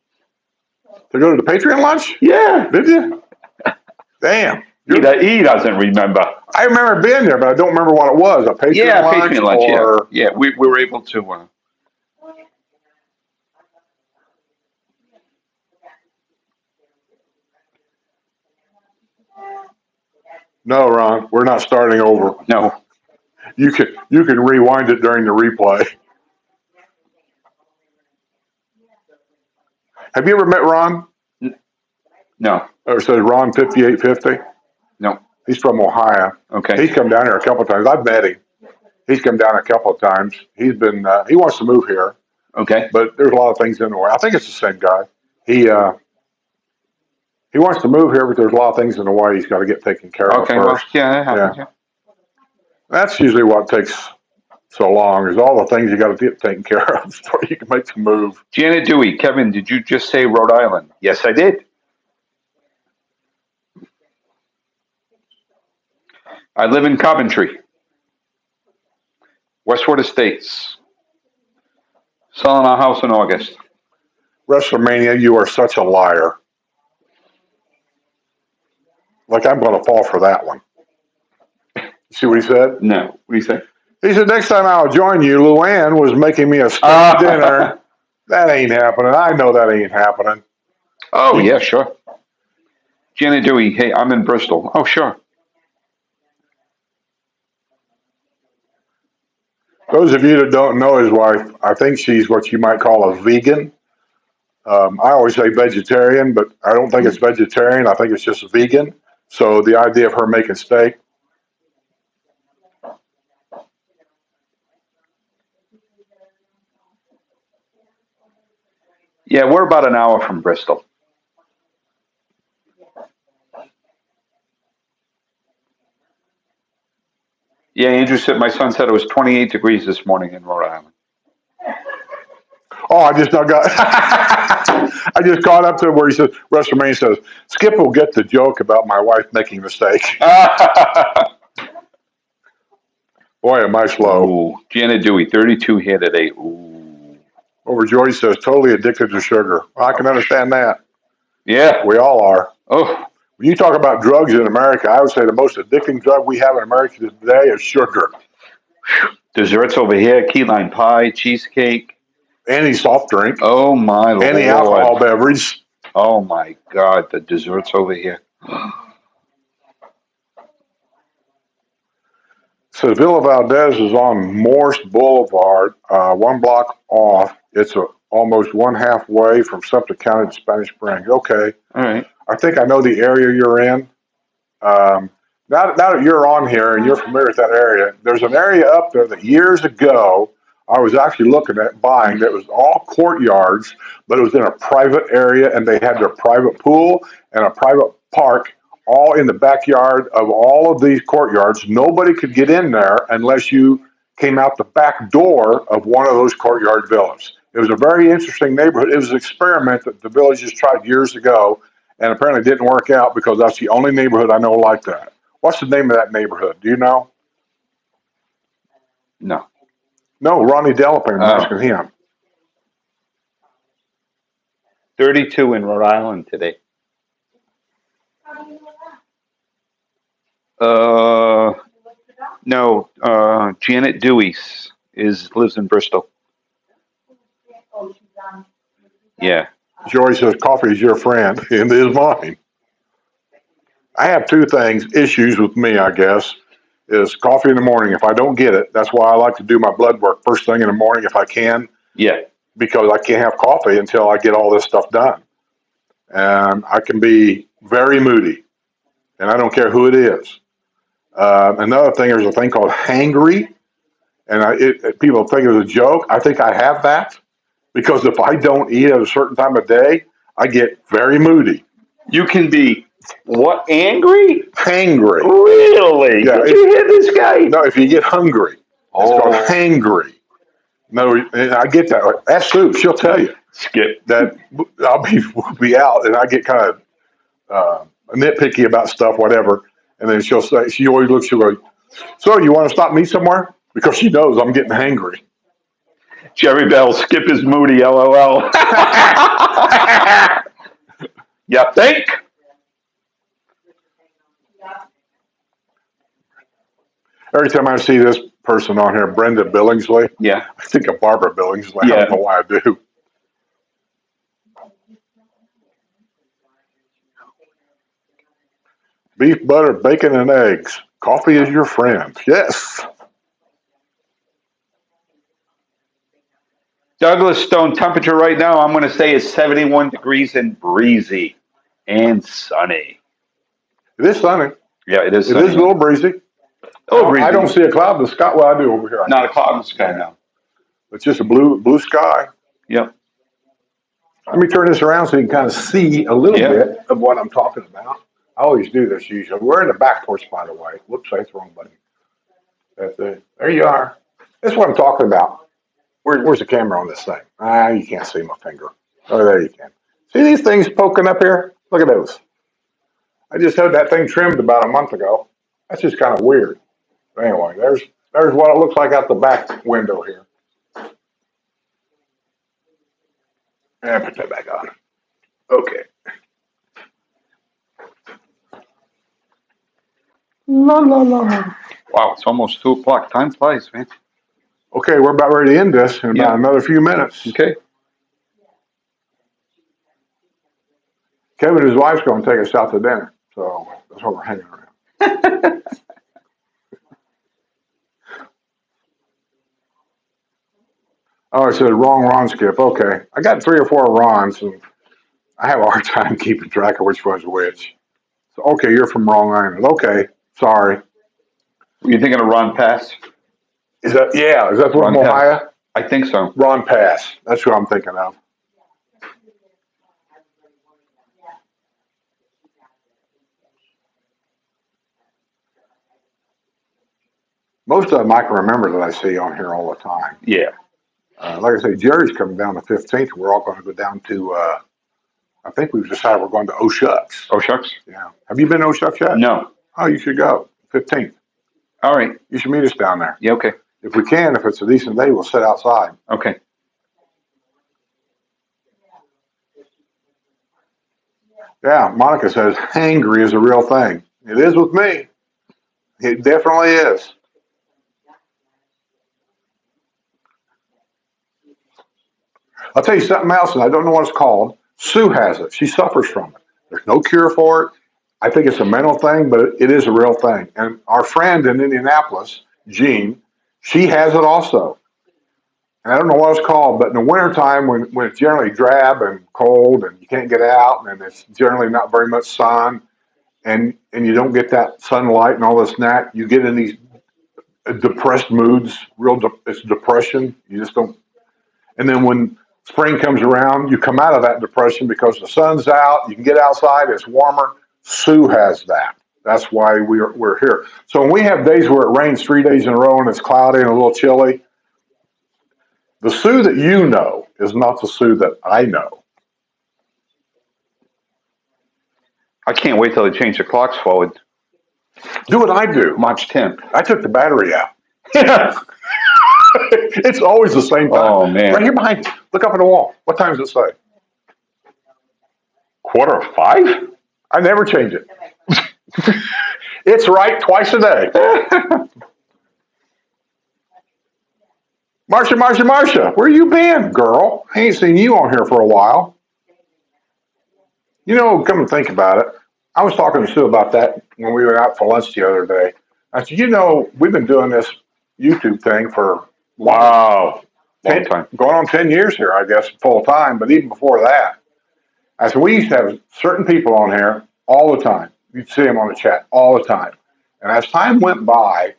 To go to the Patreon lunch? Yeah. Did you? Damn. He doesn't remember. I remember being there, but I don't remember what it was. A Patreon lunch? Patreon lunch. Or... Yeah, we were able to. No, Ron, we're not starting over. No. You can rewind it during the replay. Have you ever met Ron? No. Or says Ron 5850? No. He's from Ohio. Okay. He's come down here a couple of times. I've met him. He's come down a couple of times. He's been he wants to move here, Okay. but there's a lot of things in the way. I think it's the same guy. He wants to move here, but there's a lot of things in the way he's got to get taken care of Okay. Well, first. yeah, that happens. Yeah. That's usually what takes so long, is all the things you got to get taken care of before you can make the move. Janet Dewey, Kevin, did you just say Rhode Island? Yes, I did. I live in Coventry, Westwood Estates. Selling our house in August. WrestleMania, you are such a liar. Like, I'm going to fall for that one. See what he said? No. What do you say? He said, next time I'll join you, Luann was making me a steak dinner. That ain't happening. I know that ain't happening. Oh, yeah, sure. Janet Dewey, hey, I'm in Bristol. Oh, sure. Those of you that don't know his wife, I think she's what you might call a vegan. I always say vegetarian, but I don't think it's vegetarian. I think it's just vegan. So the idea of her making steak. Yeah, we're about an hour from Bristol. Yeah, Andrew said, my son said it was 28 degrees this morning in Rhode Island. Oh, I just got up to where he says, WrestleMania says, Skip will get the joke about my wife making the steak. Boy, am I slow. Ooh, Janet Dewey, 32 here today. Ooh. Over Joyce says, totally addicted to sugar. Well, I can understand that. Yeah. We all are. Oh. When you talk about drugs in America, I would say the most addicting drug we have in America today is sugar. Desserts over here, key lime pie, cheesecake. Any soft drink. Oh, my Lord. Any alcohol beverage. Oh, my God, the desserts over here. So Villa Valdez is on Morse Boulevard, 1 block off. It's almost one halfway from Sumter County to Spanish Springs. Okay. All right. I think I know the area you're in. Now that you're on here and you're familiar with that area, there's an area up there that years ago I was actually looking at buying that was all courtyards, but it was in a private area and they had their private pool and a private park all in the backyard of all of these courtyards. Nobody could get in there unless you came out the back door of one of those courtyard villas. It was a very interesting neighborhood. It was an experiment that the villages tried years ago, and apparently didn't work out because that's the only neighborhood I know like that. What's the name of that neighborhood? Do you know? No. No, Ronnie Delapin. I'm asking him. 32 in Rhode Island today. How do you know that? No, Janet Dewey's lives in Bristol. Oh, she's on. Yeah. Jory says coffee is your friend and is mine. I have two issues with me, I guess, is coffee in the morning. If I don't get it, that's why I like to do my blood work first thing in the morning if I can. Yeah. Because I can't have coffee until I get all this stuff done. And I can be very moody, and I don't care who it is. Another thing, there's a thing called hangry, and people think it's a joke. I think I have that because if I don't eat at a certain time of day, I get very moody. You can be what? Angry? Hangry. Really? Yeah, Did you hear this guy? No, if you get hungry, it's called hangry. No, and I get that. Ask Sue, she'll tell you. Skip. That we'll be out, and I get kind of nitpicky about stuff, whatever. And then she'll say, she always looks, she'll go, so you want to stop me somewhere? Because she knows I'm getting hangry. Jerry Bell, Skip is moody, LOL. You think? Every time I see this person on here, Brenda Billingsley, Yeah. I think of Barbara Billingsley. Yeah. I don't know why I do. Beef, butter, bacon, and eggs. Coffee is your friend. Yes. Douglas Stone, temperature right now, I'm going to say is 71 degrees and breezy and sunny. It is sunny. Yeah, it is It sunny. is a little breezy. breezy. I don't see a cloud in the sky. Well, I do over here. Not a cloud in the sky now. It's just a blue sky. Yep. Let me turn this around so you can kind of see a little bit of what I'm talking about. I always do this usually. We're in the back porch, by the way. Whoops, I hit the wrong button. That's it. There you are. That's what I'm talking about. Where's the camera on this thing? You can't see my finger. Oh, there you can. See these things poking up here? Look at those. I just had that thing trimmed about a month ago. That's just kind of weird. But anyway, there's what it looks like out the back window here. And put that back on. Okay. La la la. Wow, it's almost 2 o'clock. Time flies, man. Okay, we're about ready to end this in about another few minutes. Okay. Kevin and his wife's going to take us out to dinner, so that's why we're hanging around. Oh, it said wrong Ron Skip. Okay, I got 3 or 4 Rons, and I have a hard time keeping track of which was which. So, okay, you're from Wrong Island. Okay, sorry. Were you thinking of Ron Pass? Is that from Ron Ohio? Pass. I think so. Ron Pass. That's who I'm thinking of. Most of them I can remember that I see on here all the time. Yeah. Like I say, Jerry's coming down the 15th. We're all going to go down to, I think we've decided we're going to O'Shucks. Oh, shucks? Yeah. Have you been to O'Shucks yet? No. Oh, you should go. 15th. All right. You should meet us down there. Yeah, okay. If we can, if it's a decent day, we'll sit outside. Okay. Yeah, Monica says hangry is a real thing. It is with me. It definitely is. I'll tell you something else, and I don't know what it's called. Sue has it. She suffers from it. There's no cure for it. I think it's a mental thing, but it is a real thing. And our friend in Indianapolis, Jean, she has it also. And I don't know what it's called, but in the wintertime, when it's generally drab and cold and you can't get out and it's generally not very much sun and you don't get that sunlight and all this and that, you get in these depressed moods, it's depression. You just don't. And then when spring comes around, you come out of that depression because the sun's out, you can get outside, it's warmer. Sue has that. That's why we're here. So when we have days where it rains 3 days in a row and it's cloudy and a little chilly, the Sue that you know is not the Sue that I know. I can't wait till they change the clocks forward. Do what I do. March 10th. I took the battery out. It's always the same time. Oh, man. Right here behind you. Look up at the wall. What time does it say? 4:45? I never change it. It's right twice a day. Marcia, where you been, girl? I ain't seen you on here for a while. You know, come and think about it. I was talking to Sue about that when we were out for lunch the other day. I said, you know, we've been doing this YouTube thing for Wow. Long time. going on 10 years here, I guess, full time, but even before that. I said, we used to have certain people on here all the time. You'd see them on the chat all the time. And as time went by,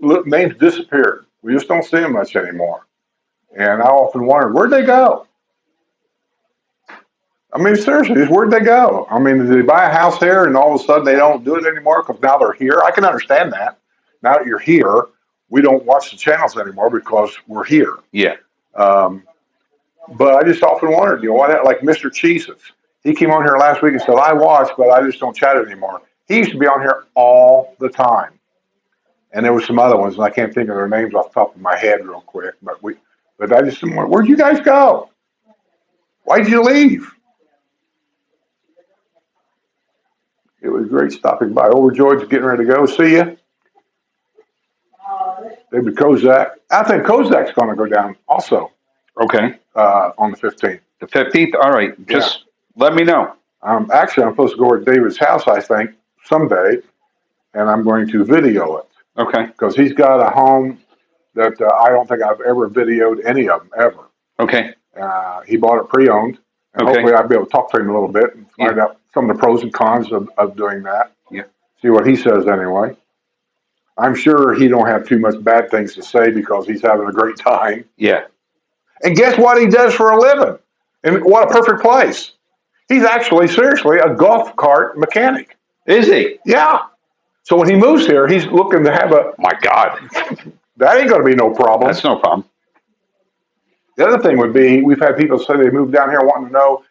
names disappeared. We just don't see them much anymore. And I often wondered, where'd they go? I mean, seriously, where'd they go? I mean, did they buy a house here and all of a sudden they don't do it anymore because now they're here? I can understand that. Now that you're here, we don't watch the channels anymore because we're here. Yeah. But I just often wondered, you know, what, like Mr. Cheeses. He came on here last week and said, I watch, but I just don't chat anymore. He used to be on here all the time. And there was some other ones, and I can't think of their names off the top of my head real quick. But I just wondered, where'd you guys go? Why'd you leave? It was great stopping by. Overjoyed's getting ready to go. See ya. David Kozak. I think Kozak's going to go down also. Okay. On the 15th. The 15th? All right. Just let me know. Actually, I'm supposed to go over to David's house, I think, someday, and I'm going to video it. Okay. Because he's got a home that I don't think I've ever videoed any of them, ever. Okay. He bought it pre-owned, and Okay. hopefully I'll be able to talk to him a little bit and find out some of the pros and cons of doing that. Yeah. See what he says anyway. I'm sure he don't have too much bad things to say because he's having a great time. Yeah. And guess what he does for a living? And what a perfect place. He's actually, seriously, a golf cart mechanic. Is he? Yeah. So when he moves here, he's looking to have a, My God. that ain't going to be no problem. That's no problem. The other thing would be, we've had people say they moved down here wanting to know,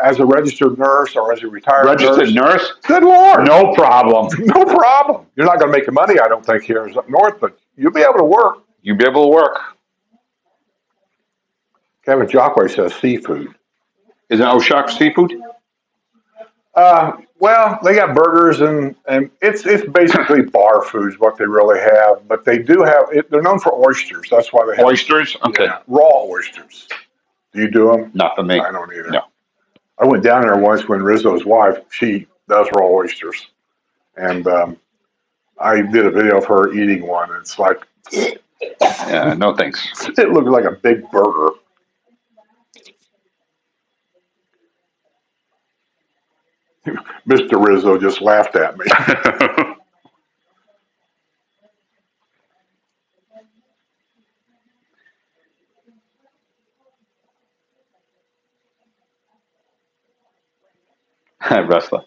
as a registered nurse or as a retired Registered nurse? Good Lord. No problem. No problem. You're not going to make the money, I don't think, here up north, but you'll be able to work. You'll be able to work. Kevin Jockway says seafood. Is it Oshak seafood? Well, they got burgers and it's basically bar foods, what they really have, but they do have, they're known for oysters. That's why they have Oysters? Okay. yeah, raw oysters. Do you do them? Not for me. I don't either. No. I went down there once when Rizzo's wife, she does raw oysters. And I did a video of her eating one. And it's like, Yeah, no thanks. it looked like a big burger. Mr. Rizzo just laughed at me. Wrestler.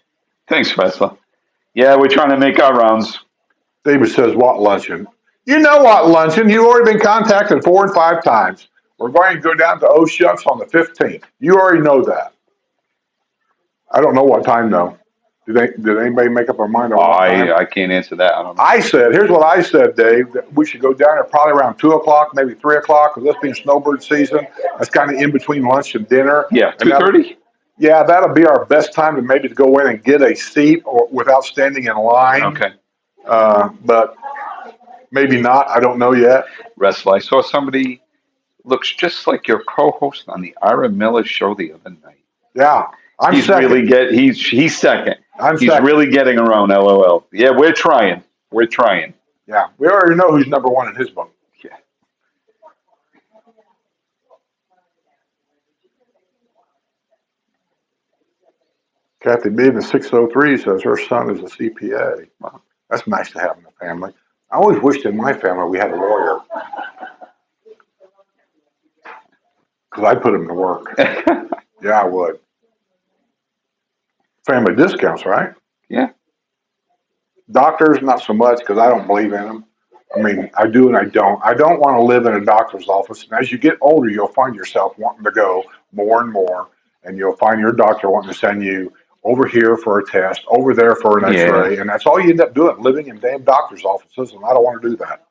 Thanks, Wrestler. Yeah, we're trying to make our rounds. David says, what luncheon? You know what luncheon? You've already been contacted 4 and 5 times. We're going to go down to O'Shucks on the 15th. You already know that. I don't know what time though. Did anybody make up their mind on what time? I can't answer that. I don't know. I said, here's what I said, Dave, that we should go down there probably around 2 o'clock, maybe 3 o'clock, because this being snowbird season, that's kind of in between lunch and dinner. Yeah, And 2:30? Yeah, that'll be our best time to maybe to go in and get a seat or without standing in line. Okay. But maybe not. I don't know yet. Wrestler. I saw somebody looks just like your co-host on the Ira Miller show the other night. Yeah, I'm He's second. really he's second. I'm He's second. really getting around, LOL. Yeah, we're trying. We're trying. Yeah, we already know who's number 1 in his book. Yeah. Kathy Beaven in 603 says her son is a CPA. Wow, that's nice to have in the family. I always wished in my family we had a lawyer. Because I'd put him to work. Yeah, I would. Family discounts, right? Yeah. Doctors, not so much, because I don't believe in them. I mean, I do and I don't. I don't want to live in a doctor's office. And as you get older, you'll find yourself wanting to go more and more. And you'll find your doctor wanting to send you over here for a test, over there for an Yeah. x-ray. And that's all you end up doing, living in damn doctor's offices. And I don't want to do that.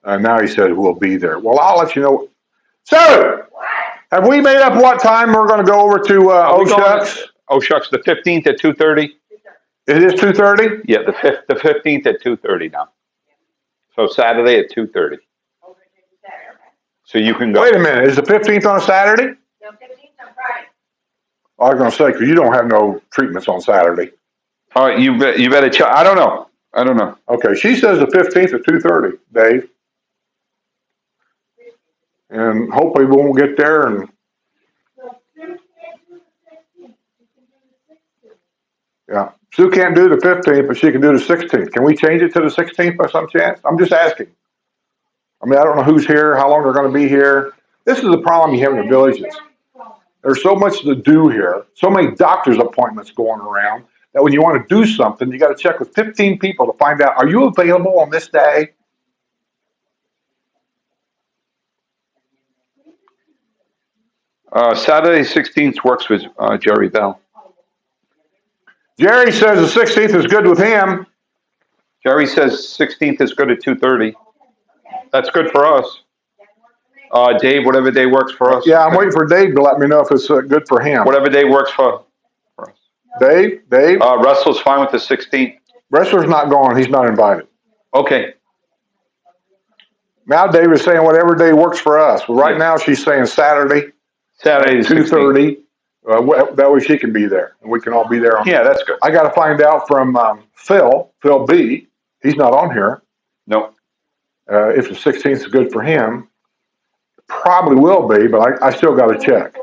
And now he says, we'll be there. Well, I'll let you know. So, have we made up what time we're going to go over to Are we going- Shucks? Oh shucks, the 15th at 2:30. It is 2:30? Yeah, the 15th at 2:30 now. So Saturday at 2:30. So you can go. Wait a minute. Is the 15th on a Saturday? No, 15th on Friday. I was going to say, because you don't have no treatments on Saturday. All right, you better check. I don't know. Okay, she says the 15th at 2:30, Dave. And hopefully we won't get there and, yeah. Sue can't do the 15th, but she can do the 16th. Can we change it to the 16th by some chance? I'm just asking. I mean, I don't know who's here, how long they're going to be here. This is the problem you have in the villages. There's so much to do here, so many doctor's appointments going around, that when you want to do something, you got to check with 15 people to find out, are you available on this day? Saturday 16th works with Jerry Bell. Jerry says the 16th is good with him. Jerry says 16th is good at 2:30. That's good for us. Dave, whatever day works for us. Yeah, I'm waiting for Dave to let me know if it's good for him. Whatever day works for us. Dave? Russell's fine with the 16th. Wrestler's not going. He's not invited. Okay. Now Dave is saying whatever day works for us. Well, right now she's saying Saturday, Saturday, 2:30. That way she can be there, and we can all be there. Yeah, that's good. I got to find out from Phil B. He's not on here. No. If the 16th is good for him, probably will be, but I still got to check.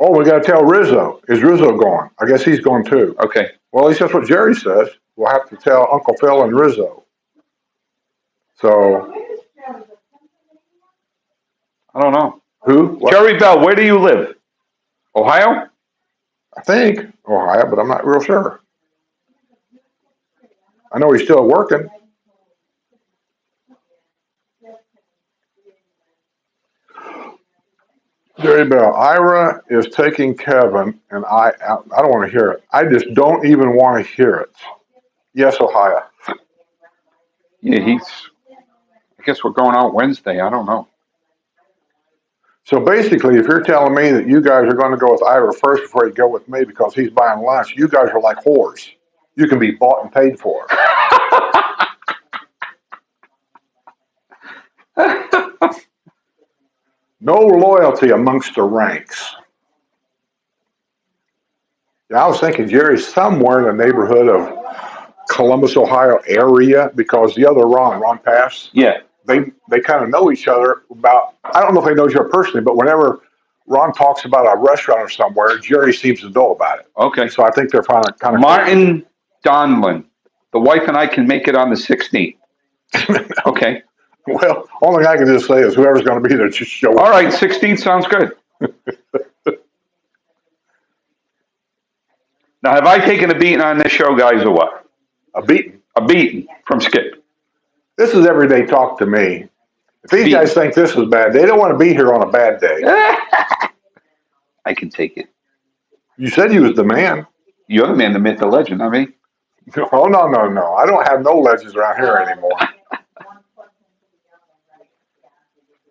Oh, we got to tell Rizzo. Is Rizzo going? I guess he's going too. Okay. Well, at least that's what Jerry says. We'll have to tell Uncle Phil and Rizzo. So, I don't know. who? What? Jerry Bell, where do you live? Ohio? I think Ohio, but I'm not real sure. I know he's still working. Jerry Bell, Ira is taking Kevin, and I don't want to hear it. I just don't even want to hear it. Yes, Ohio. Yeah, I guess we're going out Wednesday. I don't know. So basically, if you're telling me that you guys are going to go with Ira first before you go with me because he's buying lunch, you guys are like whores. You can be bought and paid for. No loyalty amongst the ranks. Yeah, I was thinking Jerry's somewhere in the neighborhood of Columbus, Ohio area, because the other Ron Pass, Yeah. they kind of know each other about, I don't know if they know each other personally, but whenever Ron talks about a restaurant or somewhere, Jerry seems to know about it. Okay. So I think they're kind of Martin Donlin. The wife and I can make it on the 16th. Okay. Well, only thing I can just say is whoever's going to be there, just show All up. right, 16th sounds good. Now, have I taken a beating on this show, guys, or what? A beating. A beating from Skip. This is everyday talk to me. If these guys think this is bad, they don't want to be here on a bad day. I can take it. You said you was the man. You're the man, the myth, the legend, I mean. Oh, no. I don't have no legends around here anymore.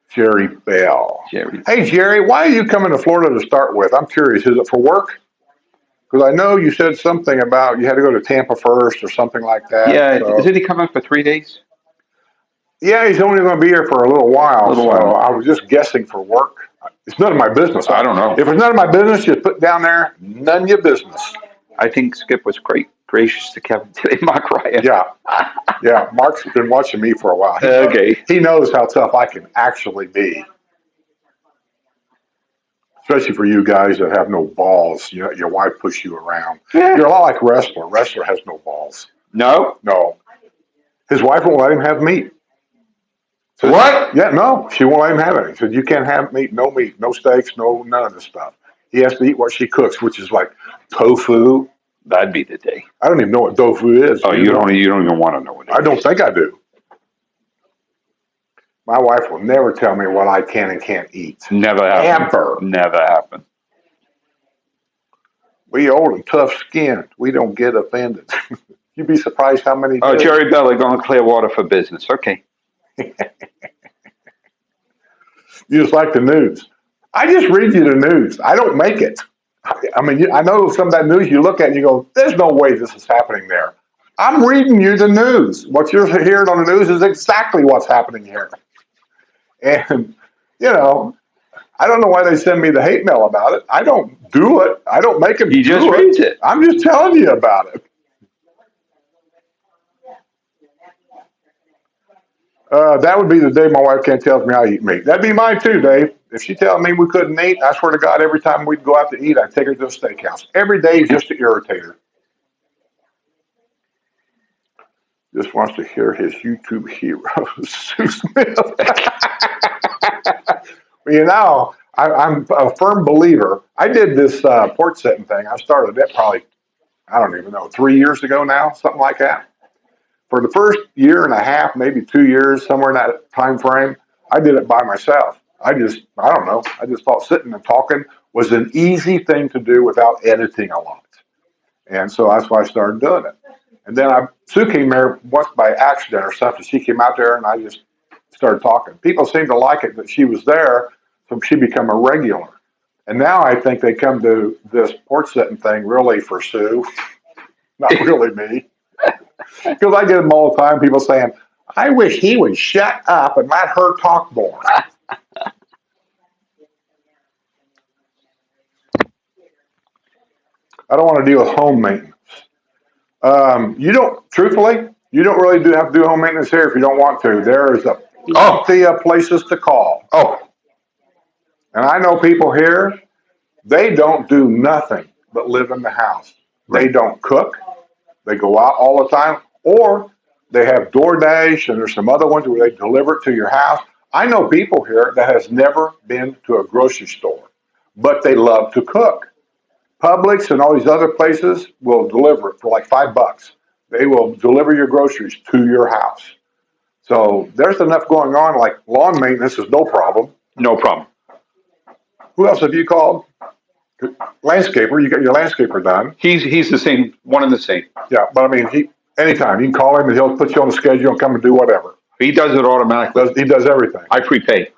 Jerry Bell. Jerry. Hey, Jerry, why are you coming to Florida to start with? I'm curious. Is it for work? Because I know you said something about you had to go to Tampa first or something like that. Yeah, so. isn't he coming for 3 days? Yeah, he's only going to be here for a little while. A little while. I was just guessing for work. It's none of my business. I don't know. If it's none of my business, just put down there, none of your business. I think Skip was gracious to Kevin today, Mark Ryan. Yeah. Mark's been watching me for a while. Okay. He knows how tough I can actually be. Especially for you guys that have no balls. You know, your wife pushes you around. Yeah. You're a lot like wrestler. Wrestler has no balls. No? No. His wife won't let him have meat. So, What? yeah, no, she won't let him have any. She said, you can't have meat, no steaks, none of this stuff. He has to eat what she cooks, which is like tofu. That'd be the day. I don't even know what tofu is. Oh, you don't even want to know what it is. I don't think I do. My wife will never tell me what I can and can't eat. Never happened. Ever. Never happened. We old and tough skinned. We don't get offended. You'd be surprised how many. Oh, do. Jerry Bell, going to Clearwater for business. Okay. You just like the news. I just read you the news. I don't make it. I mean, I know some of that news you look at and you go, there's no way this is happening there. I'm reading you the news. What you're hearing on the news is exactly what's happening here. And, I don't know why they send me the hate mail about it. I don't do it. I don't make them He just reads it. I'm just telling you about it. That would be the day my wife can't tell me I eat meat. That'd be mine too, Dave. If she tells me we couldn't eat, I swear to God, every time we'd go out to eat, I'd take her to a steakhouse. Every day just to irritate her. Just wants to hear his YouTube hero, Sue Smith. I'm a firm believer. I did this porch setting thing. I started it probably, I don't even know, 3 years ago now, something like that. For the first year and a half, maybe 2 years, somewhere in that time frame, I did it by myself. I don't know. I just thought sitting and talking was an easy thing to do without editing a lot. And so that's why I started doing it. And then Sue came there once by accident or something. She came out there and I just started talking. People seemed to like it that she was there, so she became a regular. And now I think they come to this porch setting thing really for Sue, not really me. Because I get them all the time, people saying, I wish he would shut up and let her talk more. I don't want to deal with home maintenance. Truthfully, you don't really have to do home maintenance here if you don't want to. There is plenty of places to call. Oh. And I know people here, they don't do nothing but live in the house. They don't cook. They go out all the time. Or they have DoorDash and there's some other ones where they deliver it to your house. I know people here that has never been to a grocery store, but they love to cook. Publix and all these other places will deliver it for like $5. They will deliver your groceries to your house. So there's enough going on, like lawn maintenance is no problem. No problem. Who else have you called? Landscaper, you got your landscaper done. He's the same, one and the same. Yeah, but I mean, anytime you can call him and he'll put you on the schedule and come and do whatever. He does it automatically. He does everything. I prepay.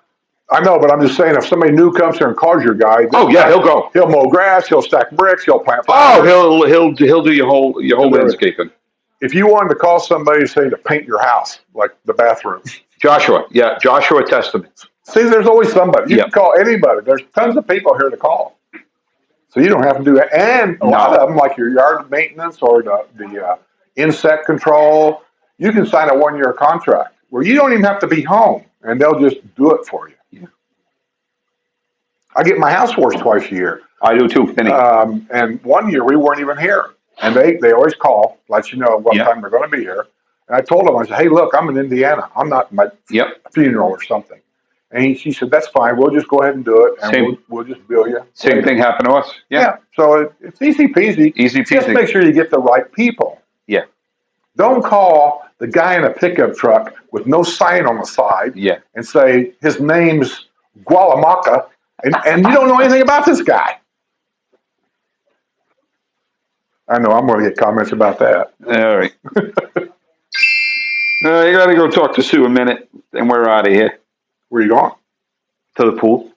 I know, but I'm just saying, if somebody new comes here and calls your guy, oh yeah, he'll go. He'll mow grass, he'll stack bricks, he'll plant flowers. Oh, he'll do your whole landscaping. If you wanted to call somebody, say to paint your house, like the bathroom. Joshua Testament. See, there's always somebody. You can call anybody. There's tons of people here to call. So you don't have to do that. And a lot of them, like your yard maintenance or the insect control, you can sign a 1-year contract where you don't even have to be home, and they'll just do it for you. Yeah. I get my house washed twice a year. I do too, Penny. And 1 year we weren't even here. And they always call, let you know what time they're going to be here. And I told them, I said, hey, look, I'm in Indiana. I'm not in my funeral or something. And she said, that's fine. We'll just go ahead and do it. And we'll just bill you. Same thing happened to us. Yeah. So it's easy peasy. Easy peasy. Just make sure you get the right people. Yeah. Don't call the guy in a pickup truck with no sign on the side and say his name's Gualamaca and you don't know anything about this guy. I know I'm going to get comments about that. All right. You got to go talk to Sue a minute, and we're out of here. Where you going? To the pool.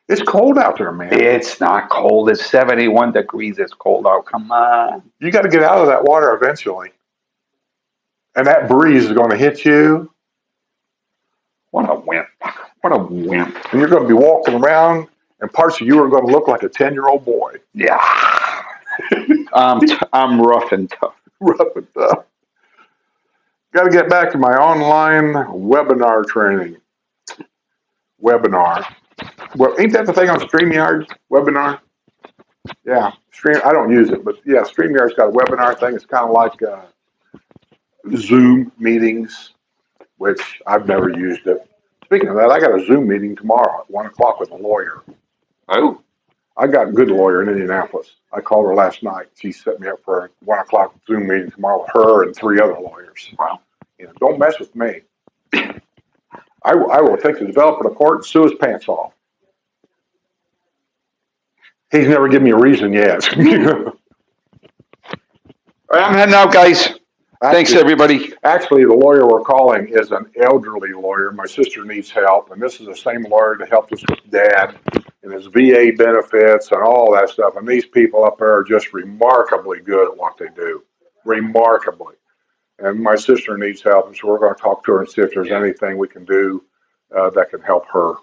It's cold out there, man. It's not cold. It's 71 degrees. It's cold out. Come on. You got to get out of that water eventually. And that breeze is going to hit you. What a wimp. What a wimp. And you're going to be walking around, and parts of you are going to look like a 10-year-old boy. Yeah. I'm rough and tough. Rough and tough. Got to get back to my online webinar training. Webinar. Well, ain't that the thing on StreamYard? Webinar? Yeah. I don't use it, but yeah, StreamYard's got a webinar thing. It's kind of like Zoom meetings. which I've never used it. Speaking of that, I got a Zoom meeting tomorrow at 1 o'clock with a lawyer. Oh, I got a good lawyer in Indianapolis. I called her last night. She set me up for a 1 o'clock Zoom meeting tomorrow with her and 3 other lawyers. wow. You know, don't mess with me. I will take the developer to court and sue his pants off. He's never given me a reason yet. All right, I'm heading out, guys. Thanks, everybody. Actually, the lawyer we're calling is an elderly lawyer. My sister needs help, and this is the same lawyer that helped us with Dad and his VA benefits and all that stuff. And these people up there are just remarkably good at what they do. Remarkably. And my sister needs help, and so we're going to talk to her and see if there's anything we can do that can help her.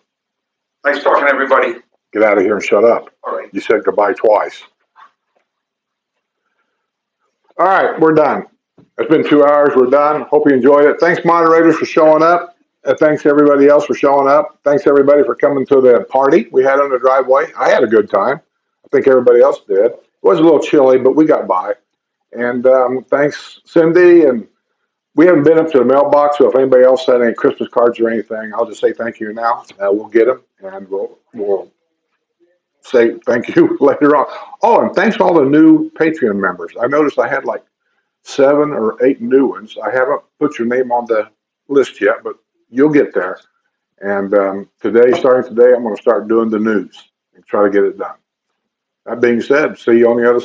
Nice talking, everybody. Get out of here and shut up. All right. You said goodbye twice. All right, we're done. It's been 2 hours. We're done. Hope you enjoyed it. Thanks, moderators, for showing up. Thanks, everybody else, for showing up. Thanks, everybody, for coming to the party we had on the driveway. I had a good time. I think everybody else did. It was a little chilly, but we got by. And thanks, Cindy. And we haven't been up to the mailbox, so if anybody else had any Christmas cards or anything, I'll just say thank you now. We'll get them, and we'll say thank you later on. Oh, and thanks to all the new Patreon members. I noticed I had like 7 or 8 new ones. I haven't put your name on the list yet, but you'll get there. And starting today, I'm going to start doing the news and try to get it done. That being said, see you on the other side.